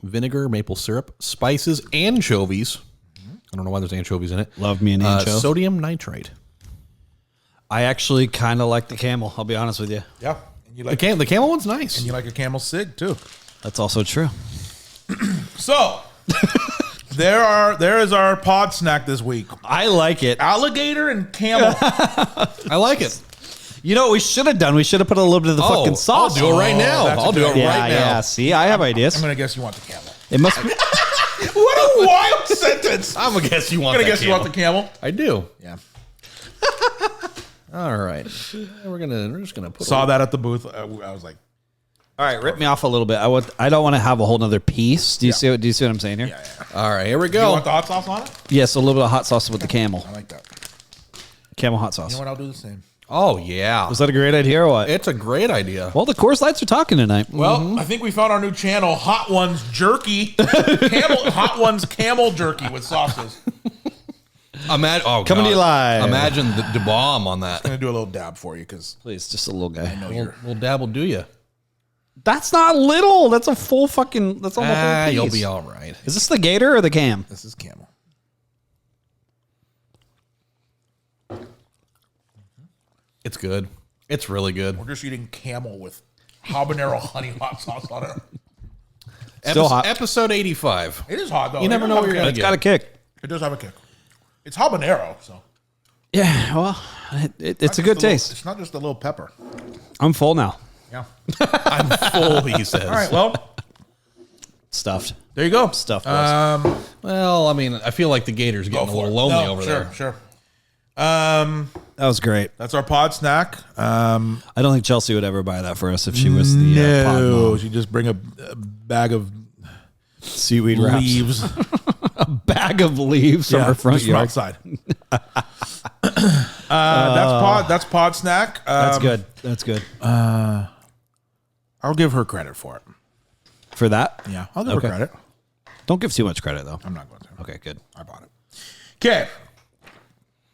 vinegar, maple syrup, spices, anchovies. I don't know why there's anchovies in it. Love me an ancho. Sodium nitrite. I actually kind of like the camel. I'll be honest with you. Yeah. And you The, like the camel one's nice. and you like a camel cig too. That's also true. So there is our pod snack this week. I like it. Alligator and camel. I like it. You know what we should have done? We should have put a little bit of the fucking sauce. I'll do it right now. that's a I'll do good it idea. right now. Yeah. See, I have ideas. I'm gonna guess you want the camel. It must be. What a wild sentence. I'm gonna guess you want. I'm gonna that guess you want the camel. I do. Yeah. All right. We're just gonna put. Saw that at the booth. I was like, All right, rip me off a little bit. I don't want to have a whole nother piece. Do you see what I'm saying here? All right, here we you go. want the hot sauce on it? Yes, a little bit of hot sauce with the camel. I like that. Camel hot sauce. You know what? I'll do the same. Oh yeah, Was that a great idea or what? it's a great idea. Well, the Coors Lights are talking tonight. Well, I think we found our new channel, Hot Ones Jerky. Hot Ones Camel Jerky with sauces. Coming Coming to you live. Imagine the bomb on that. I'm gonna do a little dab for you because Please, just a little guy. I know We'll dabble, do you? That's not little. That's a full fucking. That's almost a whole piece. You'll be all right. Is this the gator or the cam? this is camel. It's good. It's really good. We're just eating camel with habanero honey hot sauce on it. Still hot. Episode 85. It is hot though. You never It know does what have you're a gonna kick. It's got a kick. It does have a kick. It's habanero, so Yeah, well, it's a good taste. It's not just a little pepper. I'm full now. Yeah. I'm full, he says. All right. Well, Stuffed. there you go. Stuffed. Boys. Well, I mean, I feel like the gator's getting a little lonely over there. Sure. That was great. That's our pod snack. I don't think Chelsea would ever buy that for us if she was the pod No, mom. she just bring a bag of Seaweed wraps. leaves. A bag of leaves from her front just from yard. outside. That's pod snack. That's good. That's good. I'll give her credit for it. For that? Yeah, I'll give her credit. Don't give too much credit, though. I'm not going to. Okay, good. I bought it. Okay.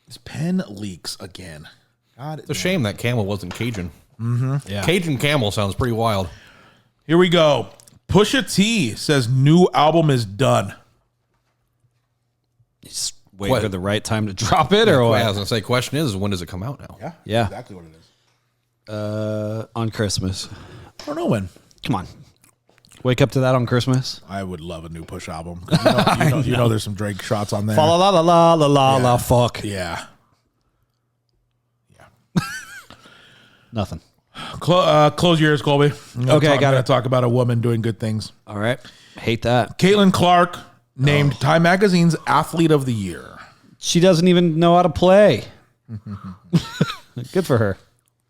This pen leaks again. God, It's a shame that Camel wasn't Cajun. Yeah. Cajun Camel sounds pretty wild. Here we go. Pusha T says new album is done. Just wait for the right time to drop it, or I what? was going to say, question is, when does it come out now? Yeah. Exactly what it is. On Christmas. I don't know when. Come on. Wake up to that on Christmas. I would love a new Push album. 'Cause you know there's some Drake shots on there. Fa la la la la la la la fuck. Yeah. Nothing. Close your ears, Colby. Okay, got I'm gonna it. talk about a woman doing good things. All right. Hate that. Caitlin Clark named Time Magazine's Athlete of the Year. She doesn't even know how to play. Good for her.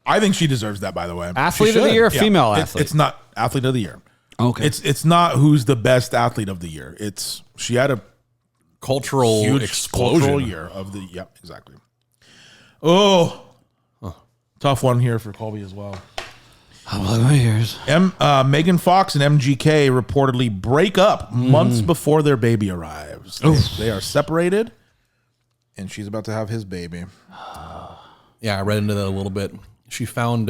I think she deserves that, by the way. Athlete She of the should. year, or Yeah. female It's- athlete? It's not Athlete of the Year. Okay. It's not who's the best athlete of the year. She had a Cultural huge explosion. cultural year of the. Yep, exactly. Oh, tough one here for Colby as well. my ears. Megan Fox and MGK reportedly break up months before their baby arrives. They are separated, and she's about to have his baby. Yeah, I read into that a little bit. She found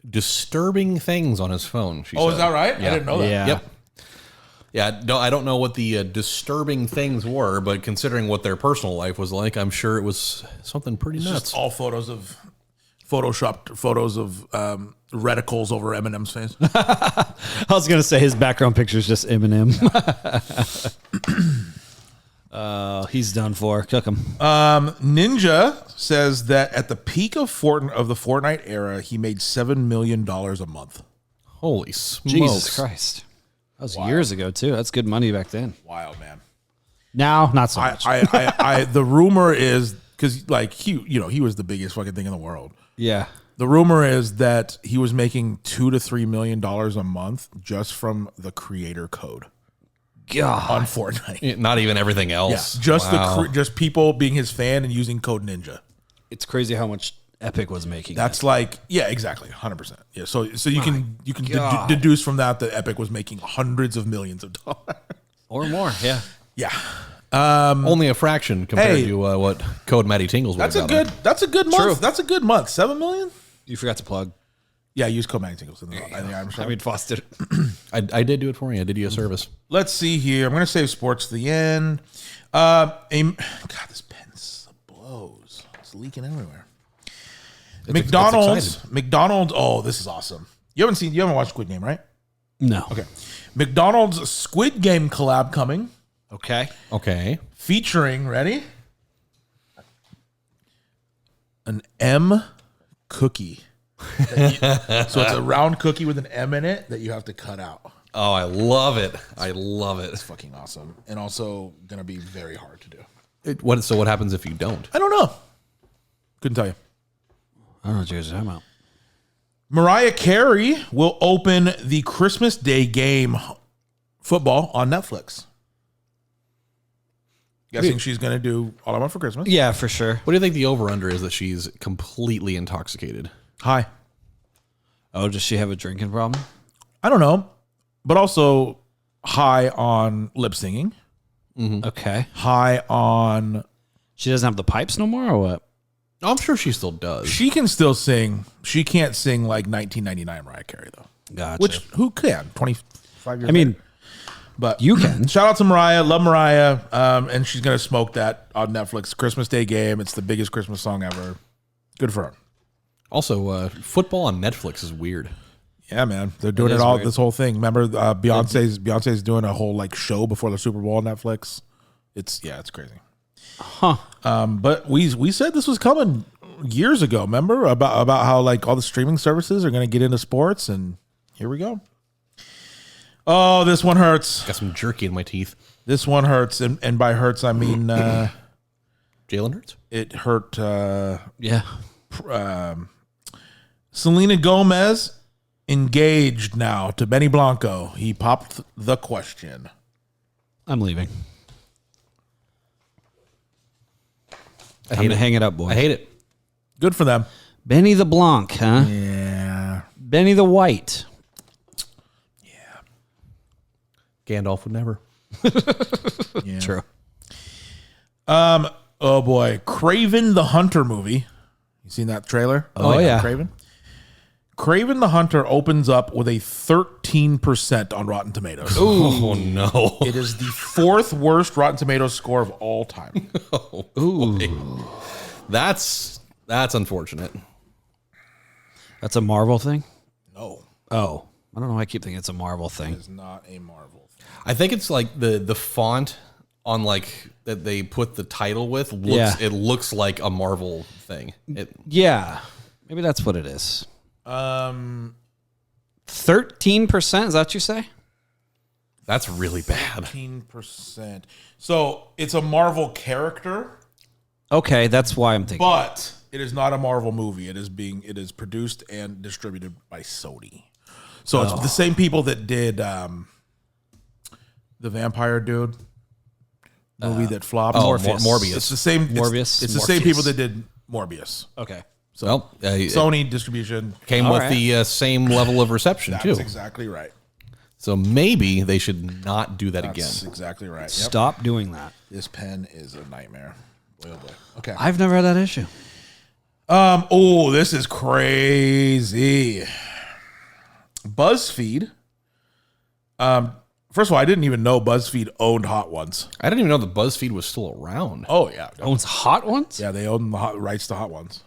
disturbing things on his phone. She Oh, said. is that right? Yeah. I didn't know that. Yeah. Yep. Yeah, no, I don't know what the disturbing things were, but considering what their personal life was like, I'm sure it was something pretty nuts. Just all photos of photoshopped photos of reticles over Eminem's face. I was going to say his background picture is just Eminem. He's done for. Cook him. Ninja says that at the peak of the Fortnite era, he made $7 million a month. Holy smokes. Jesus Christ. That was years ago, too. That's good money back then. Wild, man. Now, not so much. The rumor is because like he was the biggest fucking thing in the world. yeah. The rumor is that he was making $2 to $3 million a month just from the creator code God. on Fortnite. Not even everything Yeah, else. just Wow. just people being his fan and using Code Ninja. It's crazy how much Epic was making. That's like exactly 100%. Yeah, so you can God. deduce from that Epic was making hundreds of millions of dollars. or more. Yeah. Yeah, Only a fraction compared Hey. to what Code Matty Tingles would that's a have good gotten. that's a good month. True. That's a good month. 7 million. You forgot to plug. Yeah, use Code Magneticals in the item shop. I mean, Fost did it. I did do it for you. I did you a service. Let's see here. I'm going to save sports to the end. God, this pen blows. It's leaking everywhere. McDonald's. Oh, this is awesome. You haven't watched Squid Game, right? No. Okay. McDonald's Squid Game collab coming, Okay. Okay. featuring ready an M cookie. So it's a round cookie with an M in it that you have to cut out. Oh, I love it. I love it. It's fucking awesome, and also gonna be very hard to do. So what happens if you don't? I don't know. Couldn't tell you. I don't know what you're talking about. Mariah Carey will open the Christmas Day game football on Netflix. Guessing she's going to do All I Want for Christmas. Yeah, for sure. What do you think the over-under is that she's completely intoxicated? Hi. Oh, does she have a drinking problem? I don't know, but also high on lip singing, Okay. high on. She doesn't have the pipes no more, or what? I'm sure she still does. She can still sing. She can't sing like 1999 Mariah Carey though. Gotcha. Which who can? 25 years. I mean, later. But you can. shout out to Mariah. Love Mariah. And she's gonna smoke that on Netflix. Christmas Day game. It's the biggest Christmas song ever. Good for her. Also, football on Netflix is weird. Yeah, man. They're doing it is all. weird. This whole thing. Remember, Beyonce's doing a whole like show before the Super Bowl on Netflix. It's crazy. Huh. But we said this was coming years ago. Remember about how like all the streaming services are going to get into sports, and here we go. Oh, this one hurts. Got some jerky in my teeth. This one hurts, and by hurts I mean Jalen Hurts? it hurt. Yeah. Selena Gomez engaged now to Benny Blanco. He popped the question. I'm leaving. I I'm hate gonna it. hang it up, boy. I hate it. Good for them. Benny the Blanc, huh? Yeah. Benny the White. Gandalf would never. Yeah. True. Oh boy, Kraven the Hunter movie. You seen that trailer? Oh, yeah. Kraven. Kraven the Hunter opens up with a 13% on Rotten Tomatoes. Oh no. It is the fourth worst Rotten Tomatoes score of all time. Ooh. That's unfortunate. That's a Marvel thing? No, Oh. I don't know why I keep thinking it's a Marvel it thing. is not a Marvel thing. I think it's like the font on like that they put the title with looks Yeah. it looks like a Marvel thing. Yeah. Maybe that's what it is. 13%. 13%? Is that what you say? That's really bad. So it's a Marvel character, Okay, that's why I'm thinking. but it is not a Marvel movie. It is produced and distributed by Sony. So it's the same people that did the vampire dude movie that flopped. Morpheus. Morbius. It's the same. Morbius. It's the same people that did Morbius. Okay. Well, it Sony distribution. came All with right. the same level of reception That's too. exactly right. So maybe they should not do that again. That's exactly right. Yep. Stop doing that. This pen is a nightmare. Boy, oh boy. Okay. I've never had that issue. Oh, this is crazy. BuzzFeed. First of all, I didn't even know BuzzFeed owned Hot Ones. I didn't even know that BuzzFeed was still around. Oh yeah, Owns Hot Ones? yeah. They own the rights to Hot Ones.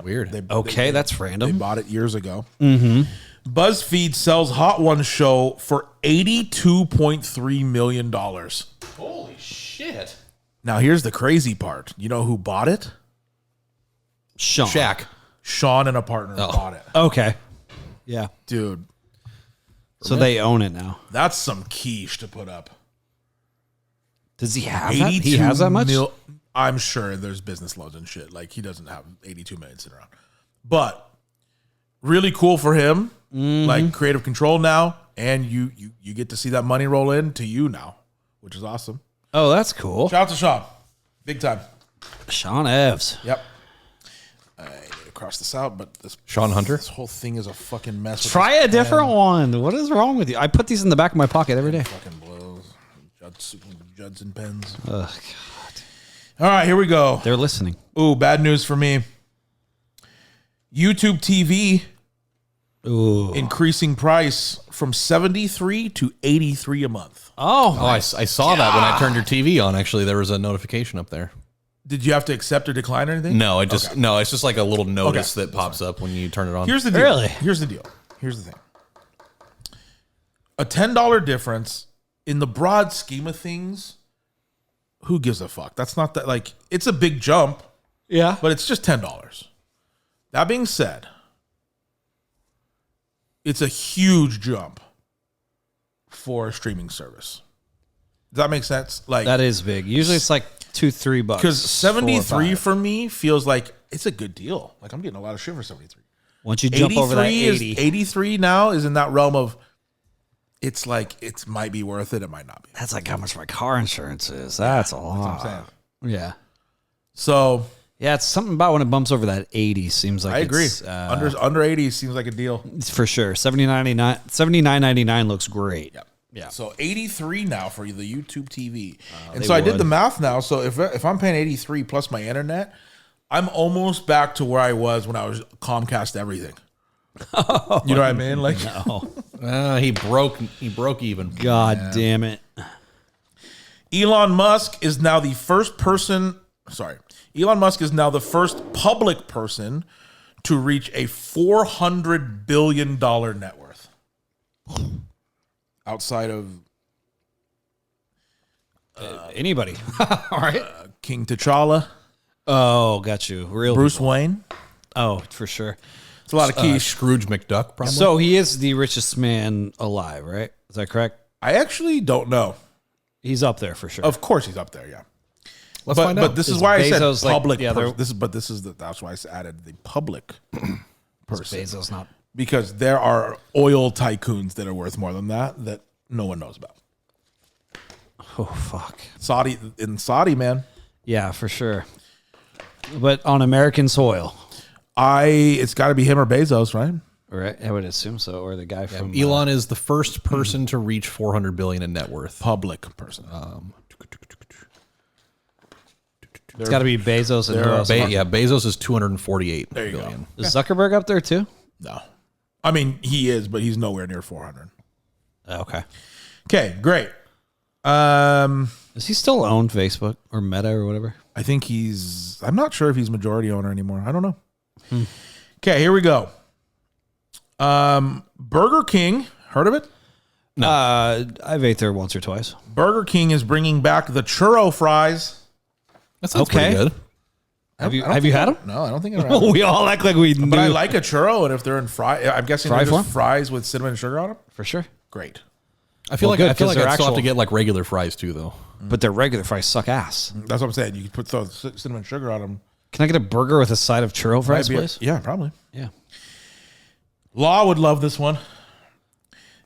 Weird. Okay, that's They random. bought it years ago. Mm-hmm. BuzzFeed sells Hot Ones show for $82.3 million. Holy shit. Now here's the crazy part. You know who bought it? Sean. Shaq. Sean and a partner bought it. Okay. Yeah. Dude, So they own it now. that's some quiche to put up. Does he have that? He has that much? I'm sure there's business loans and shit. Like he doesn't have 82 million sitting around. But really cool for him. Like creative control now. And you get to see that money roll in to you now, which is awesome. Oh, that's cool. Shout out to Sean. Big time. Sean Evs. Yep. I need to cross this out, but this Sean Hunter? This whole thing is a fucking mess. with Try this a different pen. one. What is wrong with you? I put these in the back of my pocket every day. Fucking blows. Judson pens. Ugh, All right, here we go. they're listening. Ooh, bad news for me. YouTube TV Ooh. increasing price from 73 to 83 a month. Oh, Oh, I saw that when I turned your TV on. Actually, there was a notification up there. Did you have to accept or decline or anything? No, it's just like a little notice Okay, that pops up when you turn it on. Here's the deal. Really? Here's the deal. Here's the thing. A $10 difference in the broad scheme of things, who gives a fuck? That's not that, like, it's a big jump, yeah. but it's just $10. That being said, it's a huge jump for a streaming service. Does that make sense? Like That is big. Usually it's like $2-3 because 73 4 or 5. for me feels like it's a good deal. Like I'm getting a lot of shit for 73. Once you jump over that 80, 83 now is in that realm of it's like it might be worth it, it might not be. that's like how much my car insurance is. That's a lot. That's what I'm saying. Yeah. So Yeah, it's something about when it bumps over that 80 seems like I agree. it's, Under 80 seems like a deal. for sure. $79.99 looks great. Yep. Yeah. So 83 now for the YouTube TV. and they so I did would. the math now. So if I'm paying 83 plus my internet, I'm almost back to where I was when I was Comcast everything. You know what I mean? Like He broke even. God damn it. Elon Musk is now the first public person to reach a $400 billion net worth. Outside of Anybody. All right. King T'Challa, Oh, got you. Real Bruce people. Wayne. Oh, for sure. It's a lot of keys. Scrooge McDuck, probably. So he is the richest man alive, right? Is that correct? I actually don't know. He's up there for sure. Of course he's up there, yeah. Let's find out. But this is why I said Bezos, like, public. the other- That's why I added the public person. Bezos not. Because there are oil tycoons that are worth more than that no one knows about. Oh fuck. Saudi, man. Yeah, for sure. But on American soil, It's got to be him or Bezos, right? right? I would assume so, or the guy from Elon is the first person to reach 400 billion in net worth. Public person. It's got to be Bezos and who else? Bezos is 248 There you billion. Is Zuckerberg up there too? No, I mean he is, but he's nowhere near 400. Okay. Okay, great. Does he still own Facebook or Meta or whatever? I think I'm not sure if he's majority owner anymore. I don't know. Okay, here we go. Burger King, heard of it? No. I've ate there once or twice. Burger King is bringing back the churro fries. That sounds Okay. pretty good. Have you had them? No, I don't think I've had them. We all act like we knew. But I like a churro, and if they're in fry, I'm guessing Fry they're just form? fries with cinnamon and sugar on them. for sure. Great. I feel Well, like good, I feel 'cause like they're I'd still have actual- to get like regular fries too, though. But their regular fries suck ass. That's what I'm saying. You could throw cinnamon and sugar on them. Can I get a burger with a side of churro fries, please? Yeah, probably. Yeah. Law would love this one.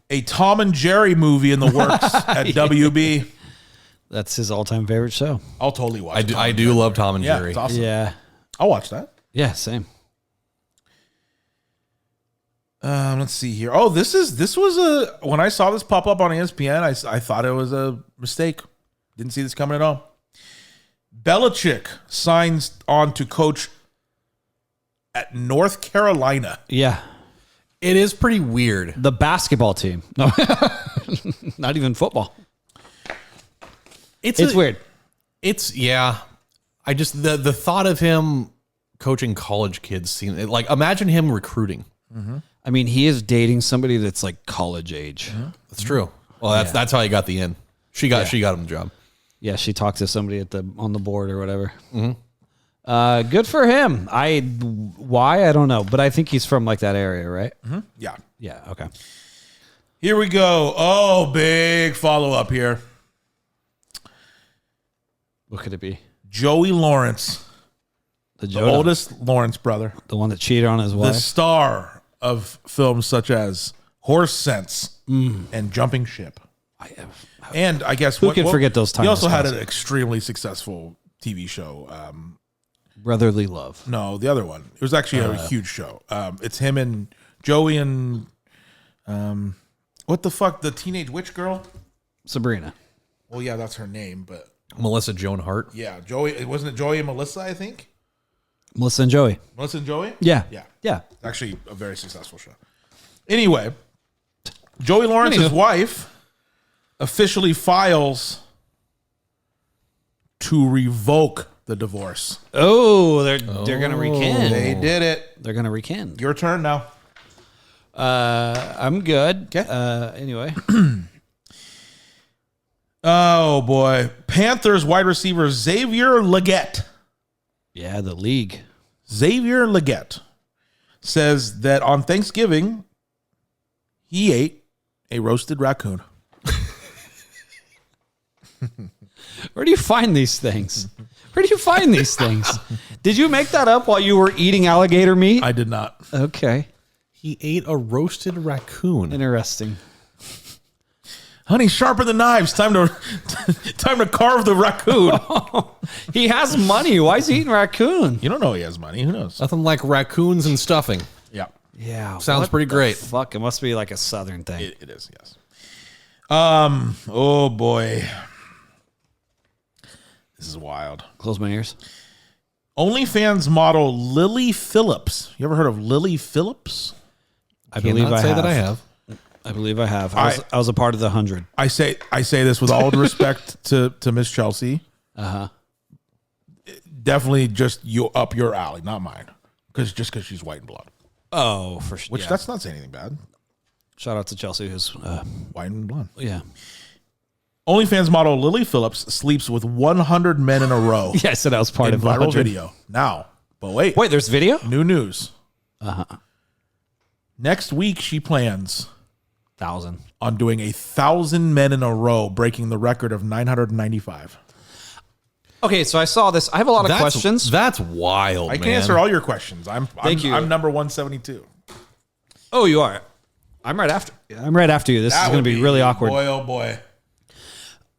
A Tom and Jerry movie in the works at WB. That's his all-time favorite show. I'll totally watch. I do love Tom and Yeah, Jerry. it's awesome. Yeah. I'll watch that. Yeah, same. Let's see here. Oh, this was when I saw this pop up on ESPN, I thought it was a mistake. Didn't see this coming at all. Belichick signs on to coach at North Carolina. Yeah. It is pretty weird. The basketball team. No. Not even football. It's weird. It's I just the thought of him coaching college kids seems like imagine him recruiting. I mean, he is dating somebody that's like college age. That's true. Well, that's how he got the in. She got him the job. Yeah, she talked to somebody on the board or whatever. Good for him. Why I don't know, but I think he's from like that area, right? Yeah. Yeah. Okay. Here we go. Oh, big follow up here. What could it be? Joey Lawrence, The the oldest Lawrence brother, the one that cheated on his the wife. star of films such as Horse Sense and Jumping Ship. And I guess Who can forget those He also timeless had an classics? extremely successful TV show. Brotherly love. No, the other one. It was actually a huge show. It's him and Joey and what the fuck? The teenage witch girl? Sabrina. Well, yeah, that's her name, but Melissa Joan Hart. yeah, Joey. Wasn't it Joey and Melissa? I think Melissa and Joey. Melissa and Joey. Yeah. Yeah. Yeah. Actually, a very successful show. Anyway, Joey Lawrence's wife officially files to revoke the divorce. Oh, they're gonna rekindle. They did it. They're gonna rekindle. Your turn now. I'm good. Okay. Anyway. Oh boy, Panthers wide receiver Xavier Legette. Yeah, the league. Xavier Legette says that on Thanksgiving he ate a roasted raccoon. Where do you find these things? Where do you find these things? Did you make that up while you were eating alligator meat? I did not. Okay. He ate a roasted raccoon. Interesting. Honey, sharpen the knives. Time to carve the raccoon. He has money. Why is he eating raccoon? You don't know he has money. Who knows? Nothing like raccoons and stuffing. Yeah, Yeah. Sounds what pretty the great. Fuck. It must be like a southern thing. it is. Yes. Oh boy, this is wild. Close my ears. OnlyFans model Lily Phillips. You ever heard of Lily Phillips? I believe Cannot I say have. that I have. I believe I have. I was a part of the 100. I say this with all due respect to Miss Chelsea. Definitely just up your alley, not mine. Because she's white and blonde. Oh, for sure. Which that's not saying anything bad. Shout out to Chelsea, who's White and blonde. yeah. OnlyFans model Lily Phillips sleeps with 100 men in a row. Yeah, I said I was part in of the viral 100. video. Now, but wait. Wait, there's video? New news. Next week, she plans 1,000. on doing 1,000 men in a row, breaking the record of 995. Okay, so I saw this. I have a lot of questions. That's wild. I can answer all your questions. I'm number 172. Oh, you are. I'm right after. I'm right after you. This is going to be really awkward. Boy, oh boy.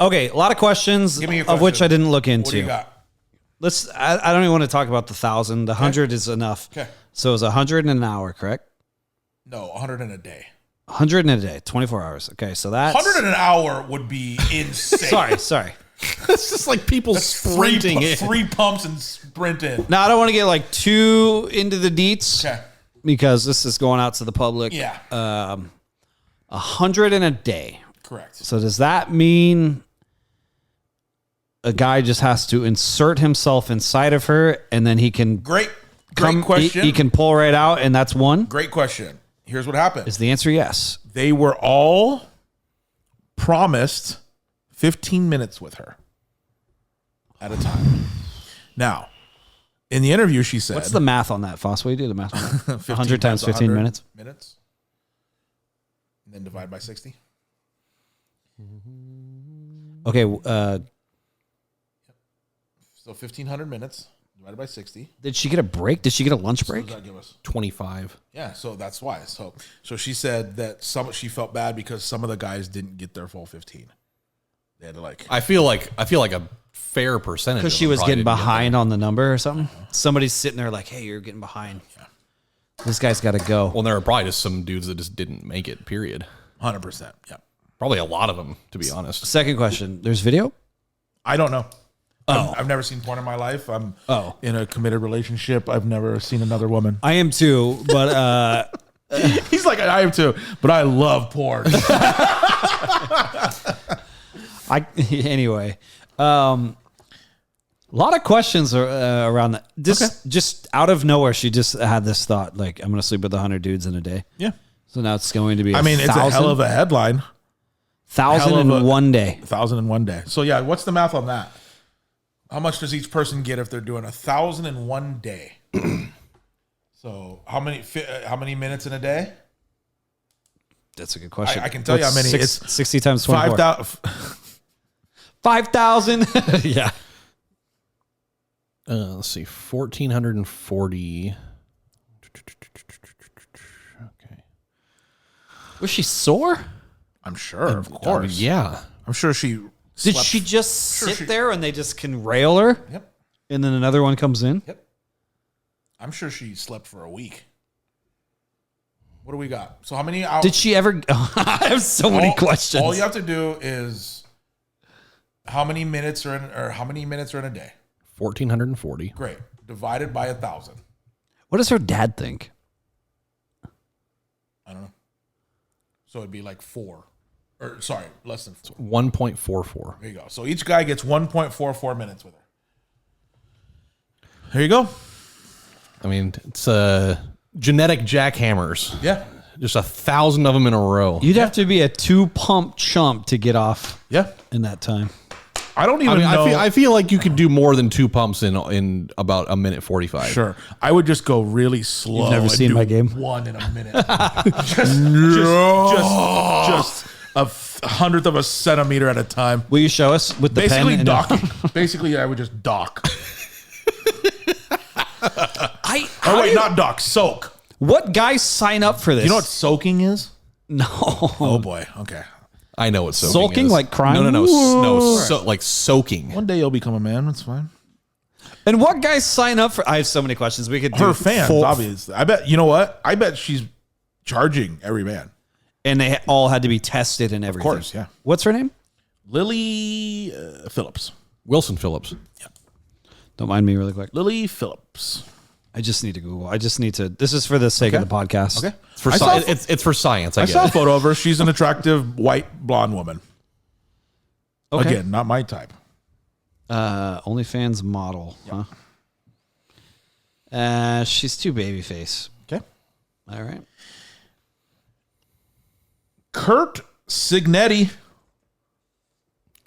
Okay, a lot of questions, Give me a of which question. I didn't look into. What do you got? I don't even want to talk about the 1,000. The 100 is enough. Okay. So it's 100 in an hour, correct? No, 100 in a day. 100 in a day, 24 hours. Okay, so that's 100 in an hour would be insane. sorry. It's just like people sprinting in. Three pumps and sprinting. Now I don't want to get like too into the deets Okay. because this is going out to the public. Yeah. 100 in a day. Correct. So does that mean a guy just has to insert himself inside of her and then he can Great question. He can pull right out and that's one? Great question. Here's what happened. Is the answer yes? They were all promised 15 minutes with her at a time. Now, in the interview, she said, What's the math on that, Fost? What do you do the math on that? 100 times 15 minutes? And then divide by 60. Okay. So 1,500 minutes divided by 60. Did she get a break? Did she get a lunch break? What does that give us? 25. Yeah, so that's why. So she said that she felt bad because some of the guys didn't get their full 15. They had to I feel like a fair percentage Because she was getting behind on the number or something. Somebody's sitting there like, hey, you're getting behind. Yeah. This guy's got to go. Well, there are probably just some dudes that just didn't make it, period. 100%. Yeah. Probably a lot of them, to be honest. Second question. There's video? I don't know. Oh. I've never seen porn in my life. I'm Oh. in a committed relationship. I've never seen another woman. I am too, but He's like, I am too, but I love porn. anyway. A lot of questions around that. Just out of nowhere, she just had this thought, like, I'm going to sleep with 100 dudes in a day. Yeah. So now it's going to be I mean, it's a hell of a headline. 1,000 in one day. 1,000 in one day. So yeah, what's the math on that? How much does each person get if they're doing 1,000 in one day? So how many minutes in a day? That's a good question. I can tell you how many. It's 60 times 24. 5,000. Yeah. Let's see, 1,440. Okay. Was she sore? I'm sure, of course. Yeah. I'm sure she. Did slept- she just sit there and they just can rail her? Yep. And then another one comes in? Yep. I'm sure she slept for a week. What do we got? So how many hours? Did she ever? I have so many questions. All you have to do is how many minutes are in a day? 1,440. Great. Divided by 1,000. What does her dad think? I don't know. So it'd be like 4. Or sorry, less than 4. 1.44. There you go. So each guy gets 1.44 minutes with her. There you go. I mean, it's genetic jackhammers. Yeah. Just 1,000 of them in a row. You'd have to be a 2-pump chump to get off Yeah. in that time. I don't even know. I feel like you could do more than 2 pumps in about a minute 45. Sure. I would just go really slow. You've never and seen do my game? one in a minute. just a 100th of a centimeter at a time. Will you show us with the Basically pen? docking. Basically, I would just dock. Not dock, soak. What guys sign up for this? You know what soaking is? No. Oh boy. Okay. I know what soaking Sulking is. like crime? No, like soaking. One day you'll become a man. That's fine. And what guys sign up for? I have so many questions. We could do Her fans, full- obviously. I bet. You know what? I bet she's charging every man. And they all had to be tested and everything. Of course, yeah. What's her name? Lily Phillips. Wilson Phillips. Don't mind me really quick. Lily Phillips. I just need to Google. I just need to. This is for the sake of the podcast. Okay. It's for it's for science. I I get saw a it. photo of her. She's an attractive white blonde woman. Okay. Again, not my type. OnlyFans model. Huh? She's too baby face. Okay. All right. Kurt Signetti,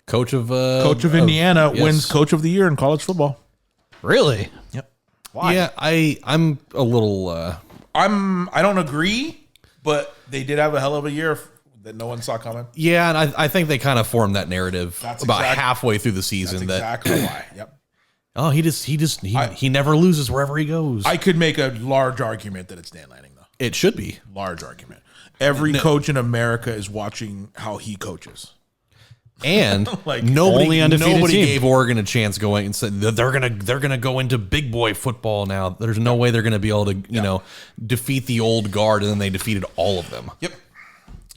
Coach of Indiana, yes. wins Coach of the Year in college football. Really? Yep. Yeah, I'm a little. I don't agree, but they did have a hell of a year that no one saw coming. Yeah, and I think they kind of formed that narrative That's about exact- halfway through the season. That's exactly why. Yep. Oh, he never loses wherever he goes. I could make a large argument that it's Dan Lanning, though. It should be. Large argument. Every coach in America is watching how he coaches. And Like, only undefeated nobody team. gave Oregon a chance going and said that they're gonna go into big boy football now. There's no way they're gonna be able to defeat the old guard, and then they defeated all of them. Yep.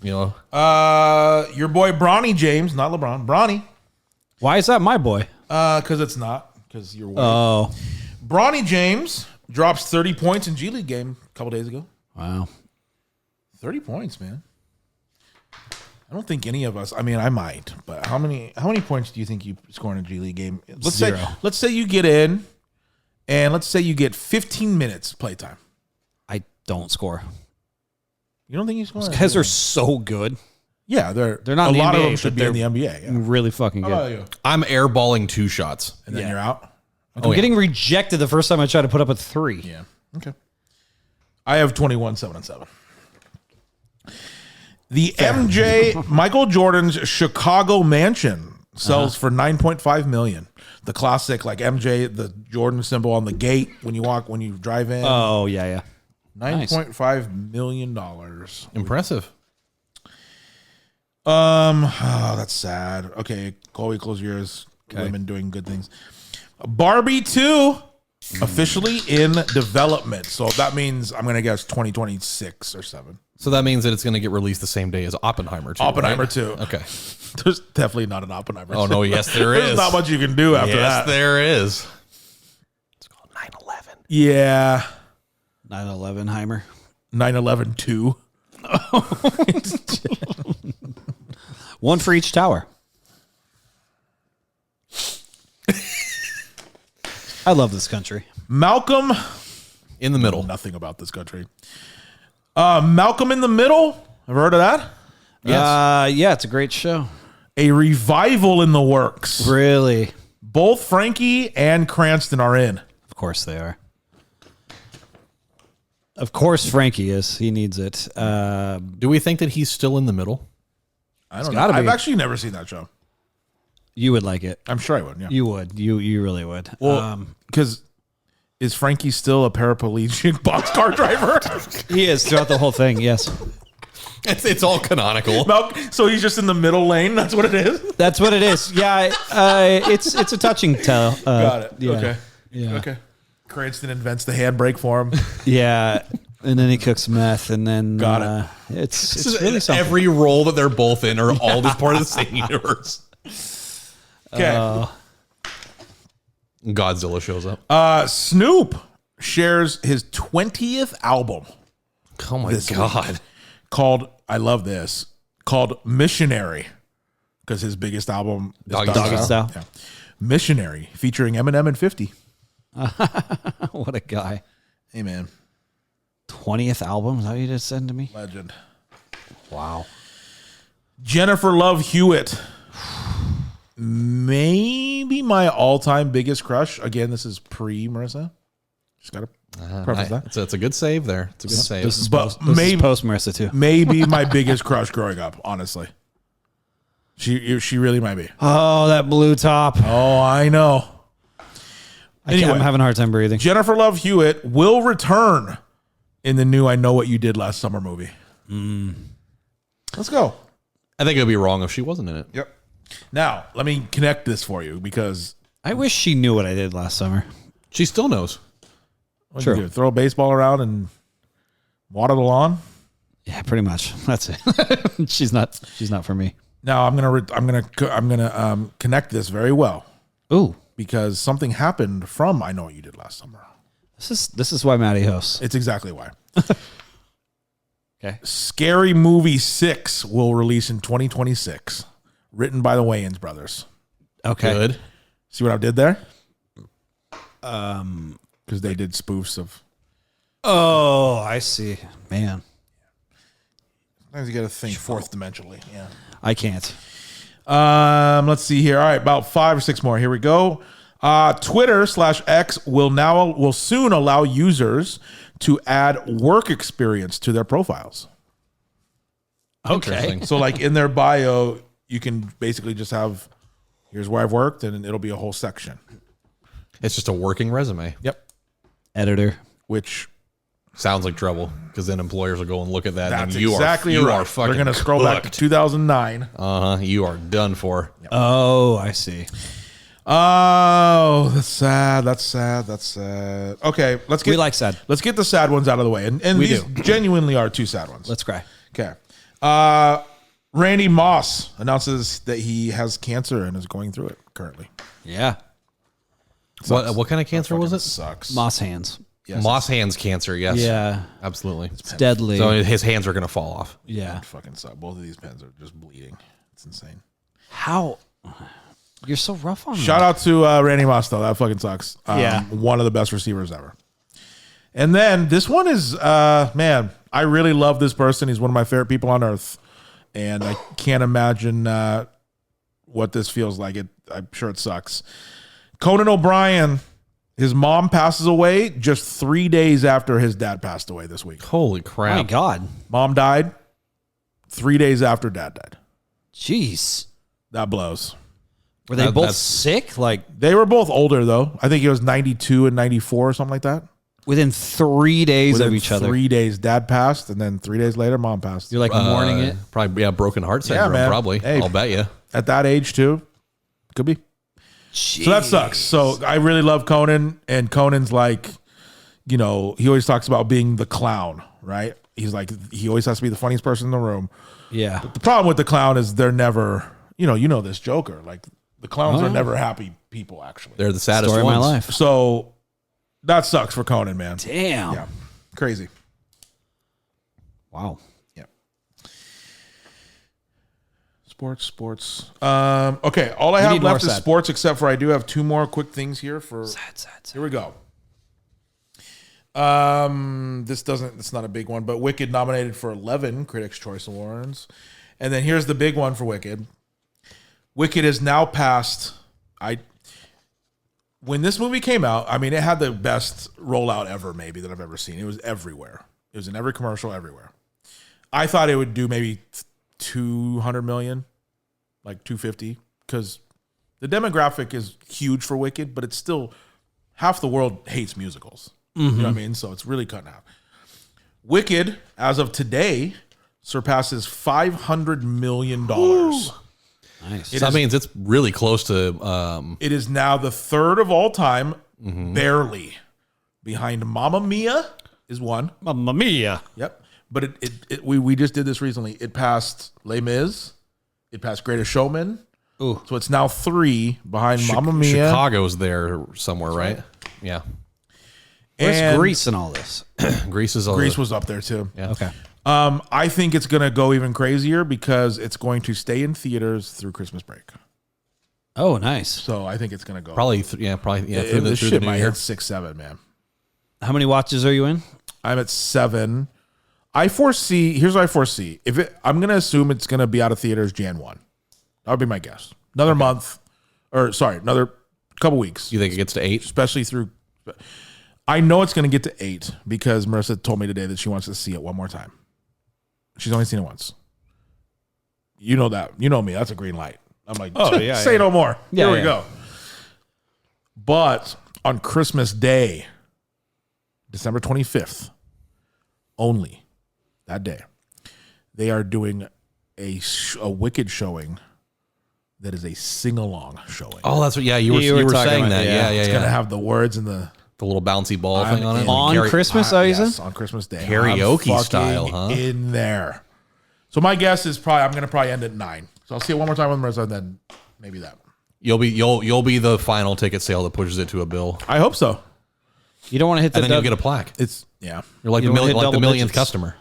You know, Your boy Bronny James, not LeBron. Bronny. Why is that my boy? Because it's not. Because you're white. Oh, Bronny James drops 30 points in G League game a couple days ago. wow. 30 points, man. I don't think any of us. I mean, I might, but how many points do you think you score in a G League game? Zero. Let's say you get in, and let's say you get 15 minutes playtime. I don't score. You don't think you score? Those guys are so good. Yeah, they're not a in the lot of NBA, them should but be in the NBA. Yeah. Really fucking How good. about you? I'm airballing 2 shots. And then you're out. I'm getting rejected the first time I tried to put up a 3. Yeah. Okay. I have 21, 7 and 7. The MJ Michael Jordan's Chicago mansion sells for $9.5 million. The classic, like MJ, the Jordan symbol on the gate when you drive in. Oh, yeah. $9.5 million. Impressive. Oh, that's sad. Okay, Chloe, close your ears. Women doing good things. Barbie 2 officially in development. So that means I'm gonna guess 2026 or 7. So that means that it's going to get released the same day as Oppenheimer too. Oppenheimer right? 2. Okay. There's definitely not an Oppenheimer. Oh 2. no, yes there is. There's not much you can do after yes, that. there is. It's called 9/11. Yeah. 9/11 Heimer. 9/11 2. One for each tower. I love this country. Malcolm. In the middle. Nothing about this country. Malcolm in the Middle. Ever heard of that? Yeah, it's a great show. A revival in the works. Really? Both Frankie and Cranston are in. Of course they are. Of course Frankie is. He needs it. Do we think that he's still in the middle? I don't know. gotta be. I've actually never seen that show. You would like it. I'm sure I would. Yeah. You would. You really would. Well, because is Frankie still a paraplegic boxcar driver? He is throughout the whole thing. Yes. It's all canonical. So he's just in the middle lane. That's what it is. That's what it is. Yeah. It's a touching tale. Got it. Yeah. Okay. Yeah. Okay. Cranston invents the handbrake for him. Yeah. And then he cooks meth, and then Got it. It's really something. Every role that they're both in are all just part of the same universe. Okay. Godzilla shows up. Snoop shares his 20th album Oh my this god. week called, I love this, called Missionary, because his biggest album is Doggy Doggy Style. Yeah. Missionary, featuring Eminem and 50. What a guy. Hey, man. 20th album? Is that what you just said to me? Legend. Wow. Jennifer Love Hewitt. Maybe my all-time biggest crush. Again, this is pre-Marissa. Just got to preface that. It's a good save there. It's a good save. This is But post, maybe- post Marissa too. Maybe my biggest crush growing up, honestly. She really might be. Oh, that blue top. Oh, I know. Anyway, I'm having a hard time breathing. Jennifer Love Hewitt will return in the new I Know What You Did Last Summer movie. Let's go. I think it would be wrong if she wasn't in it. Yep. Now, let me connect this for you because I wish she knew what I did last summer. She still knows. what Sure. do you do? Throw a baseball around and water the lawn. Yeah, pretty much. That's it. She's not for me. Now, I'm gonna connect this very well Ooh. because something happened from I Know What You Did Last Summer. This is why Matty hosts. It's exactly why. Okay. Scary Movie 6 will release in 2026, written by the Wayans brothers. Okay. Good. See what I did there? Because they did spoofs of. Oh, I see. Man, Sometimes you got to think fourth dimensionally. Yeah. I can't. Let's see here. All right, about 5 or 6 more. Here we go. Twitter/X will soon allow users to add work experience to their profiles. Interesting. So, like in their bio, you can basically just have, here's where I've worked, and it'll be a whole section. It's just a working resume. Yep. Editor. Which sounds like trouble because then employers will go and look at that. that's and you exactly are, you right. are fucking They're going to scroll back to 2009. You are done for. Yep. Oh, I see. Oh, that's sad. That's sad. That's sad. Okay, let's get. We like sad. Let's get the sad ones out of the way, and We these do. genuinely are two sad ones. Let's cry. Okay. Randy Moss announces that he has cancer and is going through it currently. Yeah. What kind of cancer was it? Sucks. Moss hands. Yes. Moss hands cancer. Yes. Yeah. Absolutely. It's deadly. So his hands are going to fall off. yeah. It fucking suck. Both of these pens are just bleeding. It's insane. How? You're so rough on Shout out to Randy Moss though. That fucking sucks. Yeah. One of the best receivers ever. And then this one is man, I really love this person. He's one of my favorite people on earth. And I can't imagine what this feels like. I'm sure it sucks. Conan O'Brien, his mom passes away just 3 days after his dad passed away this week. Holy My crap. God. Mom died 3 days after dad died. Jeez. That blows. Were they both that's- sick? Like They were both older though. I think he was 92 and 94 or something like that. within 3 days Within of each other. 3 days, dad passed, and then 3 days later, mom passed. You're like mourning it. Probably, yeah, broken heart syndrome, man. probably. Hey. I'll bet you. At that age too, could be. So that sucks. So I really love Conan, and Conan's like, you know, he always talks about being the clown, right? He's like, he always has to be the funniest person in the room. Yeah. The problem with the clown is they're never, you know this Joker. Like the clowns are never happy people, actually. They're the saddest Story of ones. my life. So that sucks for Conan, man. Damn. Yeah, crazy. Wow. Yeah. Sports. Okay, all I have need more left is sad. sports, except for I do have two more quick things here for. Sad. Here we go. It's not a big one, but Wicked nominated for 11 Critics' Choice Awards. And then here's the big one for Wicked. Wicked has now passed. When this movie came out, I mean, it had the best rollout ever, maybe, that I've ever seen. It was everywhere. It was in every commercial, everywhere. I thought it would do maybe 200 million, like 250, because the demographic is huge for Wicked, but it's still half the world hates musicals. You know what I mean? So it's really cutting out. Wicked, as of today, surpasses $500 million. Nice. So that means it's really close to. It is now the third of all time, barely. Behind Mamma Mia is one. Mamma mia. Yep. But we just did this recently. It passed Les Mis. It passed Greatest Showman. Ooh. So it's now three behind Mamma Mia. Chicago's there somewhere, right? Yeah. Where's And Greece in all this? Greece is Greece was up there too. Yeah. Okay. I think it's going to go even crazier because it's going to stay in theaters through Christmas break. Oh, nice. So I think it's going to go. Probably, through This the shit new might year. hit 6, 7, man. How many watches are you in? I'm at 7. Here's what I foresee. I'm going to assume it's going to be out of theaters Jan 1. That would be my guess. Another month, another couple weeks, You think it gets to 8? especially through. I know it's going to get to 8 because Marissa told me today that she wants to see it one more time. She's only seen it once. You know that. You know me. That's a green light. I'm like, say no more. Yeah, Here we yeah. go. But on Christmas Day, December 25th, only that day, they are doing a Wicked showing that is a sing-along showing. Oh, that's what. Yeah, you were talking saying about that. that, Yeah. It's going to have the words and the little bouncy ball I'm thing on it. in. On Christmas, are you yes, saying? on Christmas Day. Karaoke I'm fucking style, huh? in there. So my guess is I'm going to probably end at 9. So I'll see it one more time with Marissa, and then maybe that. You'll be the final ticket sale that pushes it to to $1 billion, I hope so. You don't want to hit the and then you'll get a plaque. Yeah. You're like You the don't hit like the double millionth digits. customer.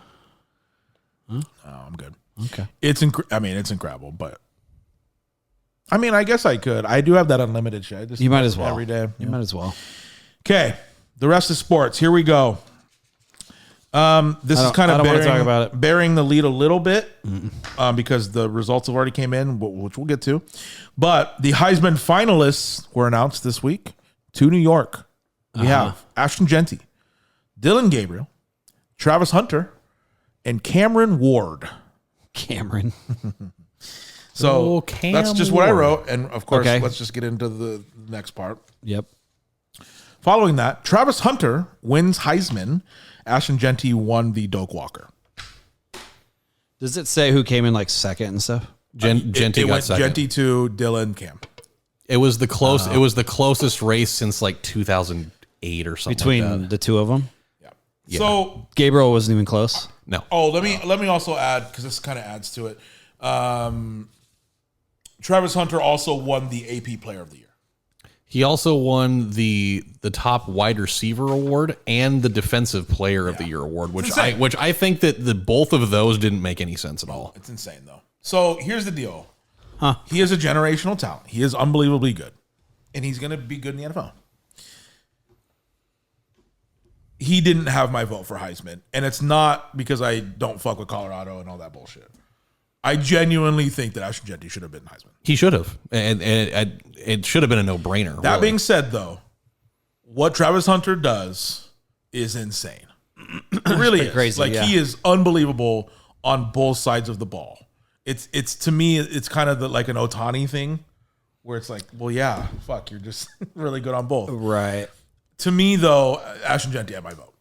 Oh, I'm good. Okay. It's incredible, but I mean, I guess I could. I do have that unlimited shit. I just You might as well. every day. You might as well. Okay, the rest is sports. Here we go. This is kind I of don't wanna talk about it. bearing the lead a little bit because the results have already came in, which we'll get to. But the Heisman finalists were announced this week to New York. We have Ashton Genty, Dylan Gabriel, Travis Hunter, and Cameron Ward. Cameron. So Cam that's just what I Ward. wrote. And of course, Okay. let's just get into the next part. Yep. Following that, Travis Hunter wins Heisman. Ashton Genty won the Doak Walker. Does it say who came in like second and stuff? Genty it got went second. Genty to Dylan Cam. It was the close. It was the closest race since like 2008 or something. Between like that. the two of them? Yeah. So, Gabriel wasn't even close. No. oh, let me also add, because this kind of adds to it. Travis Hunter also won the AP Player of the Year. He also won the top wide receiver award and the defensive player of the year award, which I think that the both of those didn't make any sense at all. It's insane though. So here's the deal. He is a generational talent. He is unbelievably good. And he's going to be good in the NFL. He didn't have my vote for Heisman. And it's not because I don't fuck with Colorado and all that bullshit. I genuinely think that Ashton Genty should have been Heisman. He should have, and it should have been a no-brainer. That really. being said, though, what Travis Hunter does is insane. It really is. crazy, Like yeah. he is unbelievable on both sides of the ball. It's to me, it's kind of like an Ohtani thing, where it's like, well, yeah, fuck, you're just really good on both. Right. To me, though, Ashton Genty had my vote.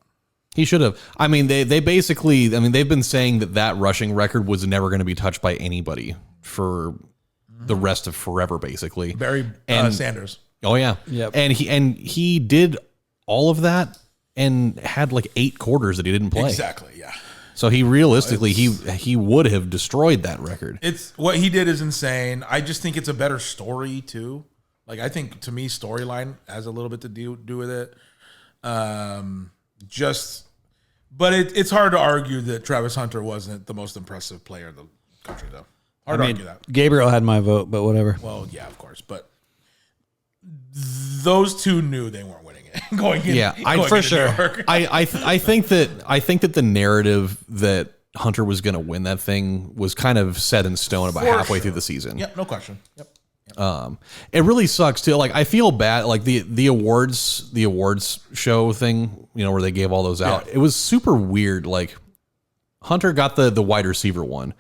He should have. I mean, they basically, I mean, they've been saying that rushing record was never going to be touched by anybody for the rest of forever, basically. Barry Sanders. Oh yeah. Yep. And he did all of that and had like 8 quarters that he didn't play. Exactly, yeah. So he realistically, he would have destroyed that record. It's what he did is insane. I just think it's a better story too. Like I think to me, storyline has a little bit to do with it. But it's hard to argue that Travis Hunter wasn't the most impressive player in the country, though. Hard to argue that. Gabriel had my vote, but whatever. Well, yeah, of course, but those two knew they weren't winning it going in. Yeah, for sure. I think that the narrative that Hunter was going to win that thing was kind of set in stone about halfway through the season. Yep, no question. Yep. It really sucks too. Like I feel bad. Like the awards show thing, you know, where they gave all those out. Yeah. It was super weird. Like Hunter got the wide receiver one,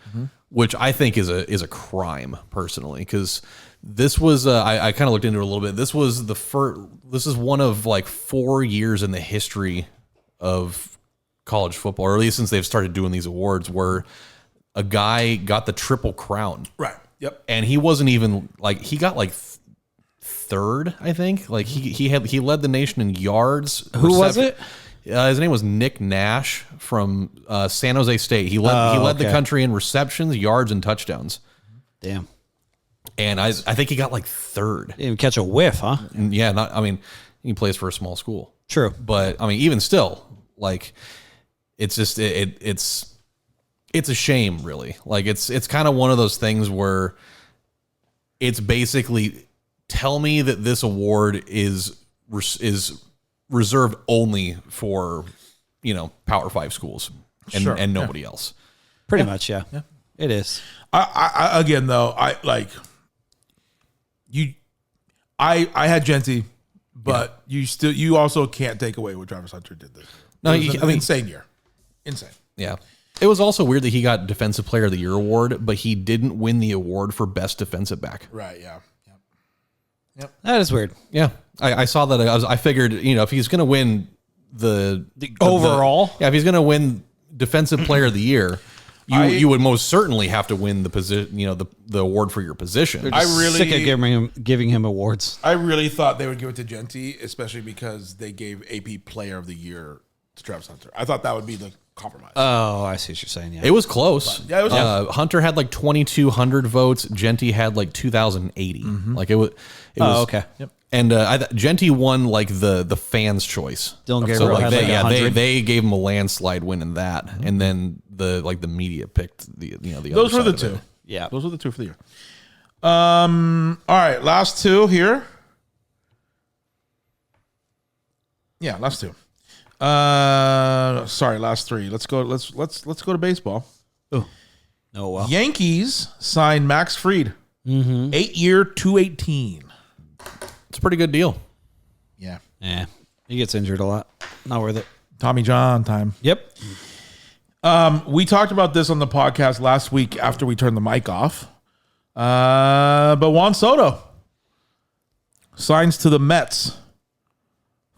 which I think is a crime personally, because this was I kind of looked into it a little bit. This was this is one of like 4 years in the history of college football, or at least since they've started doing these awards, where a guy got the triple crown. Right. Yep. And he wasn't even like, he got like third, I think. Like he led the nation in yards. Who was it? His name was Nick Nash from San Jose State. He led the country in receptions, yards, and touchdowns. Damn. And I think he got like third. Didn't even catch a whiff, huh? And yeah, I mean, he plays for a small school. True. But I mean, even still, like, it's just it's a shame, really. Like it's kind of one of those things where it's basically, tell me that this award is reserved only for, you know, Power 5 schools and nobody else. Pretty much, yeah. It is. I again though, I had Genty, but you also can't take away what Travis Hunter did this year. No, It was I mean, insane year. Insane. Yeah. It was also weird that he got Defensive Player of the Year award, but he didn't win the award for Best Defensive Back. Right, yeah. Yep. That is weird. Yeah. I saw that. I figured, you know, if he's going to win the overall? if he's going to win Defensive Player of the Year, you would most certainly have to win the position, you know, the award for your position. I really Sick of giving him awards. I really thought they would give it to Genty, especially because they gave AP Player of the Year to Travis Hunter. I thought that would be the compromise. Oh, I see what you're saying. Yeah. It was close. Yeah, it was Hunter had like 2,200 votes. Genty had like 2,080. Like it was. okay. Yep. And Genty won like the fans' choice. Dylan Gabriel had like 100. They gave him a landslide win in that, and then the media picked the Those other were the side of two. it. Yeah. Those were the two for the year. All right, last two here. Yeah, last two. Sorry, last three. Let's go to baseball. Oh well. Yankees signed Max Fried. 8-year, $218. It's a pretty good deal. Yeah. Yeah. He gets injured a lot. Not worth it. Tommy John time. Yep. We talked about this on the podcast last week after we turned the mic off. But Juan Soto signs to the Mets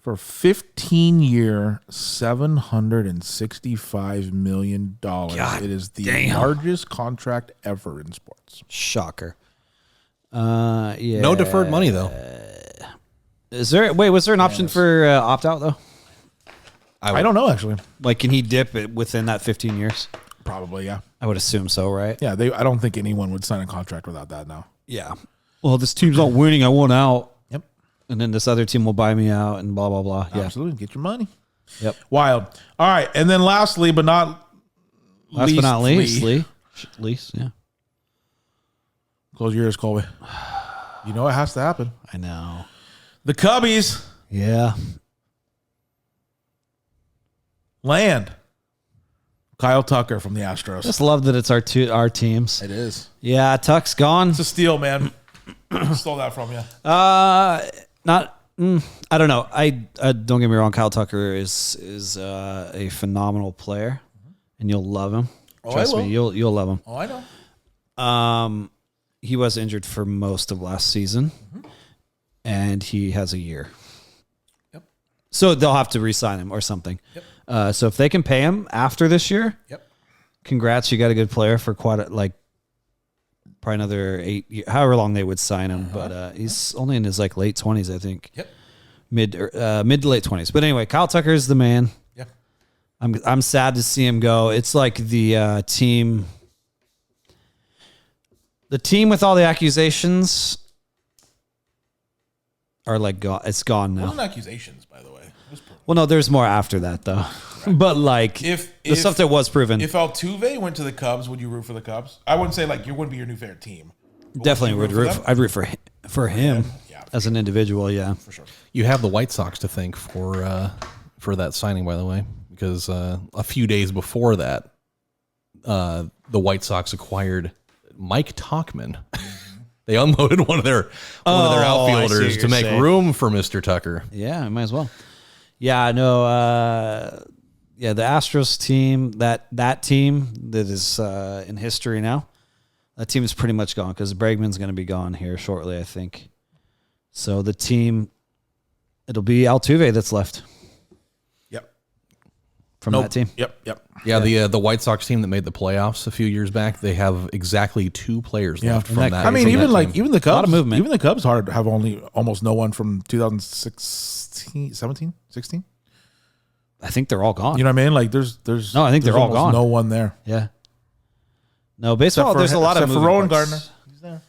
for a 15-year, $765 million. It is the largest contract ever in sports. Shocker. Yeah. No deferred money though. Was there an option for opt out though? I don't know actually. Like, can he dip it within that 15 years? Probably, yeah. I would assume so, right? Yeah, I don't think anyone would sign a contract without that now. Yeah. Well, this team's not winning. I want out. Yep. And then this other team will buy me out and blah, blah, blah. Yeah. Absolutely. Get your money. Yep. Wild. All right. And then lastly, but not least, yeah. Close your ears, Colby. You know it has to happen. I know. The Cubbies Yeah. land Kyle Tucker from the Astros. Just love that it's our teams. It is. Yeah, Tuck's gone. It's a steal, man. Stole that from you. I don't know. I don't get me wrong. Kyle Tucker is a phenomenal player, and you'll love him. Trust me, you'll love him. Oh, I know. He was injured for most of last season, and he has a year. Yep. So they'll have to re-sign him or something. Yep. So if they can pay him after this year, congrats, you got a good player for probably another 8 years, however long they would sign him. But he's only in his late 20s, I think. Yep. Mid to late 20s. But anyway, Kyle Tucker is the man. Yeah. I'm sad to see him go. It's like the team with all the accusations are gone. It's gone now. It wasn't accusations, by the way. It was proven. Well, no, there's more after that though. Right. But the stuff that was proven. If Altuve went to the Cubs, would you root for the Cubs? I wouldn't say you wouldn't be your new favorite team. Definitely would root. I'd root for him as an individual. Yeah, for sure. You have the White Sox to thank for that signing, by the way, because a few days before that, the White Sox acquired Mike Tauchman. They unloaded one of their outfielders to make room for Mr. Tucker. Yeah, I might as well. Yeah, no. The Astros team, that team that is in history now, that team is pretty much gone because Bregman's going to be gone here shortly, I think. So the team, it'll be Altuve that's left. Yep. From that team. Yep. Yeah, the White Sox team that made the playoffs a few years back, they have exactly 2 players left from that. I mean, even the Cubs, a lot of movement. Even the Cubs have almost no one from 2016, 17, 16. I think they're all gone. You know what I mean? There's no, I think they're all gone. No one there. Yeah. No, baseball. There's a lot of for Rowan Gardner. He's there.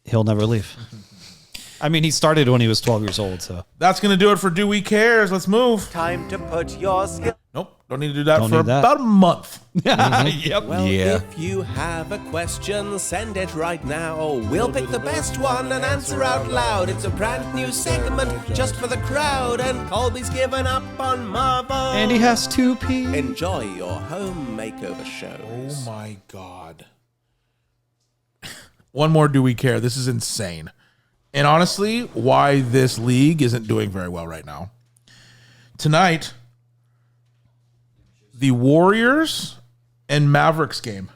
He'll never leave. I mean, he started when he was 12 years old. So that's gonna do it for Do We Cares. Let's move. Time to put your skill. Nope, don't need to do that about a month. Yep. Well, if you have a question, send it right now. We'll pick the best one and answer out loud. It's a brand new segment just for the crowd, and Colby's given up on Marvel. And he has 2 pee. Enjoy your home makeover shows. Oh my God. One more Do We Care. This is insane. And honestly, why this league isn't doing very well right now. Tonight, the Warriors and Mavericks game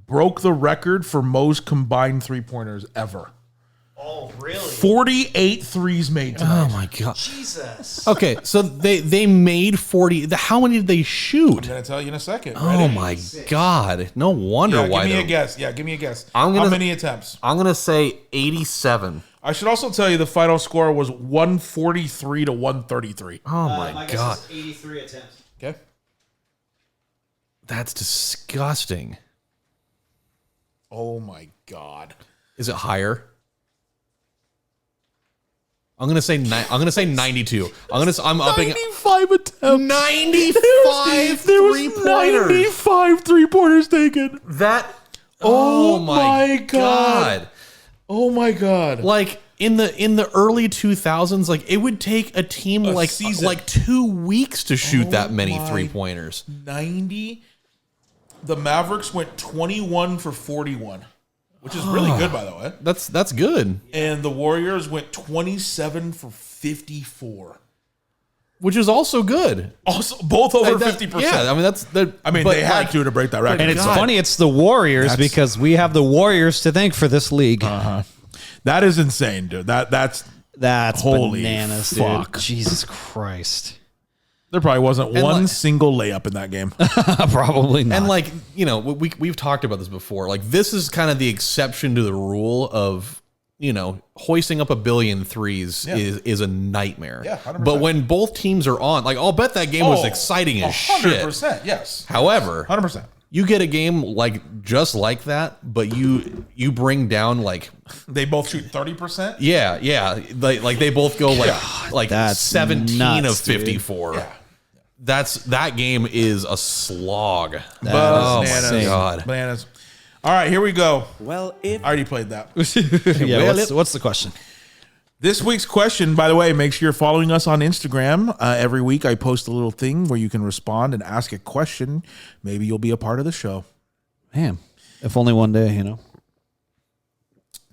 broke the record for most combined three-pointers ever. Oh, really? 48 threes made tonight. Oh, my God. Jesus. Okay, so they made 40. How many did they shoot? I'm going to tell you in a second. Oh, my God. No wonder why. Give me a guess. Yeah, give me a guess. How many attempts? I'm going to say 87. I should also tell you the final score was 143 to 133. Oh, my God. Guess is 83 attempts. Okay. That's disgusting. Oh, my God. Is it higher? I'm gonna say 92. I'm upping 95 attempts. 95 there was three-pointers. 95 three-pointers taken. That. Oh my God. Oh my God. Like in the early 2000s, it would take a team season. 2 weeks to shoot that many three-pointers. 90. The Mavericks went 21 for 41. Which is really good, by the way. That's good. And the Warriors went 27 for 54. Which is also good. Also, both over 50%. Yeah, I mean, they had to break that record. And it's funny, it's the Warriors because we have the Warriors to thank for this league. That is insane, dude. That's That's Holy bananas, fuck. dude. Jesus Christ. There probably wasn't And one like- single layup in that game. Probably not. And like, you know, we've talked about this before. Like, this is kind of the exception to the rule of, you know, hoisting up a billion threes is a nightmare. Yeah, 100%. But when both teams are on, like, I'll bet that game was Oh, exciting as shit. 100%, yes. However, 100%. you get a game like just like that, but you bring down like They both shoot 30%. yeah, like they both go like that's 17 nuts, of dude. 54. Yeah. That game is a slog. Oh, Bananas. my God. Bananas. All right, here we go. Well, if I already played that. yeah, what's the question? This week's question, by the way, make sure you're following us on Instagram. Every week I post a little thing where you can respond and ask a question. Maybe you'll be a part of the show. Man, if only one day, you know.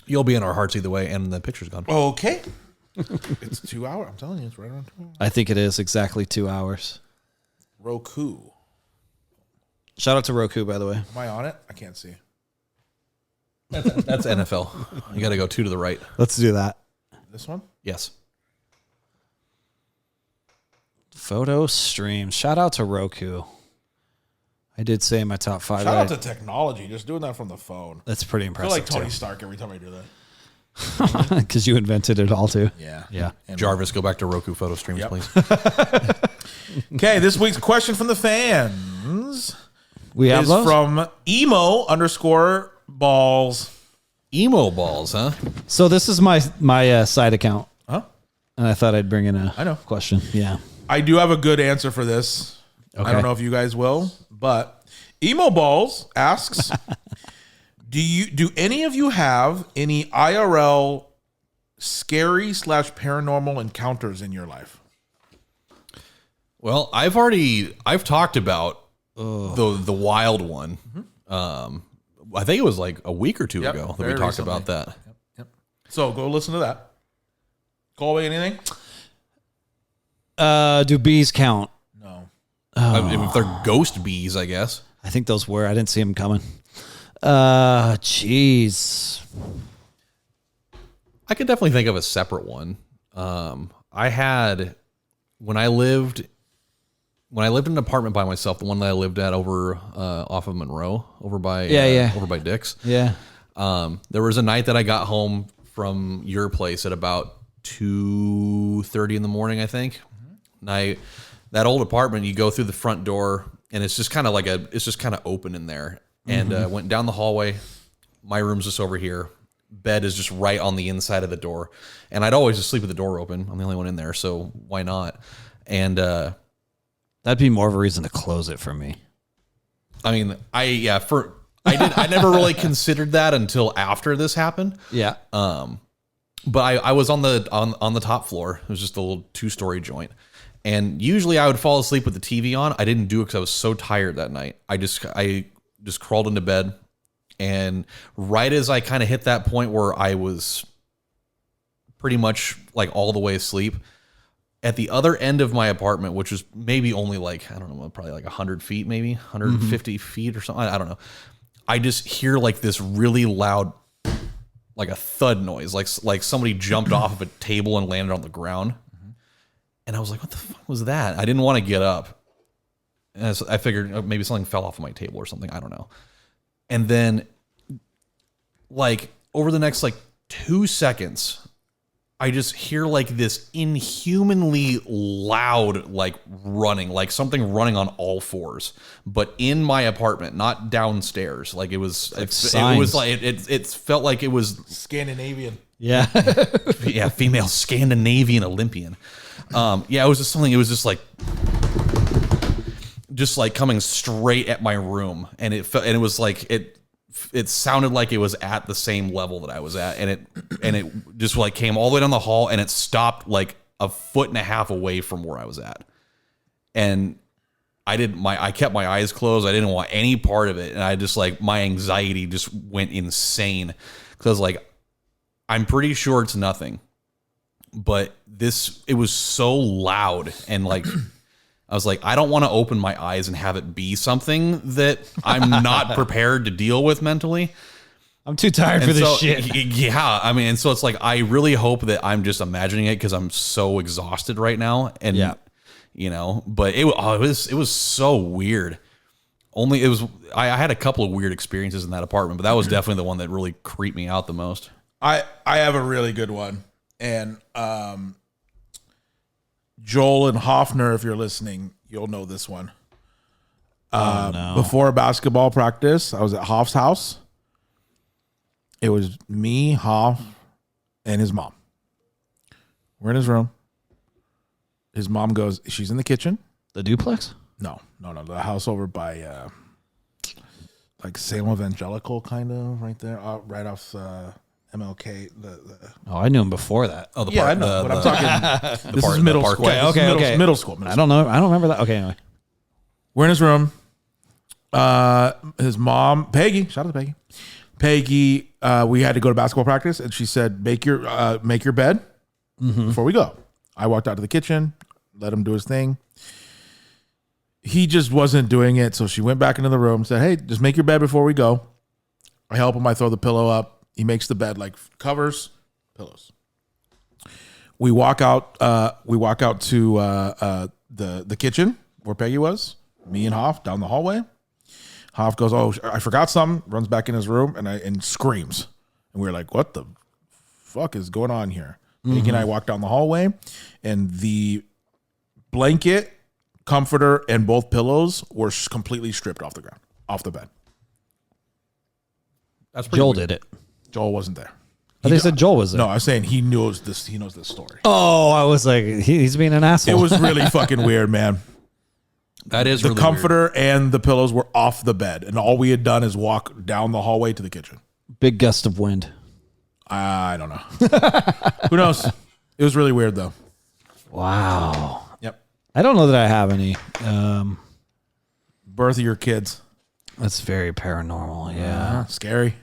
You'll be in our hearts either way, and the picture's gone. Okay. It's 2 hours. I'm telling you, it's right around 2 hours. I think it is exactly 2 hours. Roku. Shout out to Roku, by the way. Am I on it? I can't see. That's NFL. You got to go 2 to the right. Let's do that. This one? Yes. Photo stream. Shout out to Roku. I did say in my top 5. Shout out to technology. Just doing that from the phone. That's pretty I feel impressive. like Tony Stark every time I do that. Because you invented it all too. Yeah. Yeah. And Jarvis, go back to Roku photo streams, Yep. please. Okay, this week's question from the fans We have is those? from emo_balls. Emo balls, huh? So this is my side account, Huh? and I thought I'd bring in I know. question. Yeah. I do have a good answer for this. I Okay. don't know if you guys will, but Emo Balls asks, do any of you have any IRL scary / paranormal encounters in your life? Well, I've talked about the wild one. I think it was like a week or two Yep, ago that very we talked recently. about that. Yep. So go listen to that. Galway, anything? Do bees count? No. If they're ghost bees, I guess. I think those were. I didn't see them coming. Jeez. I could definitely think of a separate one. I had when I lived in an apartment by myself, the one that I lived at over off of Monroe, over by over by Dick's. Yeah. There was a night that I got home from your place at about 2:30 in the morning, I think. And that old apartment, you go through the front door and it's just kind of open in there. And went down the hallway. My room's just over here. Bed is just right on the inside of the door. And I'd always just sleep with the door open. I'm the only one in there, so why not? And That'd be more of a reason to close it for me. I mean, I never really considered that until after this happened. Yeah. But I was on the top floor. It was just a little 2-story joint. And usually I would fall asleep with the TV on. I didn't do it because I was so tired that night. I just crawled into bed. And right as I kind of hit that point where I was pretty much like all the way asleep, at the other end of my apartment, which was maybe only like, I don't know, probably like 100 feet, maybe 150 feet or something. I don't know. I just hear like this really loud, like a thud noise, like somebody jumped off of a table and landed on the ground. And I was like, what the fuck was that? I didn't want to get up. And I figured maybe something fell off of my table or something. I don't know. And then like over the next like 2 seconds, I just hear like this inhumanly loud, like running, like something running on all fours, but in my apartment, not downstairs. Like it was, it was like, it felt like it was Scandinavian. Yeah. yeah, female Scandinavian Olympian. Yeah, it was just something. It was just like coming straight at my room, and it felt, and it was like it sounded like it was at the same level that I was at, and it just like came all the way down the hall, and it stopped like a foot and a half away from where I was at, and I kept my eyes closed. I didn't want any part of it, and I just like my anxiety just went insane because like I'm pretty sure it's nothing. But it was so loud, and like I was like, I don't want to open my eyes and have it be something that I'm not prepared to deal with mentally. I'm too tired for And this so, shit. Yeah, I mean, and so it's like I really hope that I'm just imagining it because I'm so exhausted right now, and you know, but it was so weird. I had a couple of weird experiences in that apartment, but that was definitely the one that really creeped me out the most. I have a really good one, and Joel and Hoffner, if you're listening, you'll know this one. Before basketball practice, I was at Hoff's house. It was me, Hoff, and his mom. We're in his room. His mom goes, she's in the kitchen. The duplex? No. The house over by like Salem Evangelical, kind of right there, right off MLK. Oh, I knew him before that. Oh, the Yeah, park, I know, but I'm talking. This is the middle park. school. Okay, This is okay. middle school. I don't know. I don't remember that. Okay, anyway. We're in his room. His mom, Peggy, shout out to Peggy. Peggy, we had to go to basketball practice, and she said, make your bed before we go. I walked out to the kitchen, let him do his thing. He just wasn't doing it, so she went back into the room, said, hey, just make your bed before we go. I help him. I throw the pillow up. He makes the bed, like covers, pillows. We walk out to the kitchen where Peggy was. Me and Hoff down the hallway. Hoff goes, oh, I forgot something. Runs back in his room and screams. And we were like, what the fuck is going on here? Peggy and I walked down the hallway, and the blanket, comforter, and both pillows were completely stripped off the bed. That's pretty Joel weird. did it. Joel wasn't there. But they said Joel was there. No, I was saying he knows this. He knows this story. Oh, I was like, he's being an asshole. It was really fucking weird, man. That is The really comforter and the pillows were off the bed, and all we had done is walk down the hallway to the kitchen. Big gust of wind. I don't know. Who knows? It was really weird, though. Wow. Yep. I don't know that I have any. Birth of your kids. That's very paranormal. Yeah. Scary.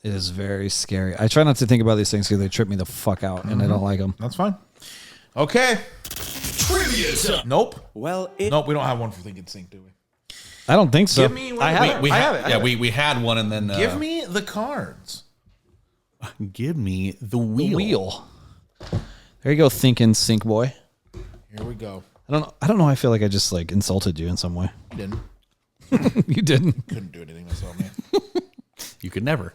It is very scary. I try not to think about these things because they trip me the fuck out, and I don't like them. That's fine. Okay. Trivia time. Nope. Well, Nope. We don't have one for Think and Sync, do we? I don't think so. Give me one. I have it. We I had, have it. yeah, we had one, and then Give me the cards. give me the the wheel. wheel. There you go, Think and Sync boy. Here we go. I don't know. I feel like I just like insulted you in some way. You didn't. You didn't. Couldn't do anything myself, man. You could never.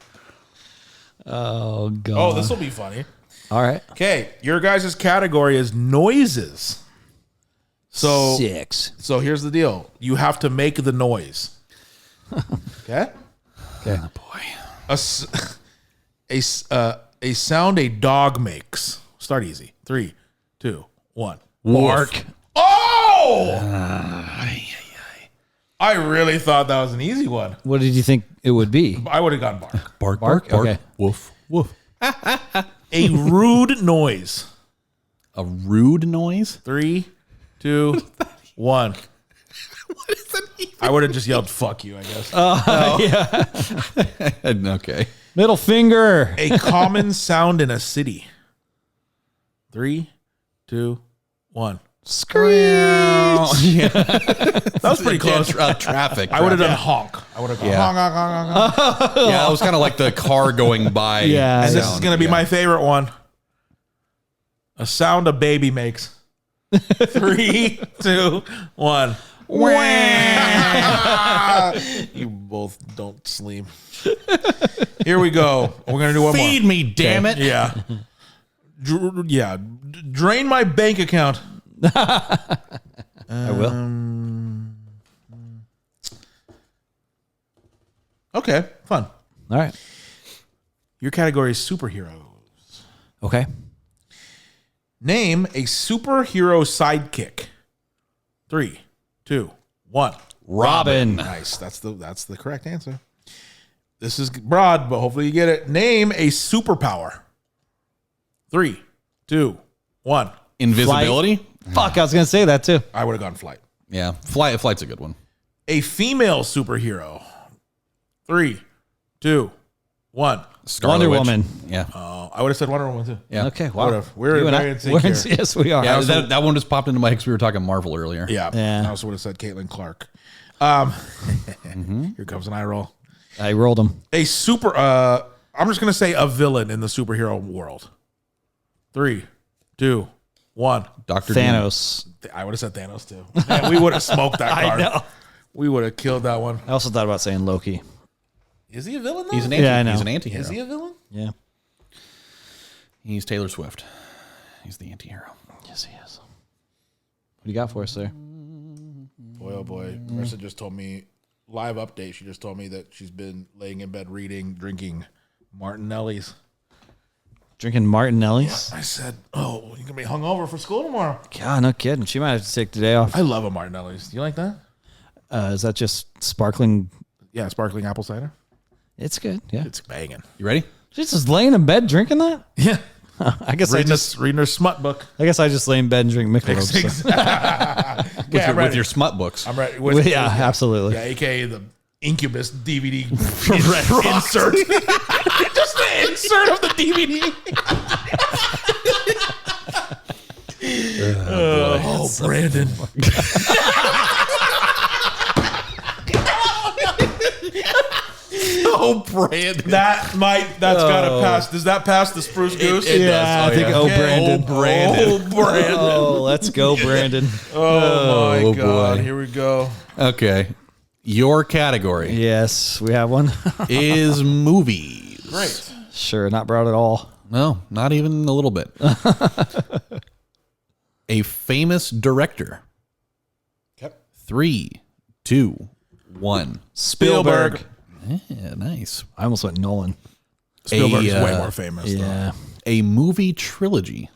Oh god. Oh, this will be funny. All right. Okay, your guys' category is noises. So 6. So here's the deal. You have to make the noise. Okay? Okay. Boy. A sound a dog makes. Start easy. 3, 2, 1. Bark. Oh! I really thought that was an easy one. What did you think it would be? I would have gone bark. Bark, Bark? bark, bark. Okay. Woof, woof. A rude noise. A rude noise? 3, 2, 1. I would have just yelled "fuck you," I guess. Okay. Middle finger. A common sound in a city. 3, 2, 1. Scream. That was pretty close. Traffic. I would have done honk. I would have gone honk, honk, honk, honk, honk. Yeah, it was kind of like the car going by. Yeah. And this is sound. going to be Yeah. my favorite one. A sound a baby makes. 3, 2, 1. You both don't sleep. Here we go. We're going to do one Feed more. me, damn it. Yeah. Drain my bank account. I will. Okay, fun. All right. Your category is superheroes. Okay. Name a superhero sidekick. 3, 2, 1. Robin. Nice. That's the correct answer. This is broad, but hopefully you get it. Name a superpower. 3, 2, 1. Invisibility? Fuck, I was gonna say that too. I would have gone flight. Yeah. Flight's a good one. A female superhero. 3, 2, 1. Scarlet Wonder Witch. Woman. Yeah. I would have said Wonder Woman too. Yeah. Okay. Wow. Would've. We're You and very I- in sync we're in- here. Yes, we are. Yeah, that one just popped into my head because we were talking Marvel earlier. Yeah. Yeah. I also would have said Caitlin Clark. Here comes an eye roll. I rolled them. A super. I'm just gonna say a villain in the superhero world. 3, 2, 1. Dr. Thanos. I would have said Thanos too. Man, we would have smoked that card. I know. We would have killed that one. I also thought about saying Loki. Is he a villain though? He's an Yeah, I know. He's an anti-hero. Is he a villain? Yeah. He's Taylor Swift. He's the anti-hero. Yes, he is. What do you got for us there? Boy, oh boy. Marissa just told me, live update, she just told me that she's been laying in bed reading, drinking Martinelli's. Drinking Martinelli's? I said, oh, you're going to be hungover for school tomorrow. God, no kidding. She might have to take the day off. I love a Martinelli's. Do you like that? Is that just sparkling? Yeah, sparkling apple cider. It's good. Yeah. It's banging. You ready? She's just laying in bed drinking that? Yeah. I guess Reading her smut book. I just lay in bed and drink Michelob. So. With your smut books. I'm ready. Well, yeah, absolutely. Yeah, aka the Incubus DVD insert. Just the insert of the DVD. Oh, Brandon. Oh, Brandon. That's gotta pass. Does that pass the Spruce Goose? It Yeah, does. I think. Oh, Brandon. Oh, Brandon. Oh, let's go, Brandon. Oh, my Oh, God. boy. Here we go. Okay. Your category Yes, we have one. is movies. Great. Sure, not broad at all. No, not even a little bit. A famous director. Okay. 3, 2, 1. Spielberg. Yeah, nice. I almost went Nolan. Spielberg's way more famous. Yeah. A movie trilogy.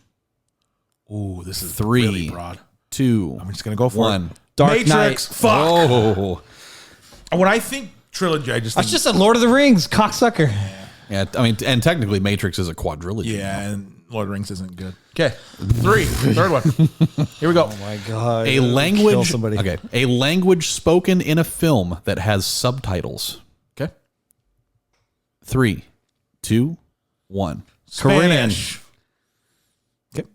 Ooh, this is 3, really broad. 2, I'm just gonna go for 1. it. Dark Matrix. Knight. Fuck. Oh. When I think trilogy, I just I think, just said Lord of the Rings, cocksucker. Yeah, I mean, and technically Matrix is a quadrilogy. yeah, and Lord of the Rings isn't good. Okay, 3, third one. Here we go. Oh my God. A Kill language. somebody. Okay. A language spoken in a film that has subtitles. Okay, 3, 2, 1. Korean. Spanish. Okay.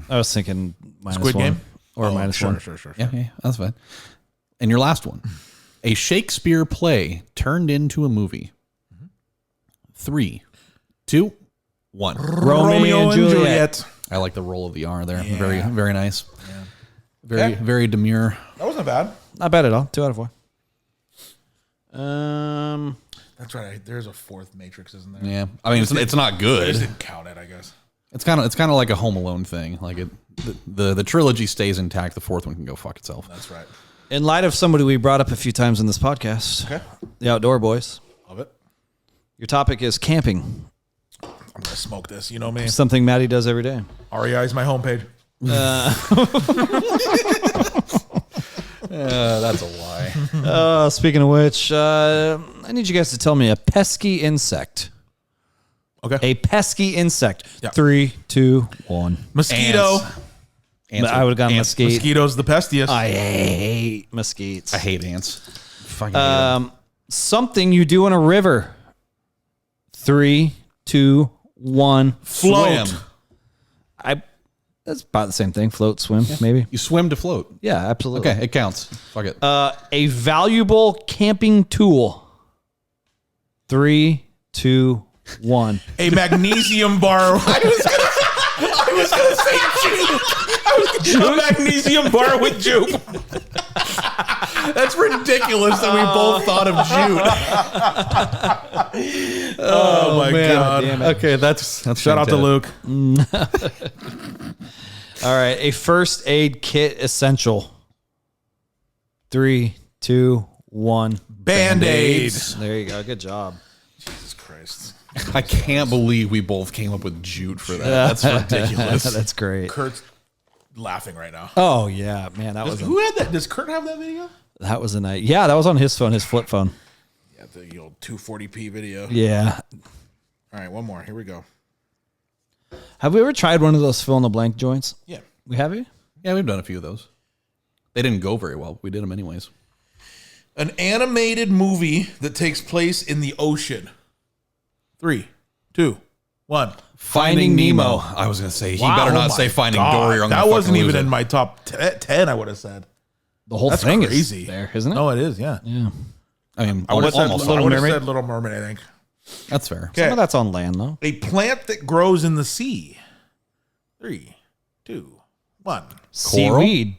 I was thinking minus Squid one. Game Or minus sure, one. Sure. Yeah, that's fine. And your last one. A Shakespeare play turned into a movie. 3, 2, 1. Romeo and Juliet. I like the roll of the R there. Very, very nice. Very, very demure. That wasn't bad. Not bad at all. 2 out of 4. That's right. There's a 4th Matrix, isn't there? Yeah, I mean it's not I good. just didn't count it, I guess. It's kind of like a Home Alone thing. Like the trilogy stays intact. The 4th one can go fuck itself. That's right. In light of somebody we brought up a few times in this podcast, Okay, the Outdoor Boys, love it. your topic is camping. I'm gonna smoke this. You know me. Something Matty does every day. REI is my homepage. That's a lie. Speaking of which, I need you guys to tell me a pesky insect. Okay. A pesky insect. Yeah. 3, 2, 1. Mosquito. Ants. I would have gone mesquite. Mosquito's the pestiest. I hate mesquites. I hate ants. Fucking hate them. Something you do in a river. 3, 2, 1. Float. Swim. That's about the same thing. Float, swim, maybe. You swim to float. Yeah, absolutely. Okay, it counts. Fuck it. A valuable camping tool. 3, 2, 1. A magnesium bar. I was gonna say juke. A magnesium bar with juke. That's ridiculous that we both thought of Jute. Oh my God. damn it. Okay, that's Shout out to Luke. All right, a first aid kit essential. 3, 2, 1. Band-Aids. There you go. Good job. Jesus Christ. I can't believe we both came up with Jute for that. That's ridiculous. That's great. Kurt's laughing right now. Oh yeah, man, that was Who had that? Does Kurt have that video? a night. Yeah, that was on his phone, his flip phone. Yeah, the old 240p video. Yeah. All right, one more. Here we go. Have we ever tried one of those fill in the blank joints? Yeah. We have you? Yeah, we've done a few of those. They didn't go very well. We did them anyways. An animated movie that takes place in the ocean. 3, 2, 1. Finding Nemo. I was gonna say he Wow, better oh not my say Finding God. Dory. Or I'm that gonna wasn't fucking even lose in it. my top 10, I would have said. The whole That's thing crazy. is there, isn't it? No, it is, yeah. Yeah. I mean, I would have said, almost I Little would have Mermaid? said Little Mermaid, I think. That's fair. Some of that's on land, though. A plant that grows in the sea. 3, 2, 1. Seaweed.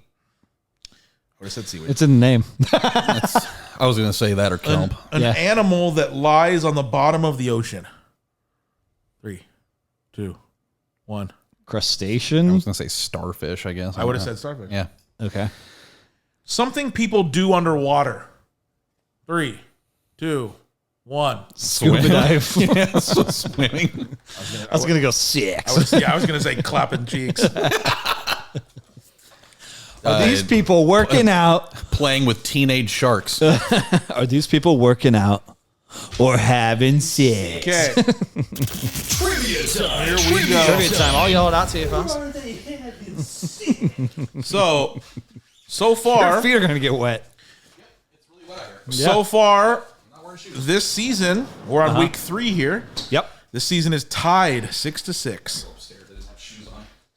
Or I said seaweed. It's in the name. I was going to say that or kelp. An animal that lies on the bottom of the ocean. 3, 2, 1. Crustacean. I was going to say starfish, I guess. I would have said starfish. Yeah. Okay. Something people do underwater. 3, 2, 1. Scuba dive. Yeah, so swimming. I was gonna go 6. I was going to say clapping cheeks. Are these people working out? Playing with teenage sharks. Are these people working out or having sex? Okay. Trivia time. Here we go. Trivia time. All y'all not to you, Fost. So far, Your feet are gonna get wet. so far, this season, we're on week 3 here. Yep. This season is tied 6-6.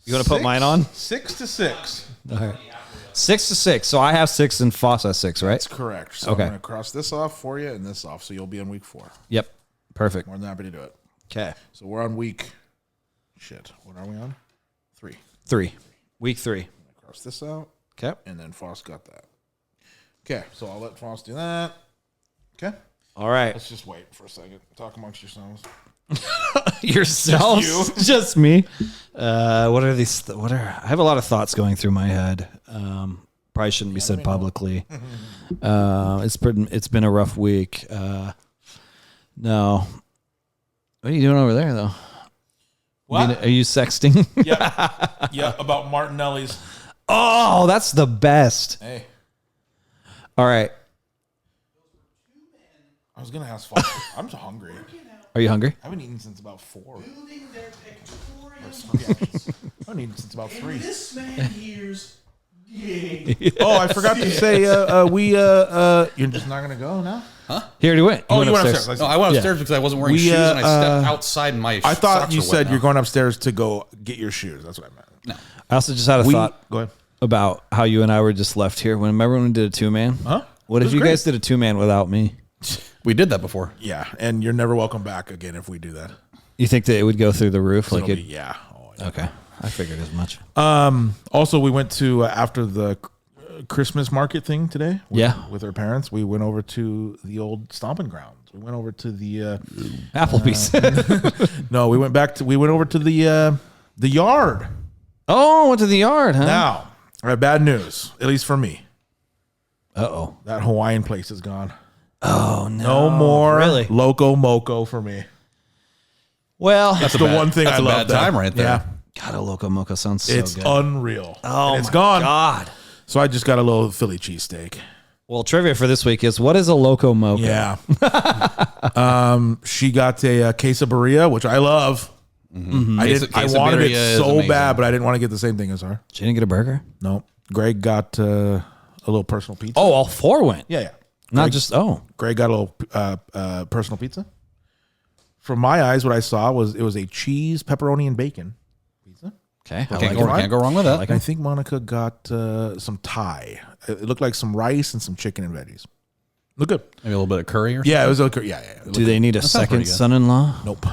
You want to put mine on? 6-6. All right. 6-6. So I have 6 and Fost has 6, right? That's correct. So Okay. I'm going to cross this off for you and this off, so you'll be on week 4. Yep. Perfect. More than happy to do it. Okay. So we're on week. Shit. What are we on? 3. 3. Week 3. Cross this out, Okay. and then Fost got that. Okay. So I'll let Fost do that. Okay. All right. Let's just wait for a second. Talk amongst yourselves. Yourselves, just me. What are these? I have a lot of thoughts going through my head. Probably shouldn't be said publicly. It's been a rough week. No, what are you doing over there though? What? Are you sexting? Yeah. About Martinelli's. Oh, that's the best. Hey. All right. I was going to ask Fost. I'm so hungry. Are you hungry? I haven't eaten since about 4. I haven't eaten since about 3. This man hears Oh, I forgot to say, you're just not going to go now? He already went. Oh, you went upstairs. No, I went upstairs because I wasn't wearing shoes and I stepped outside and my I thought socks you were wet said now. you're going upstairs to go get your shoes. That's what I meant. No. I also just had a thought Go ahead. about how you and I were just left here. Remember when we did a 2-man? Huh? What It if was you great. guys did a 2-man without me? We did that before. Yeah, and you're never welcome back again if we do that. You think that it would go through the roof? Like It'll it? be- yeah. Oh, yeah. Okay, I figured as much. Also, we went to, after the Christmas market thing today with our parents, we went over to the old stomping grounds. We went over to the... Applebee's. no, we went over to the yard. Oh, went to the yard, huh? Now, I have bad news, at least for me. Uh-oh. That Hawaiian place is gone. Oh, No more Really? Loco Moco for me. Well, That's the one thing I that's a love. bad time right there. Yeah, God, a Loco Moco sounds so it's good. unreal. Oh, And it's my gone. God. So I just got a little Philly cheesesteak. Well, trivia for this week is, what is a Loco Moco? Yeah. She got a quesadilla, which I love. Mm-hmm. I wanted Quesadilla it is so amazing. bad, but I didn't want to get the same thing as her. She didn't get a burger? No. Greg got a little personal pizza. Oh, all 4 went. Yeah. Not just, Greg got a little personal pizza. From my eyes, what I saw was it was a cheese, pepperoni, and bacon pizza. Okay. I Can't, like go, it. can't go wrong with that. And I think Monica got some Thai. It looked like some rice and some chicken and veggies. Look good. Maybe a little bit of curry or something. Yeah, it was okay. Yeah. It Do looked they need a sounds second pretty good. son-in-law? good. Nope.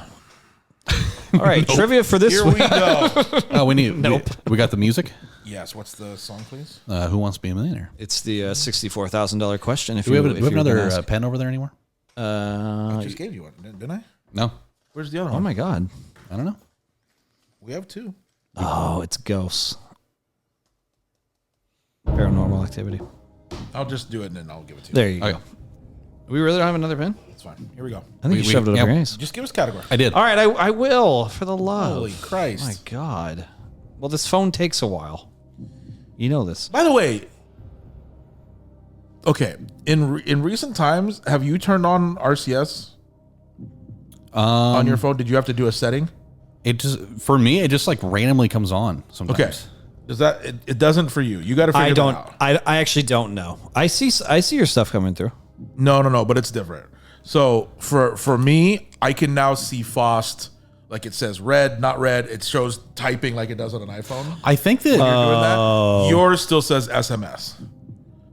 All right, trivia for this Here week. we go. Oh, we need. Nope. We got the music. Yes. What's the song, please? Who wants to be a millionaire? It's the $64,000 question. If Do we have, you, do if we have you were gonna another ask. pen over there anymore? I just gave you one, didn't I? No. Where's the other Oh one? my God. I don't know. We have 2. Oh, it's ghosts. Paranormal activity. I'll just do it and then I'll give it to you. There you Okay. go. We really don't have another pen? It's fine. Here we go. I think you shoved it up your ass. Just give us category. I did. All right, I will, for the love. Holy Christ. My God. Well, this phone takes a while. You know this. By the way, okay, in recent times, have you turned on RCS on your phone? Did you have to do a setting? It just for me, it just like randomly comes on sometimes. Okay. Does that it doesn't for you? You got to figure I that don't. out. I actually don't know. I see your stuff coming through. No, but it's different. So for me, I can now see Fost, like it says red, not red. It shows typing like it does on an iPhone. I think that You're doing that. Yours still says SMS.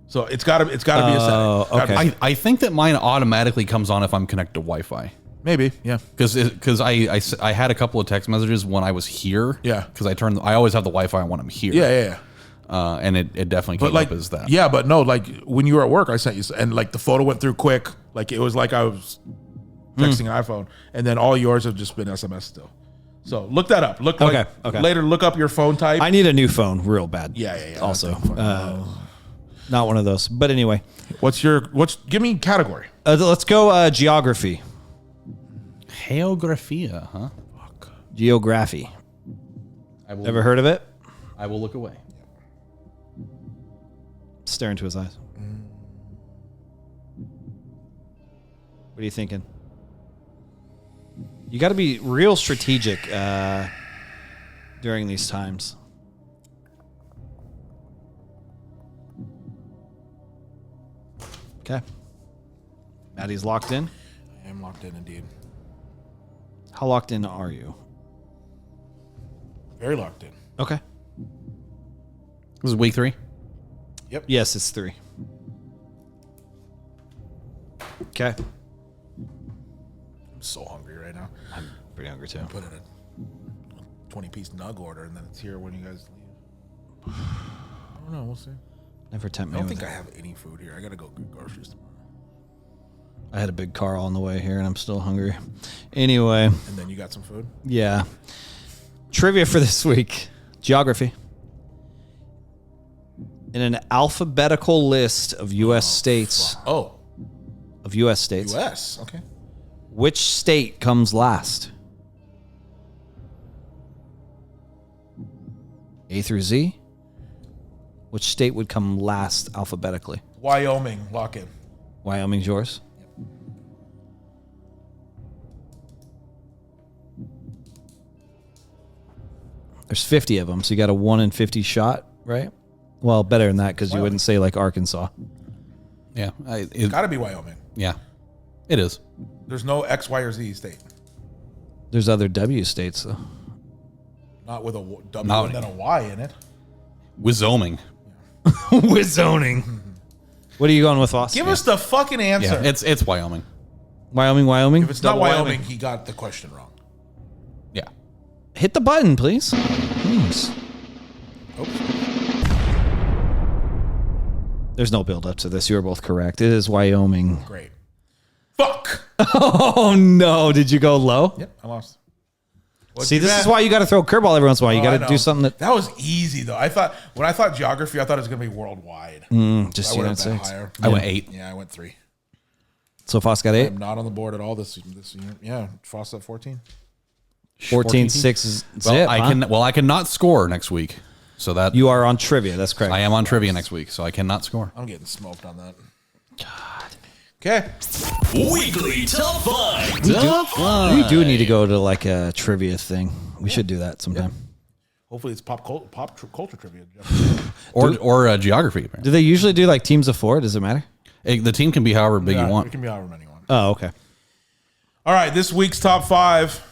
So it's got to be a setting. okay. I think that mine automatically comes on if I'm connected to Wi-Fi. Maybe, yeah. Because I had a couple of text messages when I was here. Yeah. Because I always have the Wi-Fi when I'm here. Yeah. And it definitely came up as that. Yeah, but no, like when you were at work, I sent you, and like the photo went through quick. Like it was like I was texting an iPhone, and then all yours have just been SMS still. So look that up. Okay. Later, look up your phone type. I need a new phone real bad. Yeah. Also, not one of those. But anyway, give me category. let's go geography. Geographia, huh? Geography. Ever heard of it? I will look away. Stare into his eyes. What are you thinking? You got to be real strategic during these times. Okay. Matty's locked in. I am locked in indeed. How locked in are you? Very locked in. Okay. This is week 3. Yes, it's 3. Okay. I'm so hungry right now. I'm pretty hungry too. Put in a 20-piece nug order, and then it's here when you guys leave. I don't know. We'll see. Never tempt I me. don't with think it. I have any food here. I gotta go get groceries tomorrow. I had a big car on the way here, and I'm still hungry. Anyway, And then you got some food. yeah. Trivia for this week: geography. In an alphabetical list of U.S. states, U.S. Okay. which state comes last? A through Z. Which state would come last alphabetically? Wyoming. Lock in. Wyoming's yours. There's 50 of them, so you got a 1 in 50 shot, right? Well, better than that because you wouldn't say like Arkansas. Yeah. Gotta be Wyoming. Yeah. It is. There's no X, Y, or Z state. There's other W states though. Not with a W No. and then a Y in it. Wyoming. With zoning. What are you going with, Fost? Give us the fucking answer. Yeah. It's Wyoming. Wyoming. If it's not Double Wyoming, he got the question wrong. Yeah. Hit the button, please. Please. There's no build up to this. You were both correct. It is Wyoming. Great. Fuck. Oh no! Did you go low? Yep, I lost. See, this is why you got to throw a curveball every once in a while. You I got to know. do something that was easy though. When I thought geography, I thought it was gonna be worldwide. just I would United have been States. higher. I went 8. Yeah, I went 3. So Fost got 8. I'm not on the board at all this year. Yeah, Frost at 14. 14-6 zip. I cannot score next week. So that You are on trivia. That's correct. I am on trivia next week, so I cannot score. I'm getting smoked on that. God. Okay. Weekly Top 5. We do need to go to like a trivia thing. We should do that sometime. Hopefully it's pop culture trivia. Or geography. Do they usually do like teams of 4? Does it matter? The team can be however big you It want. can be however many you want. Oh, okay. All right, this week's top 5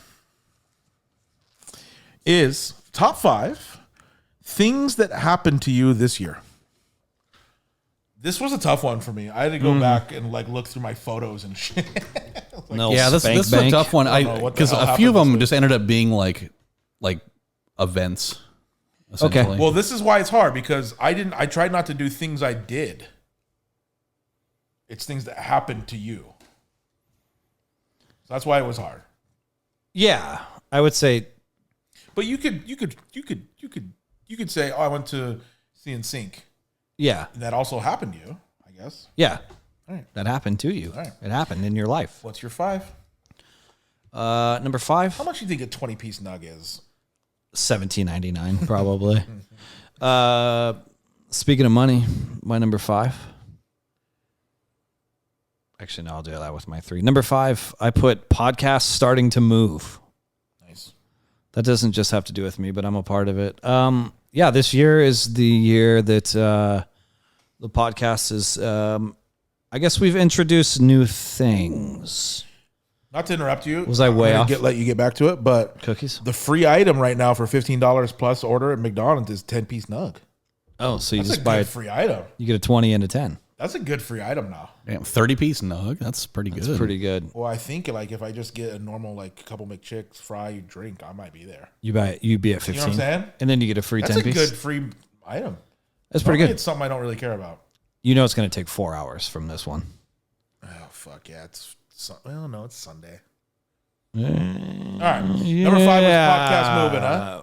is top 5 things that happened to you this year. This was a tough one for me. I had to go back and like look through my photos and shit. No, Yeah, this is a tough one. I don't know what the Because hell a few of happened them this just ended up being like events. Okay. essentially. Well, this is why it's hard because I tried not to do things I did. It's things that happened to you. So that's why it was hard. Yeah, I would say. But you could say, "Oh, I went to see in sync." Yeah, And that also happened to you, I guess. yeah. All right. That happened to you. right. It happened in your life. What's your 5? Number 5. How much do you think a 20-piece nug is? $17.99 probably. Speaking of money, my number 5. Actually, no, I'll do that with my 3. Number 5, I put podcasts starting to move. Nice. That doesn't just have to do with me, but I'm a part of it. Yeah, this year is the year that the podcast is. I guess we've introduced new things. Not to interrupt you. Was I way I'm off? gonna let you get back to it, but Cookies? the free item right now for $15 plus order at McDonald's is 10-piece nug. Oh, so you That's just a buy good it. free item. You get a 20 and a 10. That's a good free item now. Damn, 30-piece nug. That's pretty good. It's pretty good. Well, I think like if I just get a normal like couple McChicks, fry, drink, I might be there. You'd be at 15. You know what I'm saying? And then you get a free That's 10 a piece. good free item. That's pretty Normally good. It's something I don't really care about. You know it's going to take 4 hours from this one. Oh fuck yeah! Well, no, it's Sunday. All right, number 5 was podcast moving, huh?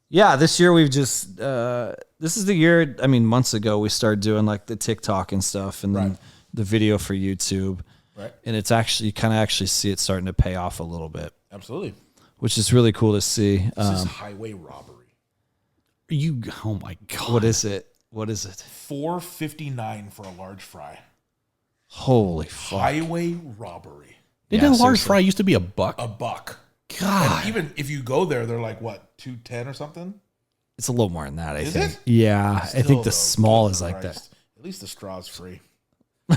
Yeah, this year we've just this is the year. I mean, months ago we started doing like the TikTok and stuff, and then the video for YouTube. Right. And it's actually you kind of actually see it starting to pay off a little bit, Absolutely. which is really cool to see. This is highway robbery. Oh my God. What is it? What is it? $4.59 for a large fry. Holy fuck! Highway robbery. Didn't a large seriously. fry used to be a buck? $1. God. And even if you go there, they're like what, $2.10 or something? It's a little more than that. I Is think. it? Yeah, I Still, think the though, small good is like that. Christ. At least the straw's free.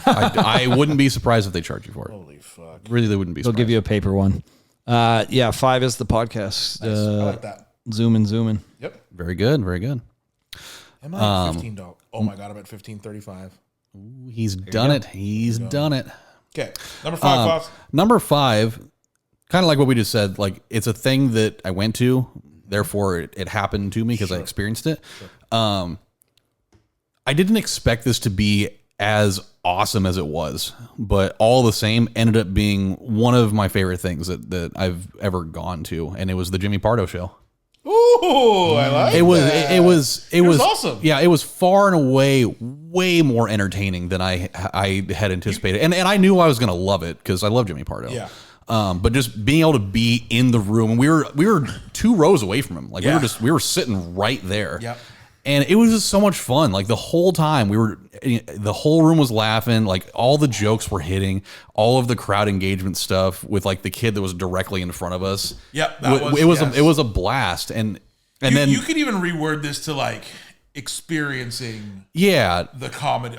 I wouldn't be surprised if they charge you for it. Holy fuck. Really, they wouldn't be They'll surprised. give you a paper one. Yeah, 5 is the podcast. Nice. I like that. Zoom in. Yep. Very good. Very good. Am I at $15? Oh my god, I'm at $15.35. He's done it. He's done it. Okay. Number 5, Fost. Number 5, kind of like what we just said, like it's a thing that I went to, therefore it happened to me because I experienced it. I didn't expect this to be as awesome as it was, but all the same ended up being one of my favorite things that I've ever gone to, and it was the Jimmy Pardo show. Ooh, I like It was that. it was awesome. Yeah, it was far and away way more entertaining than I had anticipated, and I knew I was gonna love it because I love Jimmy Pardo. Yeah. But just being able to be in the room, and we were 2 rows away from him, like Yeah. we were sitting right there. Yep. And it was just so much fun. Like the whole time the whole room was laughing. Like all the jokes were hitting, all of the crowd engagement stuff with like the kid that was directly in front of us. Yep, It was a blast. And then you could even reword this to like experiencing yeah, the comedy,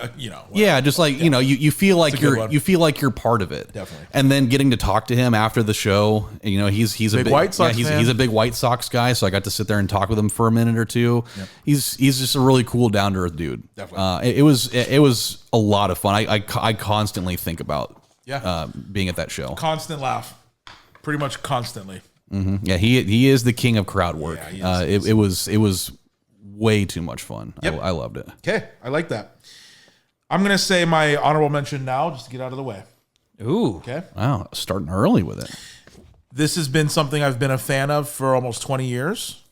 yeah, just like you feel like It's a good one. you feel like you're part of it. Definitely. And then getting to talk to him after the show, he's a Big White Sox yeah, fan. he's a big White Sox guy, so I got to sit there and talk with him for a minute or two. Yep. He's just a really cool, down to earth dude. Definitely. It was a lot of fun. I constantly think about Yeah. being at that show. Constant laugh. Pretty much constantly. Yeah, he is the king of crowd work. Yeah, he is. It was way too much fun. Yep. I loved it. Okay, I like that. I'm going to say my honorable mention now just to get out of the way. Ooh. Okay. Wow, starting early with it. This has been something I've been a fan of for almost 20 years.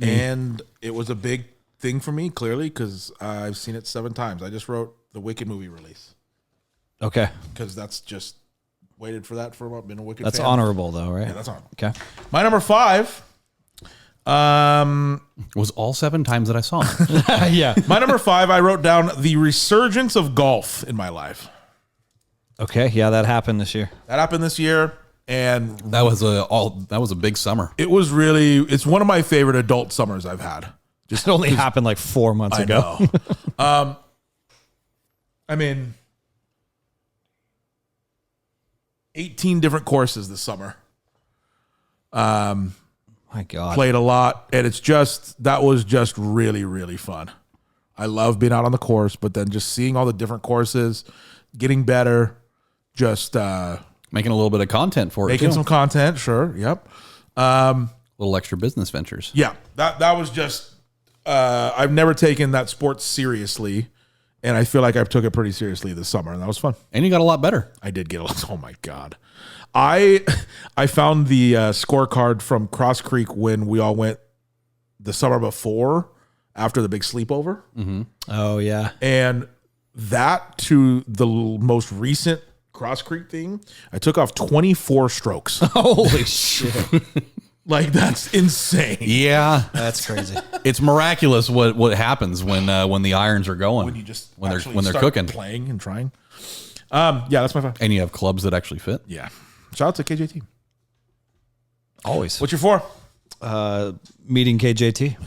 And it was a big thing for me, clearly, because I've seen it 7 times. I just wrote the Wicked movie release Okay. because that's just waited for that for been a Wicked That's fan. honorable though, right? Yeah, that's honorable. Okay. My number 5. It was all 7 times that I saw him. Yeah. My number 5, I wrote down the resurgence of golf in my life. Okay. Yeah, that happened this year. That happened this year, and That was a big summer. it was really, it's one of my favorite adult summers I've had. It only happened like 4 months I ago. know. I mean, 18 different courses this summer. My God. Played a lot, and that was just really, really fun. I love being out on the course, but then just seeing all the different courses, getting better, just Making a little bit of content for it. making too. some content. Sure, yep. Little extra business ventures. Yeah, that was just. I've never taken that sport seriously, and I feel like I took it pretty seriously this summer, and that was fun. And you got a lot better. I did get a lot. Oh my God. I found the scorecard from Cross Creek when we all went the summer before, after the big sleepover. Oh yeah. And that to the most recent Cross Creek thing, I took off 24 strokes. Holy shit. Like, that's insane. Yeah, That's crazy. it's miraculous what happens when the irons are going. When you just when they're actually start cooking, playing and trying. Yeah, that's my 5. and you have clubs that actually fit. Yeah. Shout out to KJT. Always. What's your 4? Meeting KJT.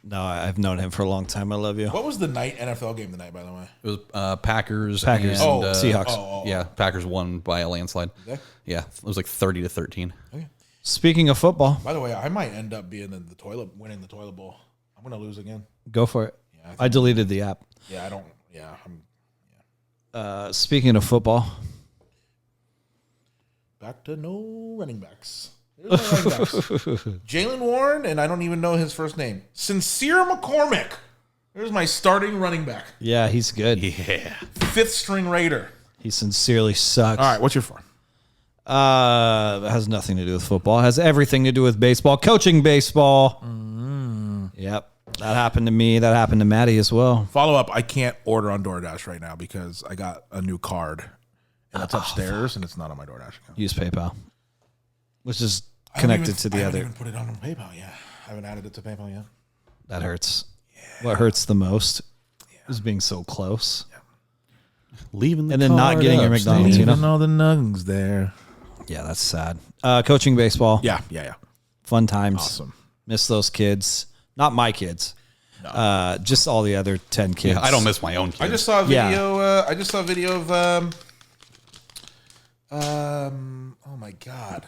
No, I've known him for a long time. I love you. What was the NFL game tonight, by the way? It was Packers. Packers. And, Seahawks. Yeah, Packers won by a landslide. Okay. Yeah, it was like 30-13. Okay. Speaking of football, By the way, I might end up being in the toilet, winning the toilet bowl. I'm going to lose again. go for it. I deleted the app. Yeah, I don't. Yeah. Speaking of football, Back to no running backs. Here's my running backs. Jalen Warren, and I don't even know his first name. Sincere McCormick. There's my starting running back. yeah, he's good. Yeah. 5th string Raider. He sincerely sucks. All right, what's your 4? It has nothing to do with football. It has everything to do with baseball. Coaching baseball. Yep. That happened to me. That happened to Matty as well. Follow up, I can't order on DoorDash right now because I got a new card. And it's upstairs, and it's not on my DoorDash account. Use PayPal, which is connected to the I haven't other. even put it on PayPal yet. I haven't added it to PayPal yet. That hurts. Yeah. What hurts the most is being so close. Yeah. Leaving the And then not card getting your up, McDonald's, you know? Even all the nugs there. Yeah, that's sad. Coaching baseball. Yeah. Fun times. Awesome. Miss those kids. Not my kids. Just all the other 10 kids. Yeah, I don't miss my own kids. I just saw a Yeah. video. I just saw a video of. Oh my God.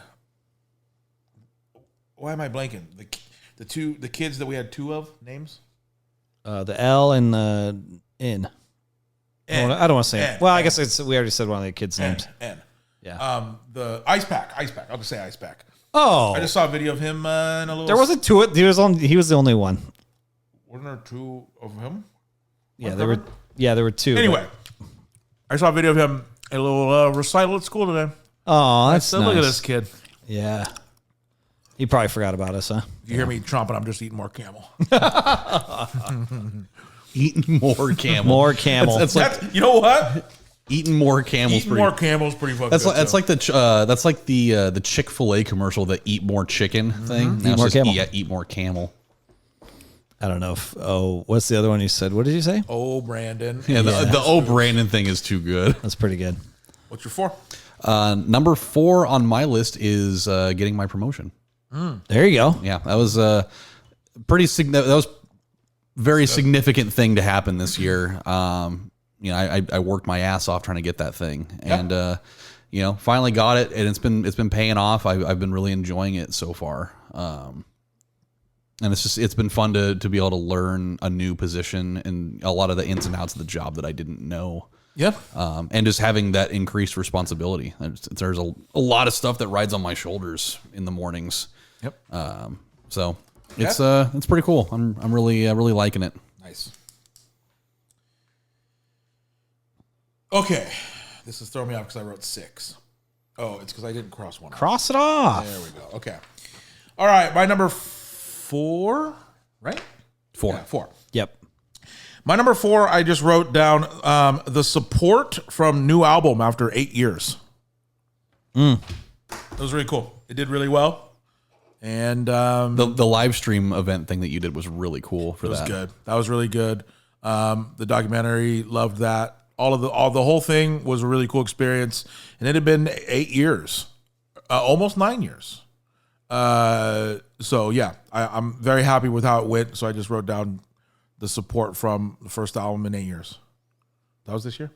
Why am I blanking? The kids that we had 2 of names. The L and the N. I don't want to say it. Well, I guess we already said one of the kids' names. N. Yeah. The Ice Pack. I'll just say Ice Pack. Oh, I just saw a video of him in a little. there wasn't 2. He was the only one. Wasn't there 2 of him? Yeah, there were. Yeah, there were 2. Anyway, I saw a video of him in a little recital at school today. Oh, that's So nice. look at this kid. Yeah. He probably forgot about us, huh? If you hear me chomping, I'm just eating more Camel. Eating more Camel. More Camel. That's like You know what? eating more Camels. Eating more Camel's pretty fucking That's good. like that's like the Chick-fil-A commercial, the eat more chicken thing. Now Eat it's more just, camel. Yeah, eat more camel. I don't know if. Oh, what's the other one you said? What did you say? Oh, Brandon. Yeah, the Brandon thing is too good. That's pretty good. What's your 4? Number 4 on my list is getting my promotion. There you go. Yeah, that was very significant thing to happen this year. I worked my ass off trying to get that thing, and finally got it, and it's been paying off. I've been really enjoying it so far, and it's been fun to be able to learn a new position and a lot of the ins and outs of the job that I didn't know. Yeah. And just having that increased responsibility. There's a lot of stuff that rides on my shoulders in the mornings. Yep. So it's pretty cool. I'm really liking it. Nice. Okay. This is throwing me off because I wrote 6. Oh, it's because I didn't cross one off. Cross it off. There we go. Okay. All right. My number 4, right? 4. Yeah, 4. Yep. My number 4, I just wrote down the support from new album after 8 years. That was really cool. It did really well. And The live stream event thing that you did was really cool for it was that. good. That was really good. The documentary, loved that. All the whole thing was a really cool experience. And it had been 8 years, almost 9 years. So yeah, I'm very happy with how it went. So I just wrote down the support from the first album in 8 years. That was this year.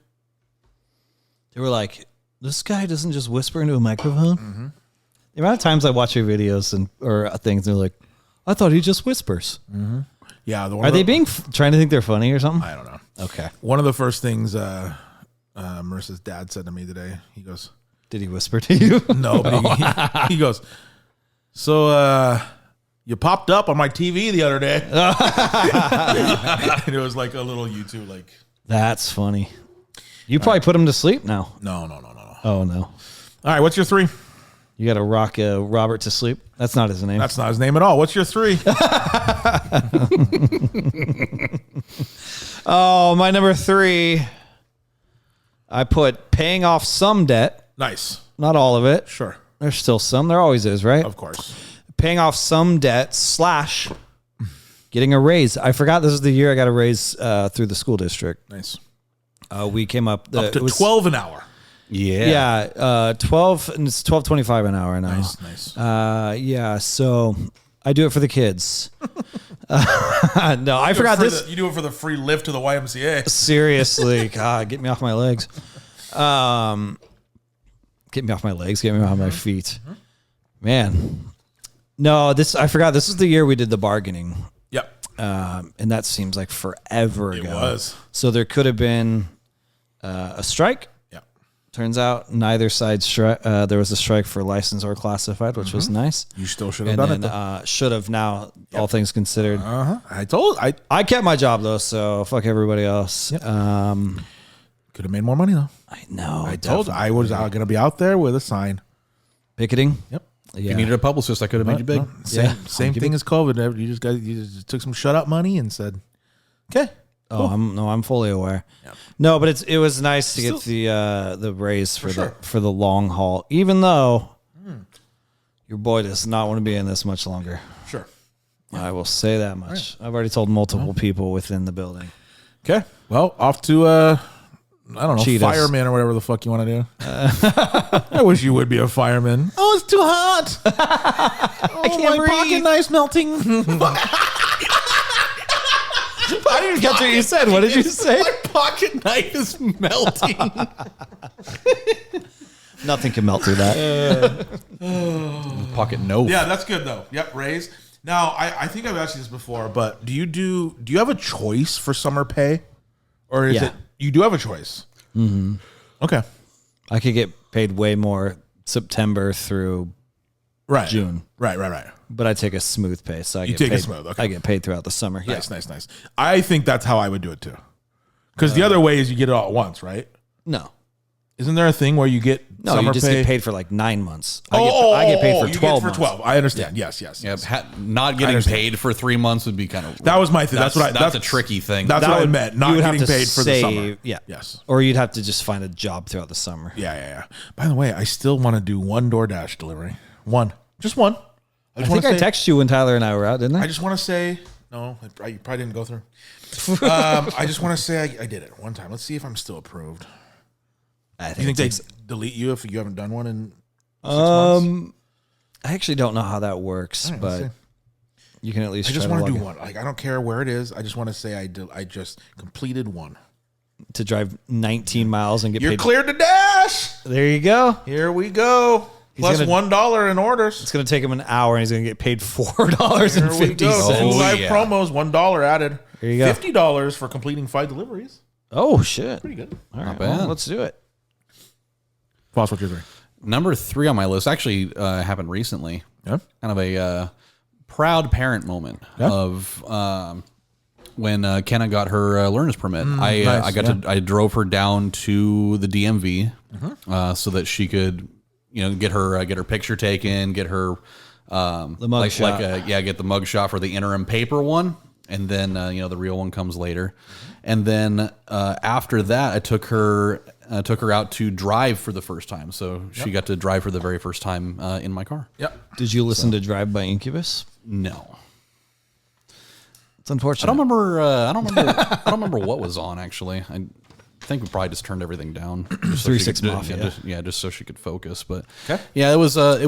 They were like, this guy doesn't just whisper into a microphone. The amount of times I watch your videos or things, and they're like, I thought he just whispers. Yeah. Are they trying to think they're funny or something? I don't know. Okay. One of the first things Marissa's dad said to me today, he goes, Did he whisper to you? no, but he goes, so you popped up on my TV the other day. And it was like a little YouTube, like. That's funny. You probably put him to sleep now. No. Oh, no. All right, what's your 3? You got to rock Robert to sleep. That's not his name. That's not his name at all. What's your 3? Oh, my number 3. I put paying off some debt. Nice. Not all of it. Sure. There's still some. There always is, right? Of course. Paying off some debt / getting a raise. I forgot this is the year I got a raise through the school district. Nice. We came up Up to it was- 12 an hour. Yeah, 12 and it's $12.25 an hour now. Nice. Yeah, so I do it for the kids. No, I forgot this. You do it for the free lift to the YMCA. Seriously, God, get me off my legs. Get me off my legs. Get me off my feet. Man, no, I forgot. This is the year we did the bargaining. Yep. and that seems like forever ago. It was. So there could have been a strike. Yeah. Turns out neither side there was a strike for licensed or classified, which was nice. You still should have And done then it. should have now, all things considered. I I kept my job though, so fuck everybody else. could have made more money though. I know. I told you I was going to be out there with a sign. Picketing. Yep. Yeah. If you needed a publicist, I could have made you big. Same thing as COVID. You just took some shut up money and said, okay. Oh, I'm fully aware. Yep. No, but it was nice to get the raise for the long haul, even though your boy does not want to be in this much longer. Sure. I will say that much. I've already told multiple people within the building. Okay. Well, off to I don't know, Cheetahs. fireman or whatever the fuck you want to do. I wish you would be a fireman. Oh, it's too hot. I can't breathe. Pocket knife's melting. I didn't catch what you said. What did you say? My pocket knife is melting. Nothing can melt through that. Pocket no. Yeah, that's good though. Yep, raise. Now, I think I've asked you this before, but do you have a choice for summer pay, or is it you do have a choice? Mm-hmm. Okay, I could get paid way more September through June. Right. But I take a smooth pay, so I You get take a paid, smooth, okay. I get paid throughout the summer. Nice. I think that's how I would do it too. Because the other way is you get it all at once, right? No. Isn't there a thing where you get summer you just pay? get paid for like 9 months. I get paid for you 12 get months. for 12. I understand. Yes. Yeah, not getting paid for 3 months would be kind of. That was my thing. That's a tricky thing. That's what I meant. Not You would have getting to paid for the summer. Yeah. Yes. Or you'd have to just find a job throughout the summer. Yeah. By the way, I still want to do one DoorDash delivery. One. Just one. I think I texted you when Tyler and I were out, didn't I? I just want to say, no, you probably didn't go through. I just want to say I did it one time. Let's see if I'm still approved. I You think they delete you if you haven't done one in 6 months? I actually don't know how that works, Let's but see. you can at least I just try want to log do in. one. Like, I don't care where it is. I just want to say I just completed one. To drive 19 miles and get You're paid. cleared to dash. There you go. Here we go. Plus gonna- $1 in orders. It's going to take him an hour and he's going to get paid $4.50. Here we go. 2 live yeah. promos, $1 added. There you go. $50 for completing 5 deliveries. Oh, shit. Pretty good. All right, bad. well, let's do it. Foss, what's your 3? Number 3 on my list actually happened recently. Yeah. Kind of a proud parent moment of when Kenna got her learner's permit. I drove her down to the DMV so that she could, get her picture taken, get her The mug shot. get the mug shot for the interim paper one, and then the real one comes later. And then after that, I took her out to drive for the first time. So she got to drive for the very first time in my car. Yep. Did you listen to Drive by Incubus? No. It's unfortunate. I don't remember what was on actually. I think we probably just turned everything down. Just 3 she 6 could- Mafia. just so she could focus. But Okay. yeah, it was cool. It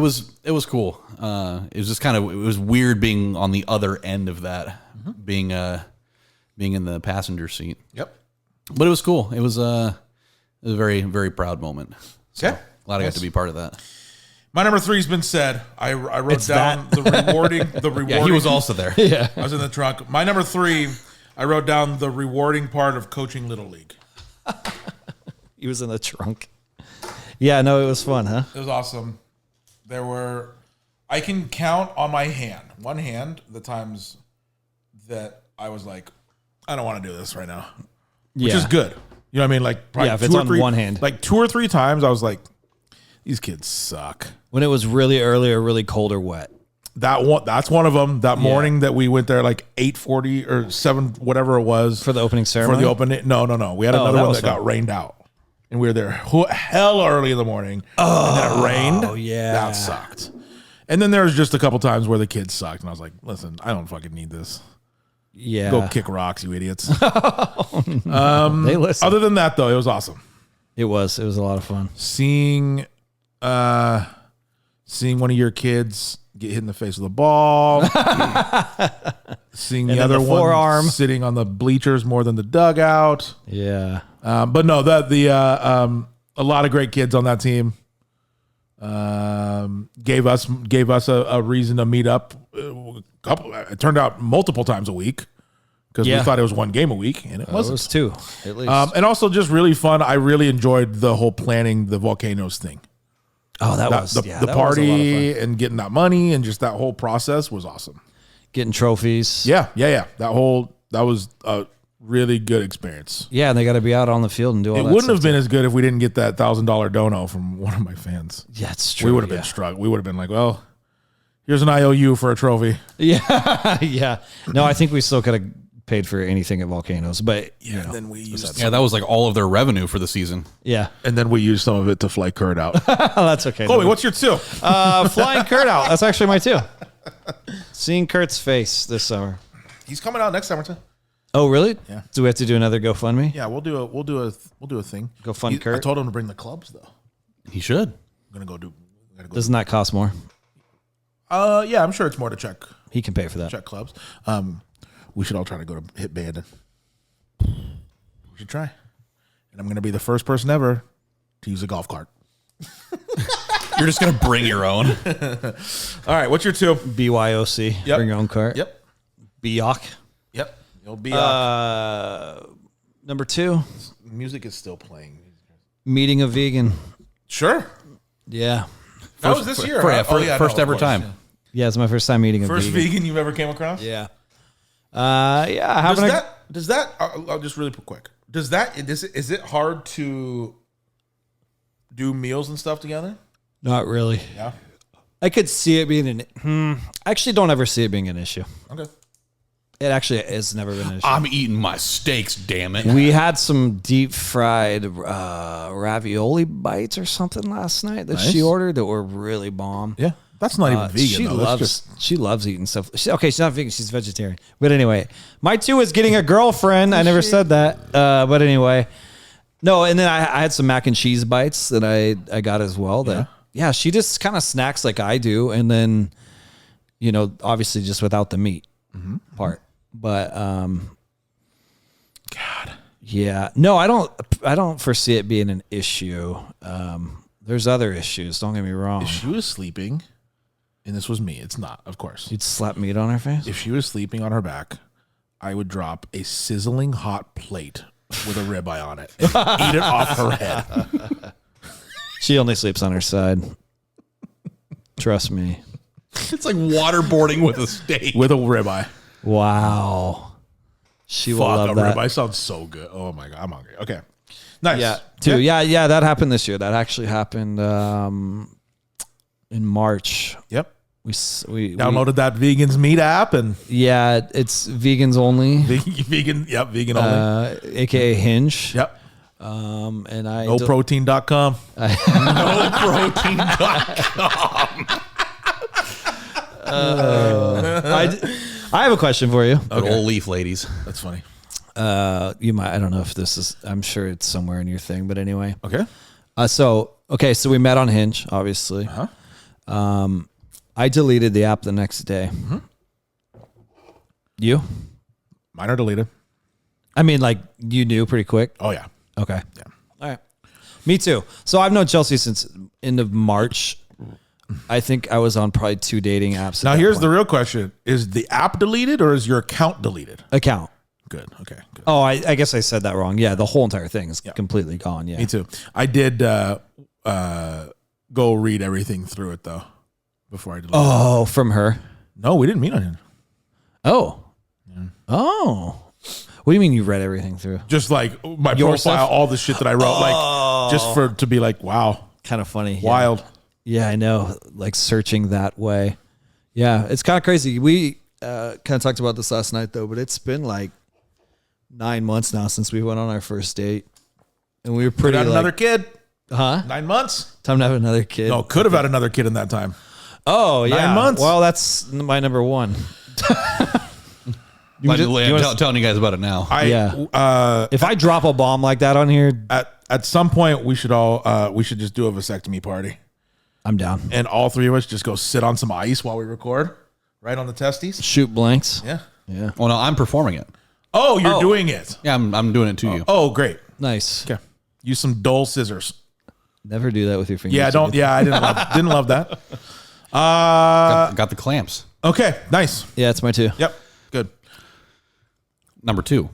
was just it was weird being on the other end of that, being in the passenger seat. Yep. But it was cool. It was a very, very proud moment. So Okay. glad I got to be part of that. My number 3 has been said. I wrote down the rewarding. Yeah, he was also there. Yeah. I was in the trunk. My number 3, I wrote down the rewarding part of coaching Little League. He was in the trunk. Yeah, no, it was fun, huh? It was awesome. I can count on my one hand, the times that I was like, I don't want to do this right now, which is good. You know what I mean? Like, probably Yeah, if it's on one hand. like 2 or 3 times, I was like, these kids suck. When it was really early or really cold or wet. That's one of them. That morning that we went there, like 8:40 or 7, whatever it was For the opening ceremony? For the opening, no. We had another that one was that got rained out, and we were there hell early in the morning. And then it rained. Oh, yeah. That sucked. And then there was just a couple times where the kids sucked, and I was like, listen, I don't fucking need this. Yeah. Go kick rocks, you idiots. They listened. Other than that, though, it was awesome. It was a lot of fun. Seeing one of your kids get hit in the face with a ball. Seeing the then other the one forearm. sitting on the bleachers more than the dugout. Yeah. But no, a lot of great kids on that team. Gave us a reason to meet up. It turned out multiple times a week. because we thought it was one game a week, and it It wasn't. was 2 at least. And also just really fun. I really enjoyed the whole planning the volcanoes thing. that The was that was a lot of party fun. and getting that money and just that whole process was awesome. Getting trophies. Yeah. That was a really good experience. Yeah, and they got to be out on the field and do all It that wouldn't stuff have been as good if we didn't get that $1,000 dono from one of my fans. Yeah, it's true. We would have been struck. We would have been like, well, here's an IOU for a trophy. Yeah, yeah. No, I think we still could have paid for anything at Volcanoes, but Yeah, then we used Yeah, that was like all of their revenue for the season. yeah. and then we used some of it to fly Kurt out. Oh, that's okay. Chloe, what's your 2? Flying Kurt out. That's actually my 2. Seeing Kurt's face this summer. He's coming out next summer too. Oh, really? Yeah. Do we have to do another GoFundMe? Yeah, we'll do a thing. Go fund I Kurt. told him to bring the clubs though. He should. I'm gonna go do. Doesn't that cost more? Yeah, I'm sure it's more to check He can pay for that. clubs. We should all try to go to Hit Band. We should try. And I'm gonna be the first person ever to use a golf cart. You're just gonna bring your own. All right, what's your 2? BYOC. Yep. Bring your own cart. Yep. BYOC. Yep. You'll be. Number 2. Music is still playing. Meeting a vegan. Sure. Yeah. That was this year. First ever time. Yeah, it's my first time meeting a First vegan. vegan you've ever came across? Yeah. Having Does that? I'll just really quick. Is it hard to do meals and stuff together? Not really. Yeah. I could see it being I actually don't ever see it being an issue. Okay. It actually has never been an issue. I'm eating my steaks, damn it. We had some deep fried ravioli bites or something last night that she ordered that were really bomb. Yeah. That's not even vegan. She though. loves That's just, she loves eating stuff. She's not vegan. She's vegetarian. But anyway, my 2 is getting a girlfriend. I never said that. But anyway, no. And then I had some mac and cheese bites that I got as well. That she just kind of snacks like I do, and then obviously just without the meat part. But yeah, no, I don't foresee it being an issue. There's other issues. Don't get me wrong. if she was sleeping, and this was me, it's not, of course. You'd slap meat on her face. If she was sleeping on her back, I would drop a sizzling hot plate with a ribeye on it and eat it off her head. She only sleeps on her side. Trust me. It's like waterboarding with a steak. With a ribeye. Wow. She will Fuck, love a that. ribeye sounds so good. Oh my God, I'm hungry. Okay. Nice. Yeah, too. Yeah, that happened this year. That actually happened in March. Yep. We Downloaded that Vegan's Meat app and yeah, it's vegans only, vegan. Yep. Vegan only. aka Hinge. Yep. And I NoProtein.com. I have a question for you. Good old leaf ladies. That's funny. You might. I don't know if this is. I'm sure it's somewhere in your thing, but anyway. Okay. So we met on Hinge, obviously. I deleted the app the next day. You? Mine are deleted. I mean, like you knew pretty quick. Oh yeah. Okay. Yeah. All right. Me too. So I've known Chelsea since end of March. I think I was on probably 2 dating apps. Now here's the real question: is the app deleted or is your account deleted? account. Good. Okay. Good. Oh, I guess I said that wrong. Yeah, the whole entire thing is completely gone. Yeah. Me too. I did go read everything through it though before I deleted. Oh, from her. No, we didn't meet on it. Oh. Oh. What do you mean you read everything through? Just like my Your profile, stuff? all the shit that I wrote, like just to be like, wow, Kind of funny. wild. Yeah, I know. Like searching that way. Yeah, it's kind of crazy. We kind of talked about this last night though, but it's been like 9 months now since we went on our first date, and we were pretty. Could have had another kid. 9 months. Time to have another kid. No, could have had another kid in that time. Oh yeah, 9 months. Well, that's my number one. I'm telling you guys about it now. If I drop a bomb like that on here, At some point, we should just do a vasectomy party, I'm down. and all 3 of us just go sit on some ice while we record, right on the testes. Shoot blanks. Yeah. Yeah. Well, no, I'm performing it. Oh, you're doing it. Yeah, I'm doing it to you. Oh, great. Nice. Okay. Use some dull scissors. Never do that with your fingers. Yeah, don't. Yeah, I didn't love that. Got the clamps. Okay, nice. Yeah, it's my 2. Yep, good. Number 2.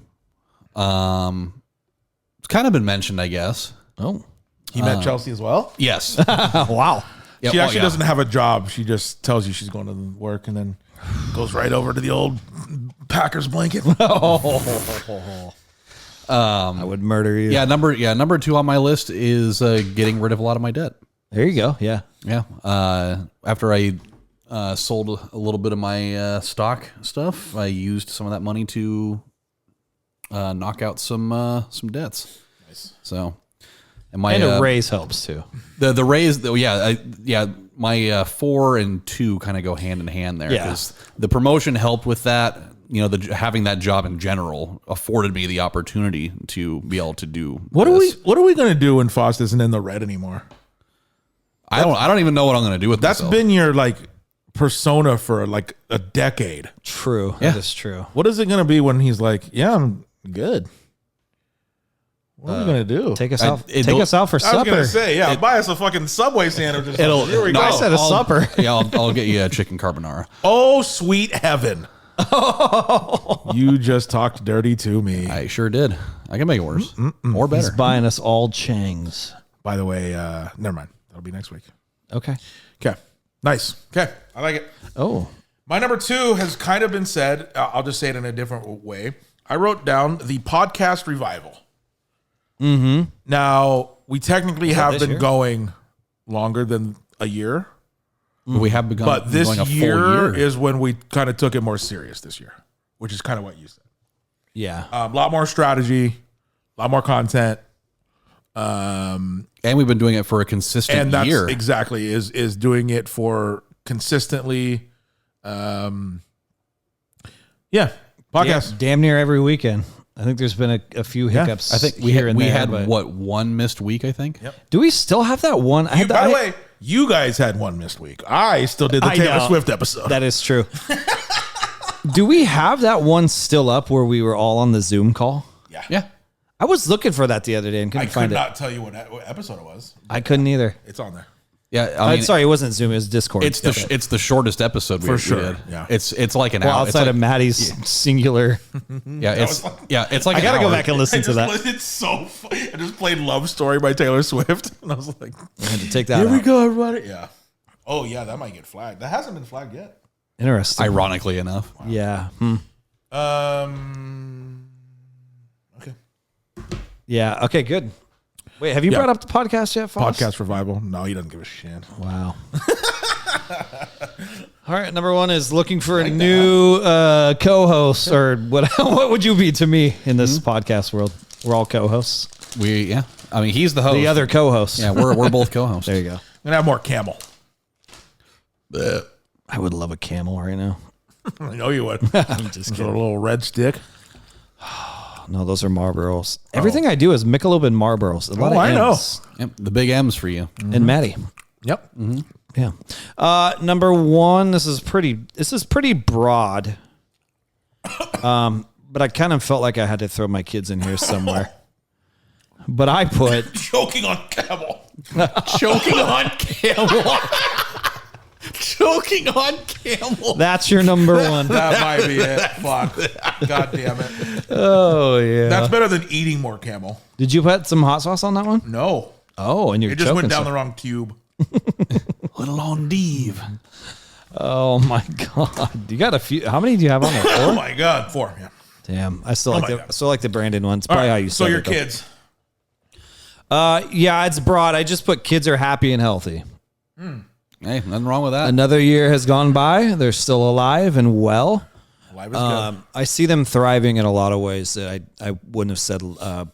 It's kind of been mentioned, I guess. Oh, He met Chelsea as well. Yes. wow. Yeah, She actually yeah. doesn't have a job. She just tells you she's going to work and then goes right over to the old Packers blanket. I would murder you. Yeah, number 2 on my list is getting rid of a lot of my debt. There you go. Yeah. Yeah. After I sold a little bit of my stock stuff, I used some of that money to knock out some debts. Nice. So, and a raise helps too. The raise, my 4 and 2 kind of go hand in hand there, Yeah. because the promotion helped with that. You know, having that job in general afforded me the opportunity to be able to do What this. are we going to do when Fost isn't in the red anymore? I don't even know what I'm going to do with That's myself. been your like persona for like a decade. True. Yeah. That is true. What is it going to be when he's like, yeah, I'm good? What are we going to do? Take us I- out. it Take don't- us out for I was going supper. to say, yeah, buy us a fucking Subway sandwich or something. Here we go. I said a supper. Yeah, I'll get you a chicken carbonara. Oh, sweet heaven. You just talked dirty to me. I sure did. I can make it worse or better. He's buying us all Changs. By the way, never mind. That'll be next week. Okay. Okay. Nice. Okay. I like it. Oh. My number 2 has kind of been said. I'll just say it in a different way. I wrote down the podcast revival. Mm-hmm. Now, we technically have this been year? going longer than a year. But we have begun. But this going a full year is when we kind of took it more serious this year, which is kind of what you said. Yeah. A lot more strategy, a lot more content. and we've been doing it for a consistent And that's year. exactly is doing it for consistently. Podcast. Damn near every weekend. I think there's been a few hiccups. I think we here and there, had but- what, one missed week, I think. Yep. Do we still have that one? I had By the way, you guys had one missed week. I still did the I Taylor know. Swift episode. That is true. Do we have that one still up where we were all on the Zoom call? Yeah. I was looking for that the other day and I couldn't could find it. not tell you what episode it was. I couldn't either. It's on there. Yeah. I mean, Sorry, it wasn't Zoom. It was Discord. it's the shortest episode we sure, did. yeah. It's like an well, hour. outside it's of like, Matty's singular. yeah, it's like I an gotta go hour. back and listen to that. It's so funny. I just played Love Story by Taylor Swift. And I was like, I had to take that here we out. go, everybody. Yeah. Oh, yeah, that might get flagged. That hasn't been flagged yet. Interesting. Ironically enough. Yeah. Okay. Yeah. Okay, good. Wait, have you Yeah. brought up the podcast yet, Fost? Podcast revival. No, he doesn't give a shit. Wow. All right, number 1 is looking for a new co-host, or what? What would you be to me in this podcast world? We're all co-hosts. I mean, he's the host. The other co-host. Yeah, we're both co-hosts. There you go. I'm going to have more Camel. I would love a Camel right now. I know you would. I'm just kidding. A little red stick. No, those are Marlboros. Everything I do is Michelob and Marlboros. A lot of I know. M's. Yep, the big M's for you. And Matty. Yep. Yeah. Number 1, this is pretty broad. But I kind of felt like I had to throw my kids in here somewhere. But I put Choking on Camel. Choking on Camel. Choking on Camel. that's your number 1. That might be it. Fuck. God damn it. Oh yeah. That's better than eating more Camel. Did you put some hot sauce on that one? No. Oh, and you're It just choking went down some- the wrong tube. Little endive. Oh my god. You got a few. How many do you have on there? Oh 4? my God. 4. Yeah. Damn. I still Oh like my the God. still like the Brandon ones. All Probably right, how you so said your it, though. kids. Yeah, it's broad. I just put kids are happy and healthy. Hey, nothing wrong with that. Another year has gone by. They're still alive and well. Life is good. I see them thriving in a lot of ways that I wouldn't have said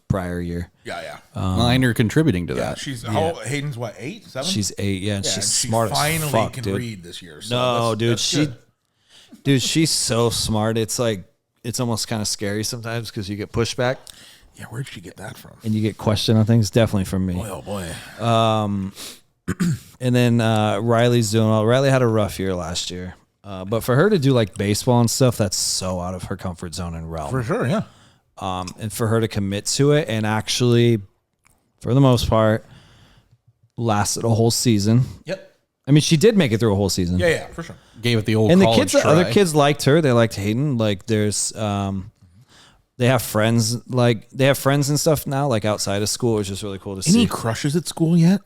prior year. Yeah. And you're contributing to Yeah. that. She's how Hayden's what, 8, 7? She's 8, yeah, and Yeah, she's and she smart finally as fuck, can dude. read this year. So No, that's good. she's so smart. It's like it's almost kind of scary sometimes because you get pushback Yeah, where'd she get that from? and you get questioned on things. Definitely from me. Oh boy. And then Riley's doing well. Riley had a rough year last year. But for her to do like baseball and stuff, that's so out of her comfort zone and realm. For sure, yeah. And for her to commit to it and actually, for the most part, lasted a whole season. Yep. I mean, she did make it through a whole season. Yeah, for sure. Gave it the old And the college kids, the other try. kids liked her. They liked Hayden. Like there's, they have friends and stuff now, like outside of school, which is really cool to see. Any crushes at school yet?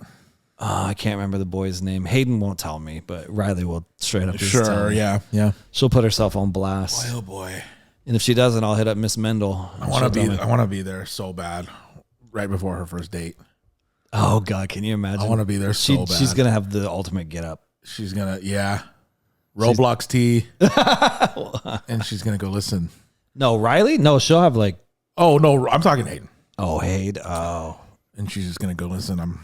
I can't remember the boy's name. Hayden won't tell me, but Riley will straight up just tell Sure, me. yeah. She'll put herself on blast. Oh boy. And if she doesn't, I'll hit up Miss Mendel. I want to be there so bad, right before her first date. Oh God, can you imagine? I want to be there so bad. She's gonna have the ultimate get up. She's gonna, Roblox tea, and she's gonna go listen. No, Riley? No, she'll have like. Oh no, I'm talking Hayden. Oh, Hayden. Oh, And she's just gonna go listen.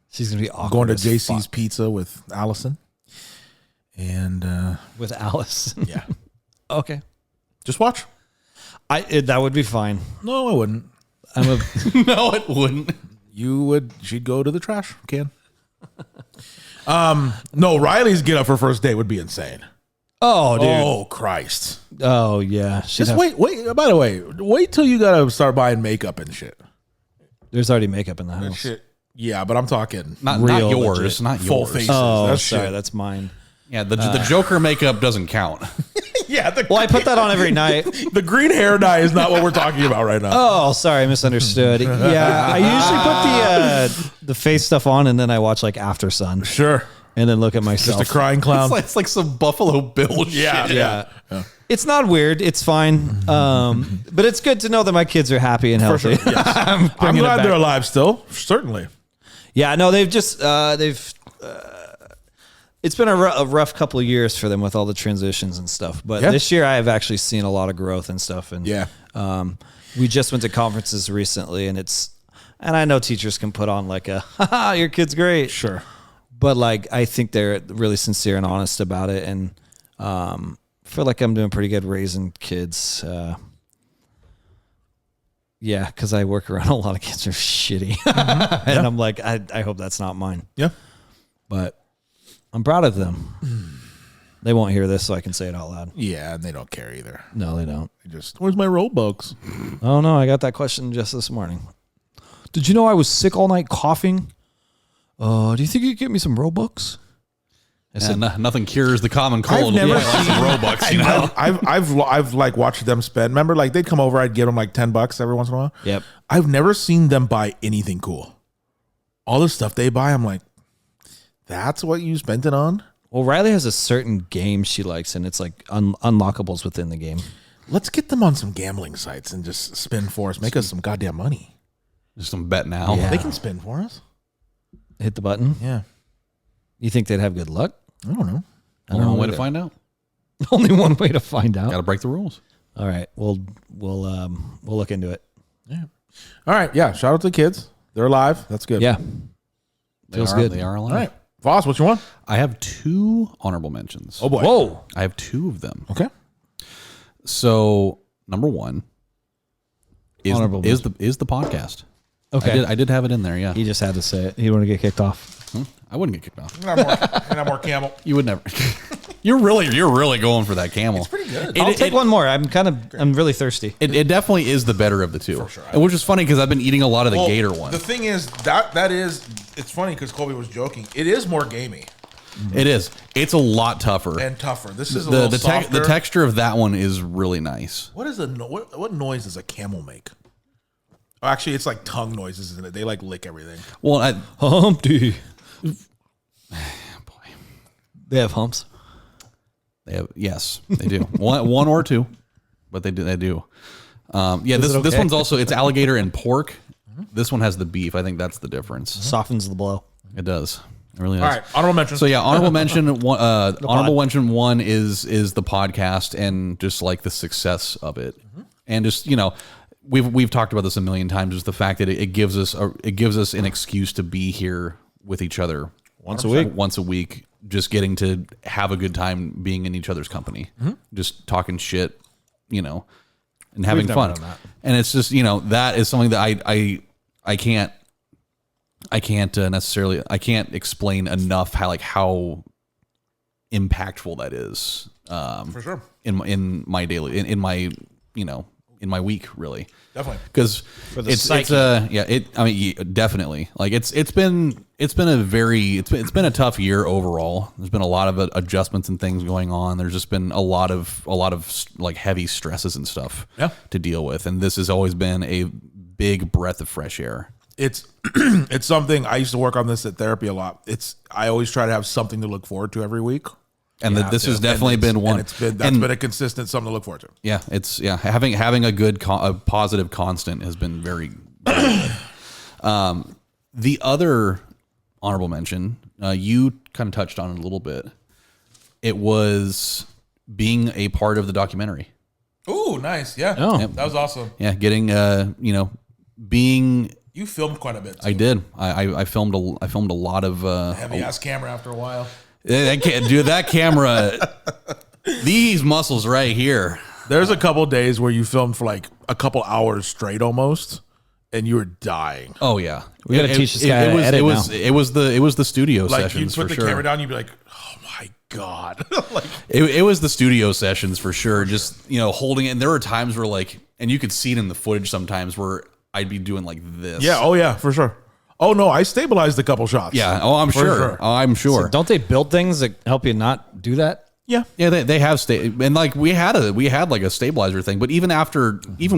she's gonna be awkward. Going to as JC's fuck. Pizza with Allison, and With Alice. yeah, Okay, just watch. that would be fine. No, I wouldn't. I'm a. No, it wouldn't. You would. She'd go to the trash can. No, Riley's get up for first date would be insane. Oh, dude. Oh Christ! Oh yeah. Just wait. By the way, wait till you gotta start buying makeup and shit. There's already makeup in the house. Shit. Yeah, but I'm talking Not Real yours. legit. Not full yours. faces. Oh, That's sorry, shit. that's mine. Yeah, the Joker makeup doesn't count. Yeah, Well, I put that on every night. the green hair dye is not what we're talking about right now. Oh, sorry, I misunderstood. Yeah, I usually put the face stuff on, and then I watch like After Sun, Sure. and then look at myself. Just a crying clown. It's like some Buffalo Bill shit. Yeah. It's not weird. It's fine. But it's good to know that my kids are happy and For healthy. sure. Yes. I'm bringing it glad back. they're alive still. Certainly. Yeah, no, they've just it's been a rough couple of years for them with all the transitions and stuff. But Yeah. this year, I have actually seen a lot of growth and stuff. And Yeah. we just went to conferences recently, and I know teachers can put on like a, haha, your kid's great. Sure. But like, I think they're really sincere and honest about it, and feel like I'm doing pretty good raising kids. Yeah, because I work around a lot of kids who are shitty, and I'm like, I hope that's not mine. Yeah. But I'm proud of them. They won't hear this, so I can say it out loud. Yeah, and they don't care either. No, they don't. They just, where's my Robux? Oh no, I got that question just this morning. Did you know I was sick all night coughing? Do you think you could get me some Robux? I said, Nothing cures the common cold. I've never like some Robux, you know. I've like watched them spend. Remember, like they'd come over, I'd give them like $10 every once in a while. Yep. I've never seen them buy anything cool. All the stuff they buy, I'm like, that's what you spent it on? Well, Riley has a certain game she likes, and it's like unlockables within the game. Let's get them on some gambling sites and just spin for us. Make us some goddamn money. Just some bet now. Yeah. They can spin for us. Hit the button. Yeah. You think they'd have good luck? I don't know. Only one way to find out. Only one way to find out. Got to break the rules. All right, we'll look into it. Yeah. All right. Yeah. Shout out to the kids. They're alive. That's good. Yeah, They feels are, good. They are alive. All right. Voss, what you want? I have 2 honorable mentions. Oh boy. Whoa. I have 2 of them. Okay. So number 1 Honorable is the podcast. Okay. I did have it in there. Yeah. He just had to say it. He didn't want to get kicked off. I wouldn't get kicked off. Not more Camel. You would never. You're really going for that Camel. It's pretty good. I'll take one more. I'm really thirsty. It definitely is the better of the 2. For sure. And which is funny because I've been eating a lot of the Gator one. The thing is that is it's funny because Colby was joking. It is more gamey It is. It's a lot tougher. and tougher. This is a the little the, softer. the texture of that one is really nice. What is what noise does a camel make? Oh, actually, it's like tongue noises, isn't it? They like lick everything. Well, Humpty. They have humps. yes, they do. one or 2, but they do. Yeah, this one's also it's alligator and pork. This one has the beef. I think that's the difference. Softens the blow. It does. It really does. All right, honorable mention. So yeah, honorable mention. Honorable mention 1 is the podcast and just like the success of it, and just we've talked about this a million times. Is the fact that it gives us an excuse to be here with each other once a week, just getting to have a good time being in each other's company, just talking shit, and having fun. And it's just that is something that I can't necessarily explain enough how impactful that is for sure. in my daily in my in my week, really. Definitely. Because definitely. Like it's been a tough year overall. There's been a lot of adjustments and things going on. There's just been a lot of like heavy stresses and stuff to deal with, and this has always been a big breath of fresh air. It's it's something I used to work on this at therapy a lot. I always try to have something to look forward to every week. And this has definitely been one. That's been a consistent something to look forward to. Yeah, having a good a positive constant has been very good. The other honorable mention, you kind of touched on it a little bit. It was being a part of the documentary. Ooh, nice. Yeah. Oh. That was awesome. Yeah, getting being. You filmed quite a bit. I did. I filmed a lot of heavy ass camera after a while. That camera, these muscles right here. There's a couple days where you filmed for like a couple hours straight almost, and you were dying. Oh yeah, we got to teach this guy how to edit now. It was the studio like sessions you put for the sure. camera down, you'd be like, oh my god. Like it was the studio sessions for sure. Just holding it. And there were times where and you could see it in the footage sometimes where I'd be doing like this. Yeah. Oh yeah, for sure. Oh no, I stabilized a couple shots. Yeah. Oh, I'm sure. Oh, I'm sure. So don't they build things that help you not do that? Yeah. Yeah. They have and like we had like a stabilizer thing, but even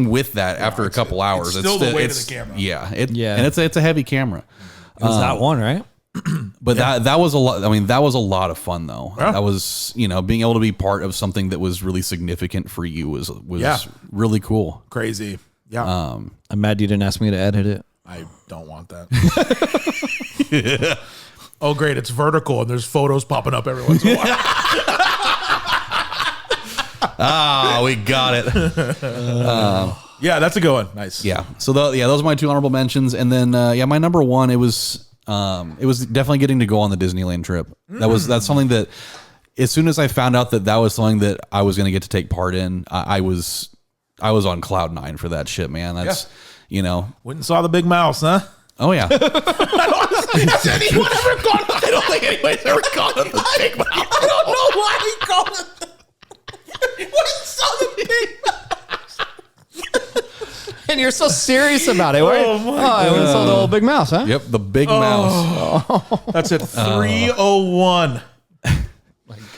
with that, after a couple hours, it's still the weight of the camera. Yeah. And it's a heavy camera. It was that one, right? But that was a lot. I mean, that was a lot of fun though. Yeah. That was, being able to be part of something that was really significant for you was really cool. Crazy. Yeah. I'm mad you didn't ask me to edit it. I don't want that. Oh, great. It's vertical and there's photos popping up every once in a while. We got it. Yeah, that's a good one. Nice. Yeah. So those are my two honorable mentions. And then, my number one, it was definitely getting to go on the Disneyland trip. That's something that as soon as I found out that was something that I was going to get to take part in, I was on cloud 9 for that shit, man. That's, Went and saw the big mouse, huh? Oh yeah. Has anyone ever gone? I don't think anybody's ever gone to the big mouse. I don't know why he called it. Went and saw the big mouse. And you're so serious about it. Right? Oh, my I went and saw the old big mouse, huh? Yep. The big mouse. That's at 3:01.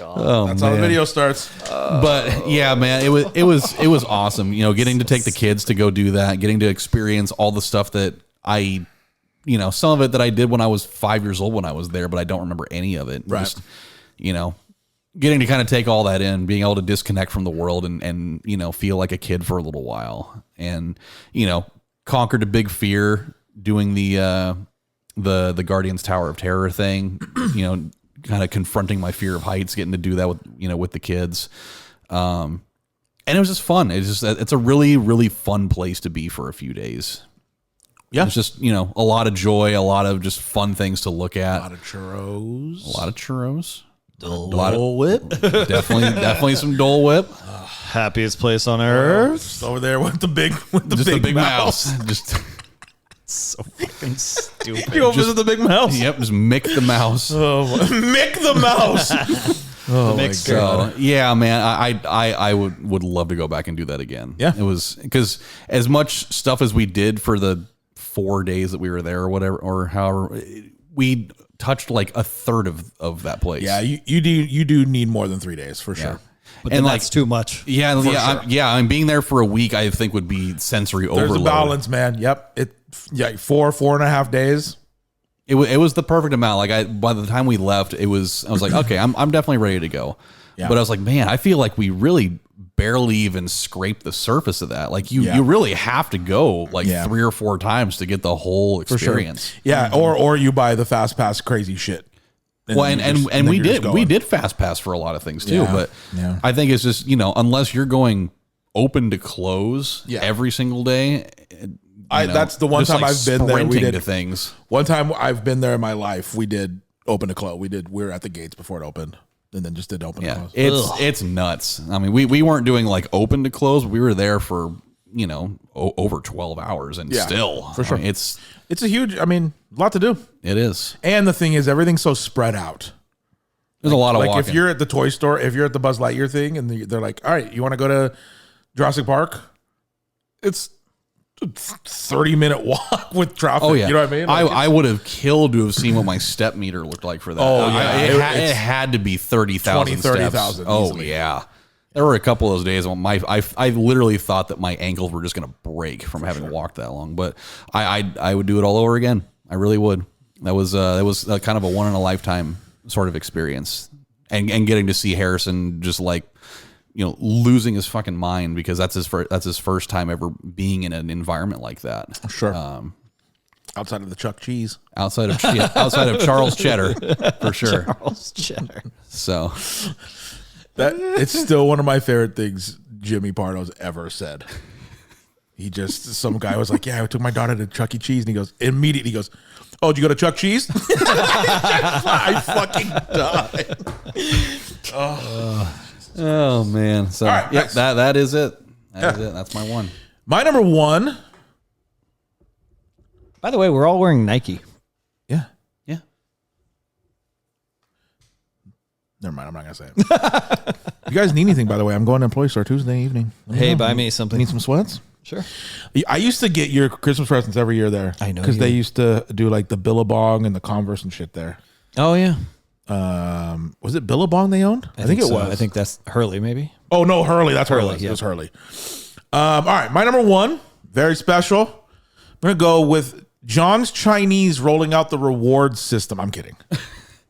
Oh, That's how the video starts. But yeah, man, it was awesome. Getting to take the kids to go do that, getting to experience all the stuff that some of it that I did when I was 5 years old when I was there, but I don't remember any of it. Right. Just, getting to kind of take all that in, being able to disconnect from the world and feel like a kid for a little while, and conquered a big fear doing the Guardians Tower of Terror thing. Kind of confronting my fear of heights, getting to do that with the kids. And it was just fun. It's a really, really fun place to be for a few days. Yeah. It's just, a lot of joy, a lot of just fun things to look at. A lot of churros. Dole Whip. Definitely some Dole Whip. Happiest place on earth. Just over there with the big mouse. Just So fucking stupid. You go visit the big mouse. Yep, just Mick the mouse. Oh, Mick the mouse. Oh my god. Yeah, man, I would love to go back and do that again. Yeah, it was because as much stuff as we did for the 4 days that we were there, or whatever, or however, we touched like a third of that place. Yeah, you do need more than 3 days for sure. But and that's too much. Yeah, I'm being there for a week. I think would be sensory overload. There's a balance, man. Yep. 4.5 days. It was the perfect amount. Like by the time we left, I was like, okay, I'm definitely ready to go. Yeah. But I was like, man, I feel like we really barely even scraped the surface of that. Like you really have to go 3 or 4 times to get the whole experience. Sure. Yeah, or you buy the fast pass crazy shit. And we did fast pass for a lot of things too, but I think it's just, unless you're going open to close every single day. That's the one time I've been there. We did things. One time I've been there in my life. We did open to close. We were at the gates before it opened, and then just did open to close. It's nuts. I mean, we weren't doing like open to close. We were there for over 12 hours, and still for sure. I mean, it's a huge. I mean, a lot to do. It is, and the thing is, everything's so spread out. There's a lot of walking. If you're at the toy store, if you're at the Buzz Lightyear thing, and they're like, "All right, you want to go to Jurassic Park?" It's 30-minute walk with traffic. Oh yeah, You know what I mean? I would have killed to have seen what my step meter looked like for that. Oh, yeah. It had to be 30,000 steps. 30,000 Oh easily. yeah, there were a couple of those days when I literally thought that my ankles were just going to break from having walked that long. But I would do it all over again. I really would. That was kind of a one in a lifetime sort of experience, and getting to see Harrison just like, losing his fucking mind because that's his first time ever being in an environment like that. Sure. Outside of the Chuck Cheese. Outside of Charles Cheddar, for sure. Charles Cheddar. So It's still one of my favorite things Jimmy Pardo's ever said. Some guy was like, yeah, I took my daughter to Chuck E. Cheese, and he goes, oh, did you go to Chuck Cheese? I fucking died. oh man. So All right, yeah, next. that is it. That is it. That's my one. My number one. By the way, we're all wearing Nike. Yeah. Yeah. Never mind. I'm not going to say it. You guys need anything, by the way, I'm going to employee store Tuesday evening. Hey, buy me something. Need some sweats? Sure. I used to get your Christmas presents every year there. I know because you they do. used to do like the Billabong and the Converse and shit there. Oh yeah. Was it Billabong they owned? I think it so. was. I think that's Hurley, maybe. Oh no, Hurley. That's Hurley. Hurley, It was yeah. Hurley. All right, my number one, very special. I'm gonna go with John's Chinese rolling out the rewards system. I'm kidding.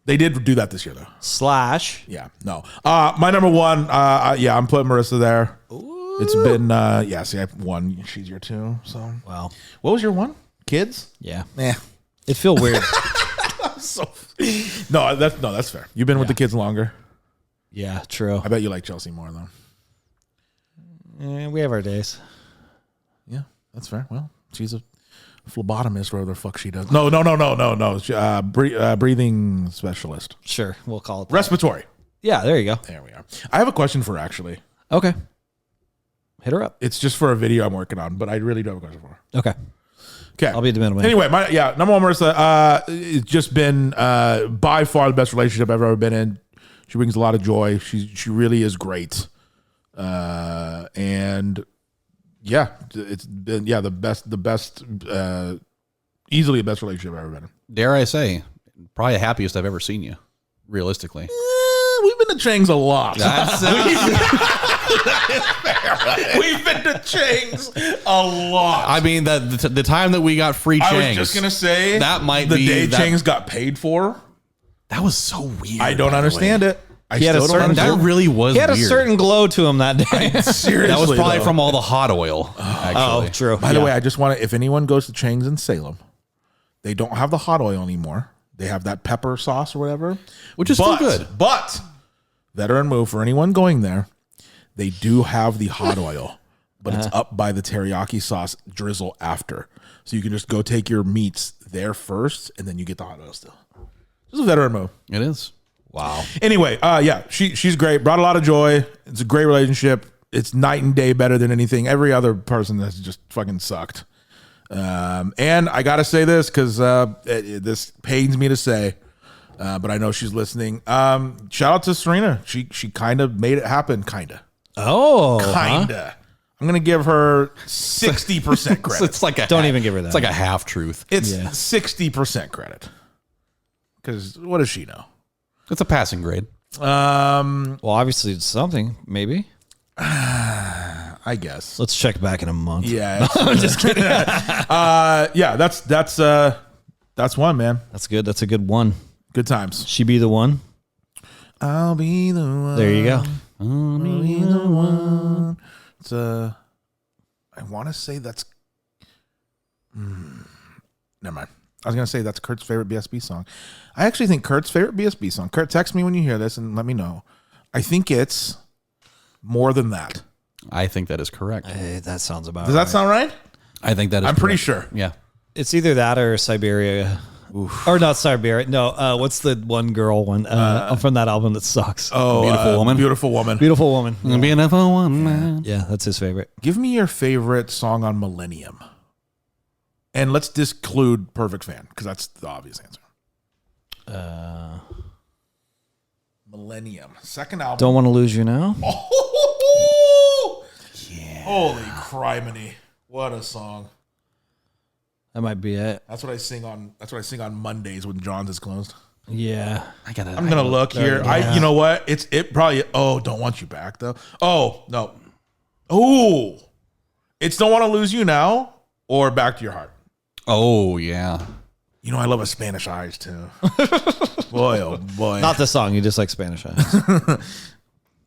They did do that this year though. Slash. Yeah, no. My number one, yeah, I'm putting Marissa there. It's been, see, I won. She's your two. So, Wow. what was your one? Kids? Yeah. Yeah. It feel weird. So, no, that's fair. You've been with the kids longer. Yeah. True. I bet you like Chelsea more though. We have our days. Yeah, that's fair. Well, she's a phlebotomist, whatever the fuck she does. No. She, breathing specialist. Sure. We'll call it that. Respiratory. Yeah. There you go. There we are. I have a question for her, actually. Okay. Hit her up. It's just for a video I'm working on, but I really do have a question for her. Okay. Okay. I'll be the middleman. Anyway, number one, Marissa, it's just been by far the best relationship I've ever been in. She brings a lot of joy. She really is great. And yeah, it's been the best, easily the best relationship I've ever been in. Dare I say, probably the happiest I've ever seen you, realistically. We've been to Chang's a lot. That's We've been to Chang's a lot. I mean, the time that we got free Chang's. I was just gonna say that might the be day that, Chang's got paid for. That was so weird. I don't understand it. He had a certain- That really was He had weird. a certain glow to him that day. Seriously, that was probably though. from all the hot oil. Actually. Oh, true. By the way, I just want to, if anyone goes to Chang's in Salem, they don't have the hot oil anymore. They have that pepper sauce or whatever, Which is still good. But veteran move for anyone going there, they do have the hot oil, but it's up by the teriyaki sauce drizzle after. So you can just go take your meats there first, and then you get the hot oil still. This is a veteran move. It is. Wow. Anyway, she's great. Brought a lot of joy. It's a great relationship. It's night and day better than anything. Every other person that's just fucking sucked. And I gotta say this because this pains me to say, but I know she's listening. Shout out to Serena. She kind of made it happen. Kinda. I'm gonna give her 60% credit. It's like Don't even give her that. It's like a half truth. It's 60% credit. Because what does she know? It's a passing grade. Well, obviously it's something, maybe. I guess. Let's check back in a month. Yeah. I'm just kidding. That's one, man. That's good. That's a good one. Good times. She be the one. I'll be the one. There you go. I'll be the one. It's I want to say that's. Never mind. I was gonna say that's Kurt's favorite BSB song. I actually think Kurt's favorite BSB song. Kurt, text me when you hear this and let me know. I think it's More Than That. I think that is correct. Hey, that sounds about Does that sound right? I think that is I'm pretty correct. sure. Yeah. It's either that or Siberia. Or not Siberia. No, what's the one girl one from that album that sucks? Oh, Beautiful Woman. Beautiful Woman. Beautiful Woman. Beautiful woman. Yeah, that's his favorite. Give me your favorite song on Millennium. And let's disclude Perfect Fan, because that's the obvious answer. Millennium. Second album. Don't want to lose you now. Yeah. Holy criminy. What a song. That might be it. That's what I sing on Mondays when John's is closed. Yeah. I gotta. I'm gonna look here. You know what? It probably. Oh, Don't Want You Back though. Oh no. Oh, it's Don't Want to Lose You Now or Back to Your Heart. Oh yeah. You know I love a Spanish Eyes too. Boy, oh boy. Not the song. You just like Spanish Eyes.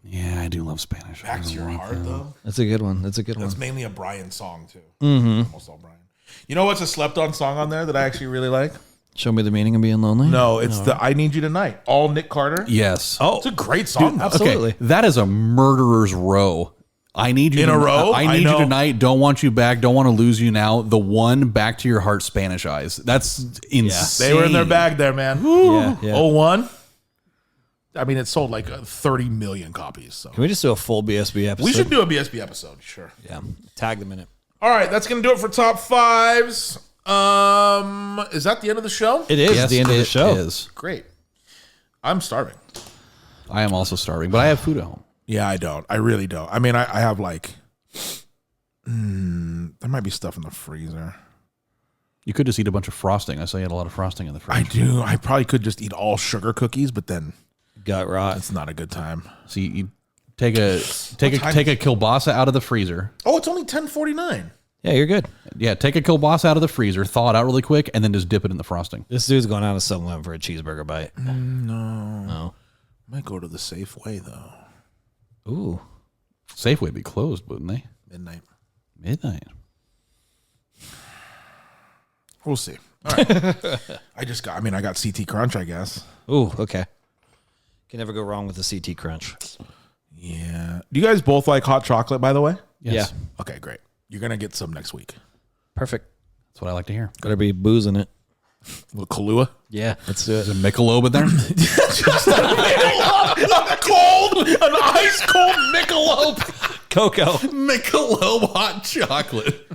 Yeah, I do love Spanish. Back to Your Heart though. That's a good one. That's a good one. That's mainly a Brian song too. Almost all Brian. You know what's a slept on song on there that I actually really like? Show Me the Meaning of Being Lonely. No, it's the I Need You Tonight. All Nick Carter. Yes. Oh, It's a great song. though. absolutely. Okay, that is a murderer's row. I need you In a row? I I need you know. tonight. Don't want you back. Don't want to lose you now. The one Back to Your Heart Spanish Eyes. That's insane. They were in their bag there, man. Yeah, yeah. 01. I mean, it sold like 30 million copies. So Can we just do a full BSB episode? we should do a BSB episode, sure. Yeah. Tag them in it. All right, that's gonna do it for top fives. Is that the end of the show? It is Yes, the end of the it show. is. Great. I'm starving. I am also starving, but I have food at home. Yeah, I don't. I really don't. I mean, I have like, there might be stuff in the freezer. You could just eat a bunch of frosting. I saw you had a lot of frosting in the fridge. I do. I probably could just eat all sugar cookies, but then Gut rot. it's not a good time. So you take a time take a kielbasa out of the freezer. Oh, it's only 10:49. Yeah, you're good. Yeah, take a kielbasa out of the freezer, thaw it out really quick, and then just dip it in the frosting. This dude's going out of someone for a cheeseburger bite. No. Might go to the Safeway though. Ooh. Safeway would be closed, wouldn't they? Midnight. Midnight. We'll see. All right. I got CT Crunch, I guess. Ooh, okay. Can never go wrong with the CT Crunch. Yeah. Do you guys both like hot chocolate, by the way? Yes. Yeah. Okay, great. You're going to get some next week. Perfect. That's what I like to hear. Gotta be booze in it. With Kahlua. Yeah, let's do it. Is a Michelob in there? An ice cold Michelob. Cocoa. Michelob hot chocolate.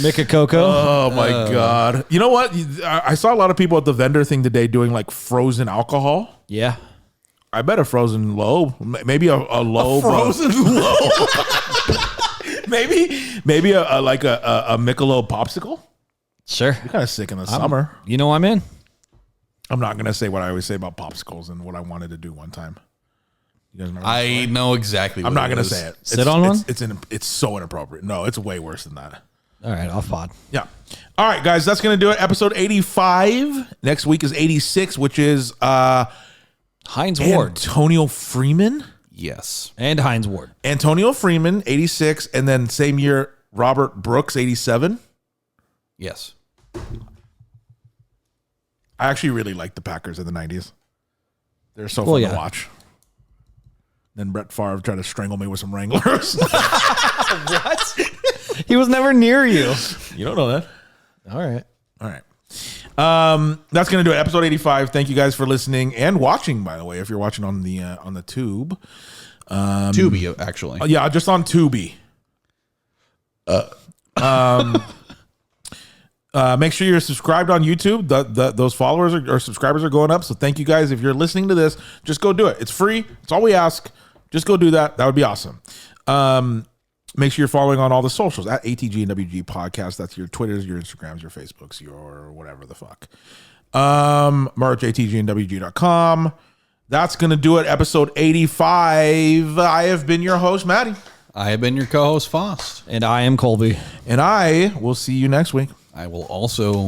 Mika Cocoa. Oh my God. You know what? I saw a lot of people at the vendor thing today doing like frozen alcohol. Yeah. I bet a frozen low, maybe a low. Frozen low. maybe a Michelob popsicle. Sure. Kind of sick in the summer. You know I'm in. I'm not going to say what I always say about popsicles and what I wanted to do one time. You guys remember that I story? know exactly what I'm not it going to is. say it. Sit on one? It's so inappropriate. No, it's way worse than that. All right, off pod. Yeah. All right, guys, that's going to do it. Episode 85. Next week is 86, which is Heinz Ward. Antonio Freeman. Yes. And Heinz Ward. Antonio Freeman, 86. And then same year, Robert Brooks, 87. Yes. I actually really liked the Packers in the 90s. They're so Well, fun yeah. to watch. Then Brett Favre tried to strangle me with some Wranglers. He was never near you. You don't know that. All right. All right. That's going to do it. Episode 85. Thank you guys for listening and watching, by the way, if you're watching on the tube. Tubi, actually. Yeah, just on Tubi. Make sure you're subscribed on YouTube. Those followers or subscribers are going up. So thank you guys. If you're listening to this, just go do it. It's free. It's all we ask. Just go do that. That would be awesome. Make sure you're following on all the socials at ATG and WG Podcast. That's your Twitters, your Instagrams, your Facebooks, your whatever the fuck. Merch, ATGandWG.com. That's going to do it. Episode 85. I have been your host, Matty. I have been your co-host, Fost. And I am Colby. And I will see you next week. I will also